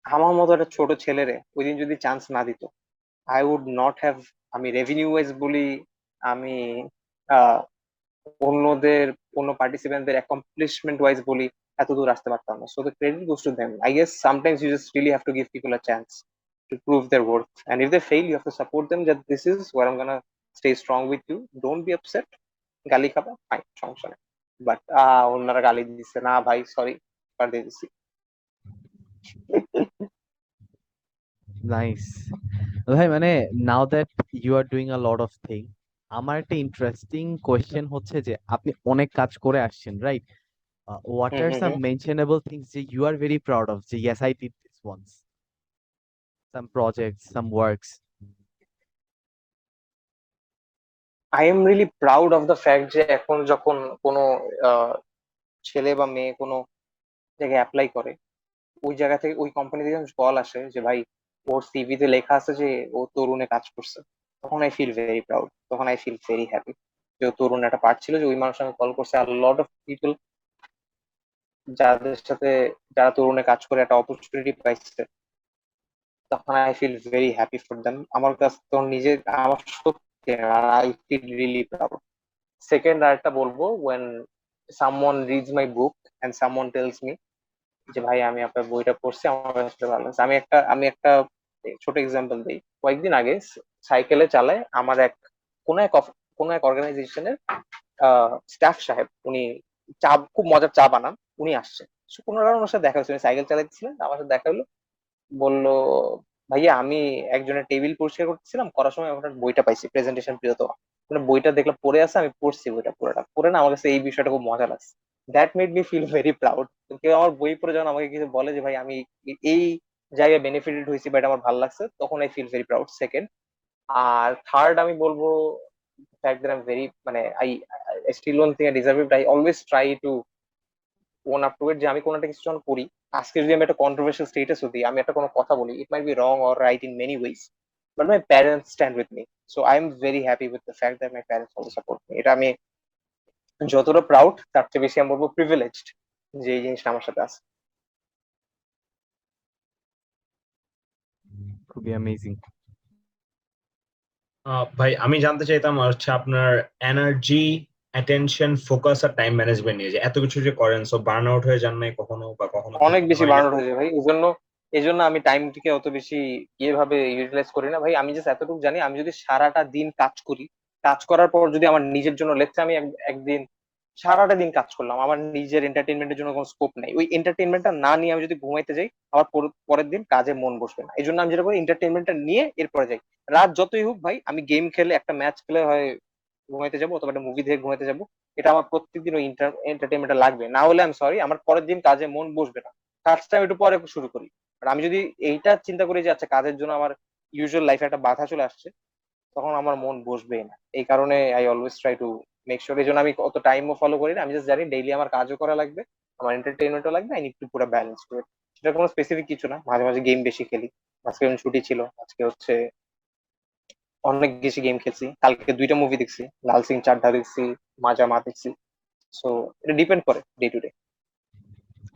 আমার মতো একটা ছোট ছেলেরে ওই দিন যদি চান্স না দিত, আই উড নট হ্যাভ, আমি রেভিনিউ ওয়াইজ বলি, আমি আহ, অন্যদের, অন্য পার্টিসিপেন্টদের অ্যাকমপ্লিশমেন্ট ওয়াইজ বলি, এত দূর আসতে পারতাম না। So the credit goes to them. I guess sometimes you just really have to give people a chance to prove their worth, and if they fail you have to support them that this is where I am gonna stay strong with you, don't be upset. গালি খাবা, ফাইন, সমস্যা নেই। বাট অন্যরা গালি দিচ্ছে না, ভাই সরি, দিয়ে দিচ্ছি। নাইস ভাই, মানে now that you are doing a lot of thing, আমার একটা ইন্টারেস্টিং কোয়েশ্চেন হচ্ছে যে আপনি অনেক কাজ করে আসছেন, right? What hmm R hmm some hmm. Mentionable things যে you are very proud of, যে yes I did this once, some projects, some works? I am really proud of the fact যে এখন যখন কোনো আহ, ছেলে বা মেয়ে কোনো জায়গায় অ্যাপ্লাই করে, ওই জায়গা থেকে, ওই কোম্পানি থেকে কল আসে যে ভাই ওর সিভিতে লেখা আছে যে ও তরুণে কাজ করছে, তখন আই ফিল ভেরি প্রাউড, তখন আই ফিল ভেরি হ্যাপি যে ও তরুণ একটা পার্ট ছিল, যে ওই মানুষ আমাকে কল করছে। আর লট অফ পিপল যাদের সাথে, যারা তরুণে কাজ করে একটা অপরচুনিটি পাইছে, তখন I feel very happy for them. আমার কাছে তখন নিজে, আমার সত্যি I feel really proud. Second আরেকটা বলবো, when someone reads my book and someone tells me যে ভাই আমি আপনার বইটা পড়ছি, আমার কাছে ভালো লাগছে। আমি একটা ছোট এক্সাম্পল দিই। কয়েকদিন আগে সাইকেলে চালায় আমার এক, কোন এক অর্গানাইজেশনের স্টাফ সাহেব, উনি চা, খুব মজার চা বানান, উনি আসছে। So, কোনো কারণে ওনার সাথে দেখা হচ্ছে, সাইকেল চালাচ্ছিলেন, আমার সাথে দেখা হলো। বললো ভাইয়া আমি একজনের টেবিল পরিষ্কার করতেছিলাম, করার সময় ওনার বইটা পাইছি, প্রেজেন্টেশন প্রিয়তমা। মানে বইটা দেখলাম পড়ে আছে, আমি পড়ছি বইটা পুরোটা, পড়ে না আমার কাছে এই বিষয়টা খুব মজা লাগছে। That made me feel very proud. কেউ আমার বই পড়ে যখন আমাকে কিছু বলে যে ভাই আমি এই জায়গায় বেনিফিটেড হয়েছি বা এটা আমার ভালো লাগছে, তখন I feel very proud. Second, আর থার্ড আমি বলবো fact that I'm very, মানে I still don't think I deserve it. I always try to own up to it যে আমি কোনো একটা কিছু যখন করি, আজকে যদি আমি একটা কন্ট্রোভার্সিয়াল স্টেটাসও দিই, আমি একটা কোনো কথা বলি, it might be wrong or right in many ways, but my parents stand with me. So I am very happy with the fact that my parents also support me. এটা আমি যতটা প্রাউড তার চেয়ে বেশি আমি বলবো প্রিভিলেজড যে এই জিনিসটা আমার সাথে আছে। খুবই অ্যামেজিং। ভাই আমি জানতে চাইতাম হচ্ছে আপনার এনার্জি, অ্যাটেনশন, ফোকাস আর টাইম ম্যানেজমেন্ট নিয়ে, যে এত কিছু যে করেন, সো বার্ন আউট হয়ে যান নাই কখনো, বা কখনো অনেক বেশি হয় না? বার্ন হয়ে যায় ভাই, এই জন্য এই জন্য আমি টাইমটিকে অত বেশি ভাবে ইউটিলাইজ করি না ভাই। আমি জাস্ট এতটুকু জানি, আমি যদি সারাটা দিন কাজ করি, কাজ করার পর যদি আমার নিজের জন্য লেটসে আমি একদিন সারাটা দিন কাজ করলাম, আমার নিজের এন্টারটেনমেন্টের জন্য কোনো স্কোপ নেই, ওই এন্টারটেনমেন্টটা না নিয়ে আমি যদি ঘুমাইতে যাই, আমার পরের দিন কাজে মন বসবে না। এই জন্য আমি যেটা করি, এন্টারটেনমেন্টটা নিয়ে এরপরে যাই। রাত যতই হোক ভাই, আমি গেম খেলে, একটা ম্যাচ খেলে হয় ঘুমাইতে যাবো, অথবা একটা মুভি দেখে ঘুমাইতে যাবো, এটা আমার প্রত্যেকদিন ওই এন্টারটেনমেন্টটা লাগবে, না হলে আমি সরি, আমার পরের দিন কাজে মন বসবে না। কাজটা আমি একটু পরে শুরু করি। আর আমি যদি এইটা চিন্তা করি যে আচ্ছা কাজের জন্য আমার ইউজুয়াল লাইফে একটা বাধা চলে আসছে, তখন আমার মন বসবেই না। এই কারণে I always try to make sure. এই জন্য আমি অত টাইমও ফলো করি না, আমি জাস্ট জানি ডেইলি আমার কাজও করা লাগবে, আমার এন্টারটেইনমেন্টও লাগবে, আই নিড টু পুরো ব্যালেন্স করে। সেটা কোনো স্পেসিফিক কিছু না, মাঝে মাঝে গেম বেশি খেলি। আজকে যেমন ছুটি ছিল, আজকে হচ্ছে অনেক বেশি গেম খেলছি। কালকে 2টা মুভি দেখছি, লাল সিং চাড্ডা দেখছি, মাজা মা দেখছি। সো এটা ডিপেন্ড করে ডে টু ডে।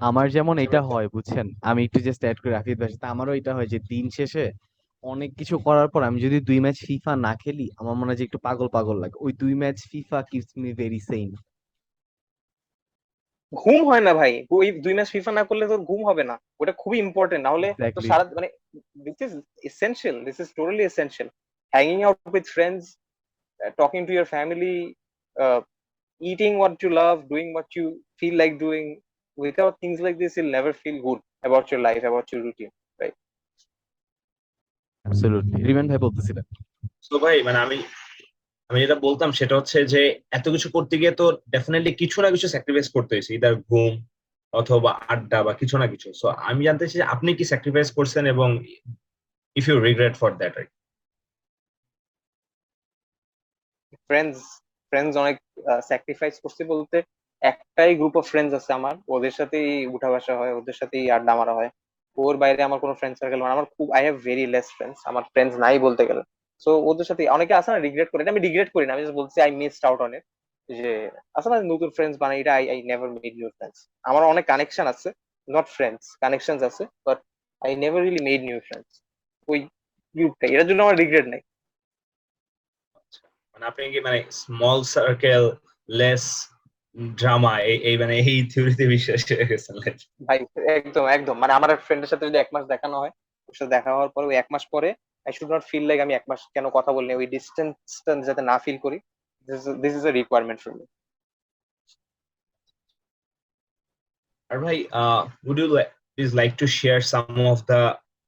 আমার যেমন আচ্ছা এটা ভাই, হয় বুঝছেন, আমি একটু জাস্ট অ্যাড করে রাফিদ ভাইয়ের সাথে, আমারও এটা হয় যে দিন শেষে অনেক কিছু করার পর আমি যদি 2 ম্যাচ ফিফা না খেলি, আমার মনে হয় যে একটু পাগল পাগল লাগে। ওই 2 match FIFA keeps me very sane. ঘুম হয় না ভাই, ওই 2 ম্যাচ ফিফা না করলে তো ঘুম হবে না, ওটা খুবই ইম্পর্টেন্ট। না হলে তো এক্স্যাক্টলি। সারা মানে this is essential, this is totally essential. Hanging out with friends, talking to your family, uh, eating what you love, doing what you feel like doing. Without things like this, you'll never feel good about your life, about your routine, right? Absolutely, remain ভাই বলতেছিলেন। তো ভাই মানে আমি আমি যেটা বলতাম সেটা হচ্ছে যে এত কিছু করতে গিয়ে তো ডেফিনেটলি কিছু না কিছু স্যাক্রিফাইস করতে হয়েছে, ইদার ঘুম অথবা আড্ডা বা কিছু না কিছু। সো আমি জানতে চাই যে আপনি কি স্যাক্রিফাইস করছেন এবং if you regret for that. Friends friends অনেক স্যাক্রিফাইস করছে বলতে, একটাই গ্রুপ অফ ফ্রেন্ডস আছে আমার, ওদের সাথেই উঠা বসা হয়, ওদের সাথেই আড্ডা মারা হয়। ওর বাইরে আমার কোনো ফ্রেন্ড সার্কেল মানে আমার খুব, I have very less friends, আমার ফ্রেন্ডস নাই বলতে গেলে। সো ওদের সাথে অনেকে আছে না রিগ্রেট করে, এটা আমি রিগ্রেট করি না, আমি জাস্ট বলছি I missed out on it. যে আছে না নতুন ফ্রেন্ডস বানাই, এটা I I never made new friends. আমার অনেক কানেকশন আছে, নট ফ্রেন্ডস, কানেকশন আছে, but I never really made new friends. ওই গ্রুপটাই, এটার জন্য আমার রিগ্রেট নাই। মানে আপনি কি মানে স্মল সার্কেল, লেস ড্রামা, এই এই মানে এই থিওরিতে বিশ্বাস হয়ে গেছেন? ভাই একদম একদম, মানে আমার ফ্রেন্ডের সাথে যদি 1 মাস দেখানো হয়, ওর সাথে দেখা হওয়ার পরে ওই 1 মাস পরে I should not feel like আমি 1 মাস কেন কথা বলিনি, ওই ডিস্টেন্সটা যাতে না ফিল করি, this is a requirement for me. আর ভাই, would you please like to share some of the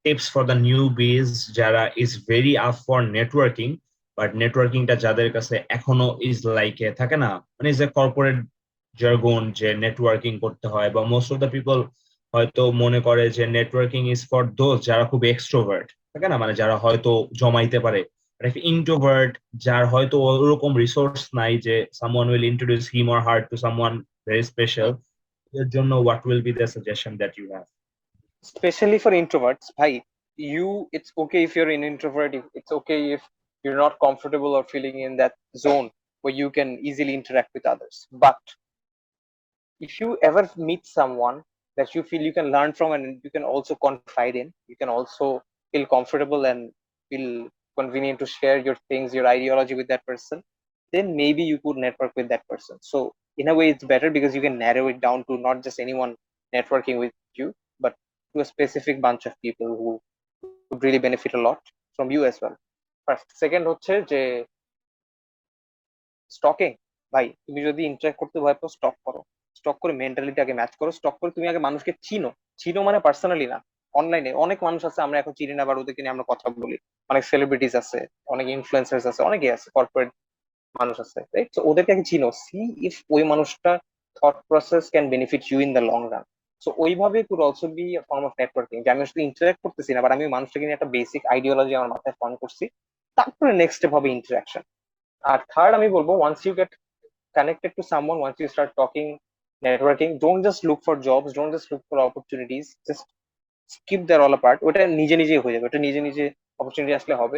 tips for the newbies যারা is very up for networking, but নেটওয়ার্কিংটা যাদের কাছে এখনো is like থাকে না, মানে যে কর্পোরেট জার্গন যে নেটওয়ার্কিং করতে হয়, বা মোস্ট অফ দ্য পিপল হয়তো মনে করে যে নেটওয়ার্কিং ইজ ফর দোজ যারা খুব এক্সট্রোভার্ট থাকে না, মানে যারা হয়তো জমাইতে পারে। ইন্ট্রোভার্ট যার হয়তো ওরকম রিসোর্স নাই যে someone will introduce him or her to someone very special, এর জন্য what will be the suggestion that you have? Specially for introverts ভাই, it's okay if you're in introvert, it's okay if you're not comfortable or feeling in that zone where you can easily interact with others. But if you ever meet someone that you feel you can learn from and you can also confide in, you can also feel comfortable and feel convenient to share your things, your ideology with that person, then maybe you could network with that person. So in a way, it's better because you can narrow it down to not just anyone networking with you, but to a specific bunch of people who would really benefit a lot from you as well. First, second হচ্ছে যে স্টকিং। ভাই তুমি যদি ইন্টারেক্ট করতে ভয় পাও, স্টক করো। স্টক করে মেন্টালিটি আগে ম্যাচ করো, স্টক করে তুমি আগে মানুষকে চিনো। চিনো মানে পার্সোনালি না, অনলাইনে অনেক মানুষ আছে আমরা এখন চিনি না, আবার ওদেরকে নিয়ে আমরা কথা বলি। অনেক সেলিব্রিটিস আছে, অনেক ইনফ্লুয়েন্সার্স আছে, অনেকে আছে, কর্পোরেট মানুষ আছে, রাইট? সো ওদেরকে আগে চিনো, সি ইফ ওই মানুষটা thought process can benefit you in the long run. So ওইভাবে could also be form of networking, যে আমি শুধু ইন্টারেক্ট করতেছি না, বাট আমি ওই মানুষটাকে নিয়ে একটা বেসিক আইডিওলজি আমার মাথায় ফর্ম করছি। তারপরে নেক্সট স্টেপ হবে ইন্টারাকশন। আর থার্ড আমি বলবো, once you get connected to someone, once you start talking, networking, don't just look for jobs, don't just look for opportunities, just skip that all apart. ওটা নিজে নিজেই হয়ে যাবে, ওটা নিজে নিজে অপরচুনিটি আসলে হবে।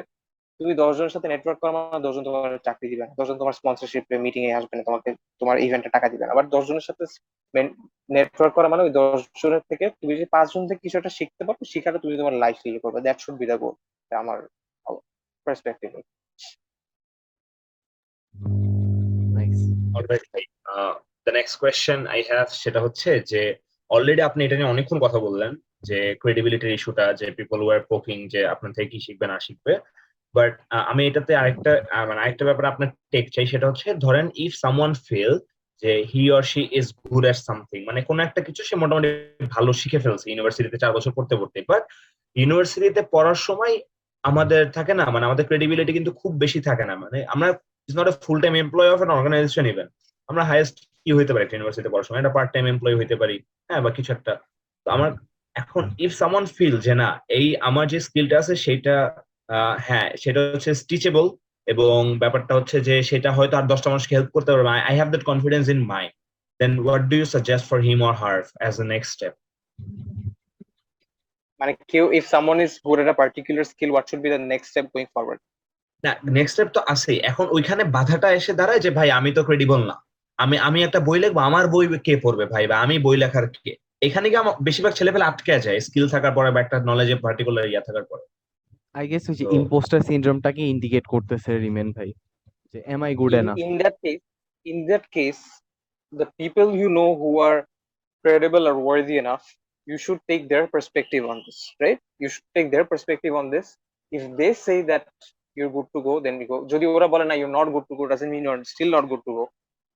তুমি 10 জনের সাথে নেটওয়ার্ক করো মানে 10 জন তোমার চাকরি দিবে না, 10 জন তোমার স্পন্সরশিপ মিটিং এ আসবে না, তোমাকে তোমার ইভেন্টে টাকা দিবে না। আবার 10 জনের সাথে নেটওয়ার্ক করা মানে ওই 10 জনের থেকে তুমি যদি 5 জন থেকে কিছু একটা শিখতে পারো, শিখাটা তুমি তোমার লাইফ লিড করবে, দ্যাট শুড বি দ্য গোল, আমার পার্সপেক্টিভ। নাইস। অলরাইট ভাই, the next question I have সেটা হচ্ছে যে অলরেডি আপনি এটা নিয়ে অনেকক্ষণ কথা বললেন, যে ক্রেডিবিলিটির ইস্যুটা, যে পিপল ওয়ার পোকিং, যে আপনার থেকে কি শিখবে না শিখবে। বাট আমি এটাতে আরেকটা মানে আরেকটা ব্যাপারে আপনার টেক চাই, সেটা হচ্ছে ধরেন ইফ সামওয়ান ফিল যে he or she is good at something, মানে কোনো একটা কিছু সে মোটামুটি ভালো শিখে ফেলছে ইউনিভার্সিটিতে 4 বছর পড়তে পড়তে, বাট ইউনিভার্সিটিতে পড়ার সময় আমাদের থাকে না, মানে আমাদের ক্রেডিবিলিটি কিন্তু খুব বেশি থাকে না, মানে আমরা is not a full time employ of an organization even. আমরা হাইয়েস্ট কি হইতে পারি একটা ইউনিভার্সিটিতে পড়ার সময়, একটা পার্ট টাইম এমপ্লয় হইতে পারি, হ্যাঁ, বা কিছু একটা। তো আমার এখন ইফ সামওয়ান ফিল যে না, এই আমার যে স্কিলটা আছে সেটা হ্যাঁ সেটা হচ্ছে স্টিচেবল, এবং ব্যাপারটা হচ্ছে যে সেটা হয়তো আর 10টা মানুষকে হেল্প করতে পারবে, I have that confidence in mind, then what do you suggest for him or her as a next step? মানে কেউ if someone is good at a particular skill, what should be the next step going forward? না, নেক্সট স্টেপ তো আছেই, এখন ওইখানে বাধাটা এসে দাঁড়ায় যে ভাই আমি তো ক্রেডিবল না, আমি আমি একটা বই লিখবো, আমার বই কে পড়বে ভাই, বা আমি বই লেখার কে? এখানে কি আমার বেশিরভাগ ছেলেপেলে আটকে যায় স্কিল থাকার পরে বা একটা নলেজে পার্টিকুলার ইয়া থাকার পরে। আই গেস ওই যে তো ইম্পোস্টার সিনড্রোমটাকে ইন্ডিকেট করতেছে রিমেন ভাই, যে M I good in enough? in that case in that case the people you know who are credible or worthy enough, you should take their perspective on this, right? You should take their perspective on this. If they say that you're good to go, then you go. Jodi ora bole na you're not good to go, doesn't mean you're still not good to go.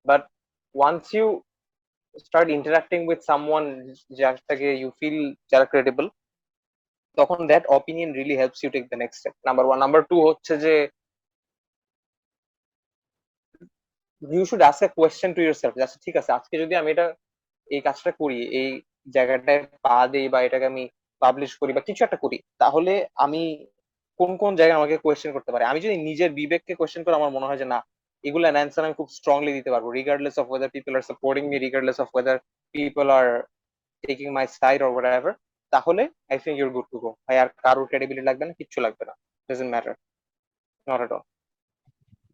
But once you start interacting with someone যাকে you feel যারা credible, তখন that opinion really helps you take the next step. Number one. Number two হচ্ছে যে you should ask a question to yourself. আচ্ছা ঠিক আছে, আজকে যদি আমি এটা এই কাজটা করি, এই জায়গাটায় পা দেই বা এটাকে আমি পাবলিশ করি বা কিছু একটা করি, তাহলে আমি কোন কোন জায়গায় আমাকে কোয়েশ্চেন করতে পারে। আমি যদি নিজের বিবেককে কোয়েশ্চেন করে আমার মনে হয় যে না, এগুলো অ্যান্সার আমি খুব স্ট্রংলি দিতে পারবো, regardless of whether people are supporting me, regardless of whether people are taking my side or whatever, তাহলে I think you're good to go ভাই। আর কারোর ক্রেডিবিলিটি লাগবে না, কিচ্ছু লাগবে না, doesn't matter, not at all.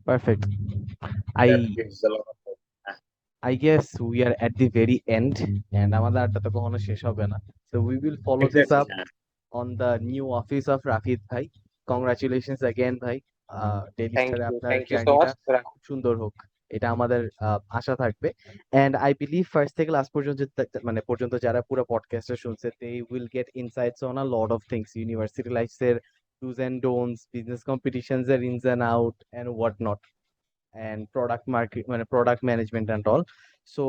Perfect. I that gives a lot of hope. I guess we are at the very end and আমাদের আড্ডা তো কখনো শেষ হবে না, so we will follow this exactly, up on the new office of Rafeed ভাই. Congratulations again ভাই, ডেইলি স্টারে আপনার থ্যাংক ইউ সো জার্নিটা মাচ। খুব সুন্দর হোক, এটা আমাদের আশা থাকবে। এন্ড আই বিলিভ ফার্স্ট থেকে লাস্ট পর্যন্ত মানে পর্যন্ত যারা পুরো পডকাস্টটা শুনছে, they will get insights on a lot of things, university lifes এর do's and don'ts, business competitions এর ins and out and what not, and product market মানে product management and all. So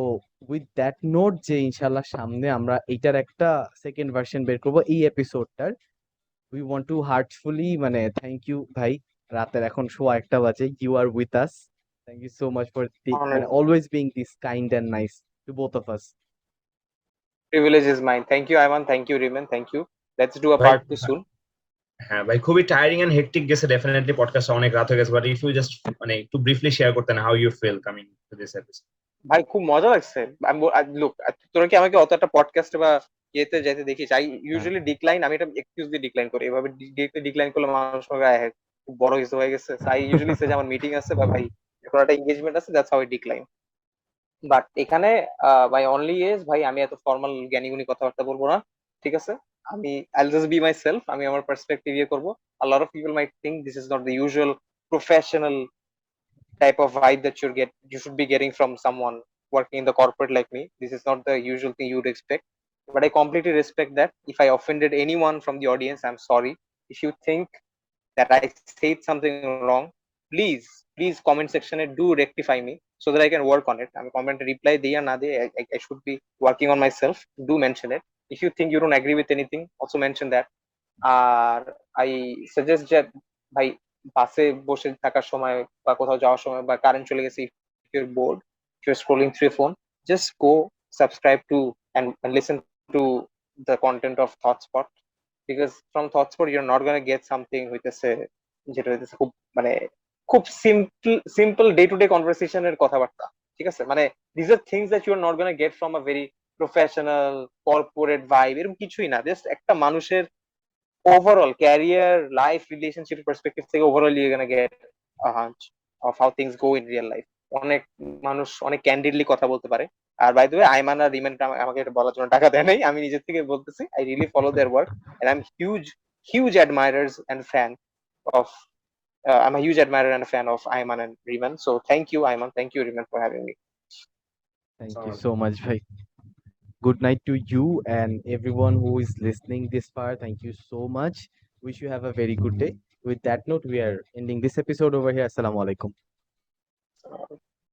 with that note, যে ইনশাল্লাহ সামনে আমরা এইটার একটা সেকেন্ড ভার্সন বের করবো এই এপিসোডটার, উই ওয়ান্ট টু হার্টফুলি মানে থ্যাংক ইউ ভাই, রাতের এখন 1:15 বাজে, you are with us, thank you so much for মানে always being this kind and nice to both of us. Privilege is mine. Thank you, Iman. Thank you, Riman. Thank you. Let's do a ভাই part 2 soon. হ্যাঁ ভাই, খুবই টায়ারিং এন্ড হেক্টিক গেছে ডেফিনেটলি, পডকাস্ট অনেক রাত হয়ে গেছে, বাট ইফ ইউ জাস্ট মানে একটু ব্রিফলি শেয়ার করতেন how you feel coming to this episode. ভাই খুব মজা লাগছে। লুক, তোরা কি আমাকে অত একটা পডকাস্টে বা ইয়েতে যাইতে দেখিস? আই ইউজুয়ালি ডিক্লাইন, আমি এটা এক্সকিউজ দিয়ে ডিক্লাইন করি। এভাবে ডিক্লাইন করলে মানুষ মনে হয় খুব বড় কিছু হয়ে গেছে। আই ইউজুয়ালি সে যে আমার মিটিং আছে বা ভাই কোনো একটা এঙ্গেজমেন্ট আছে, that's how I decline. But এখানে ভাই অনলি ইজ ভাই, আমি এত ফর্মাল জ্ঞানী গুণী কথাবার্তা বলবো না, ঠিক আছে? আমি আইল জাস্ট বি মাই সেলফ, আমি আমার পার্সপেক্টিভ ইয়ে করবো। A lot of people might think this is not the usual professional type of vibe that you should be getting from someone working in the corporate like me. This is not the usual thing you would expect, but I completely respect that. If I offended anyone from the audience, I'm sorry. If you think that I said something wrong, please comment section and do rectify me so that I can work on it. I'm comment reply diya na de, I should be working on myself. Do mention it. If you think you don't agree with anything, also mention that. আর আই সাজেস্ট যে ভাই বাসে বসে থাকার সময় বা কোথাও যাওয়ার সময় বা কারেন্ট চলে গেছে, if you're bored, if you're scrolling through your phone, just go subscribe to and listen to the content of ThoughtSpot, because from ThoughtSpot you're not going to get something হইতেছে যেটা হইতেছে খুব মানে খুব সিম্পল ডে টু ডে কনভারসেশনের কথাবার্তা, ঠিক আছে? মানে these are things that you're not going to get from a very professional corporate vibe, এরকম কিছুই না। জাস্ট একটা মানুষের overall career, life, relationship perspective থেকে overall you're gonna get a hunch of how things go in real life. অনেক মানুষ অনেক ক্যান্ডিডলি কথা বলতে পারে। আর বাই দ্য ওয়ে, আইমান আর রিমেন আমাকে এটা বলার জন্য টাকা দেয় নাই, আমি নিজের থেকে বলতেছি। I really follow their work and I am huge admirers and fan of I'm a huge admirer and a fan of Ayman and Riman. So thank you, Ayman. Thank you, Riman, for having me. Thank you so much ভাই। Good night to you and everyone who is listening this far. Thank you so much. Wish you have a very good day. With that note, we are ending this episode over here. Assalamu alaikum.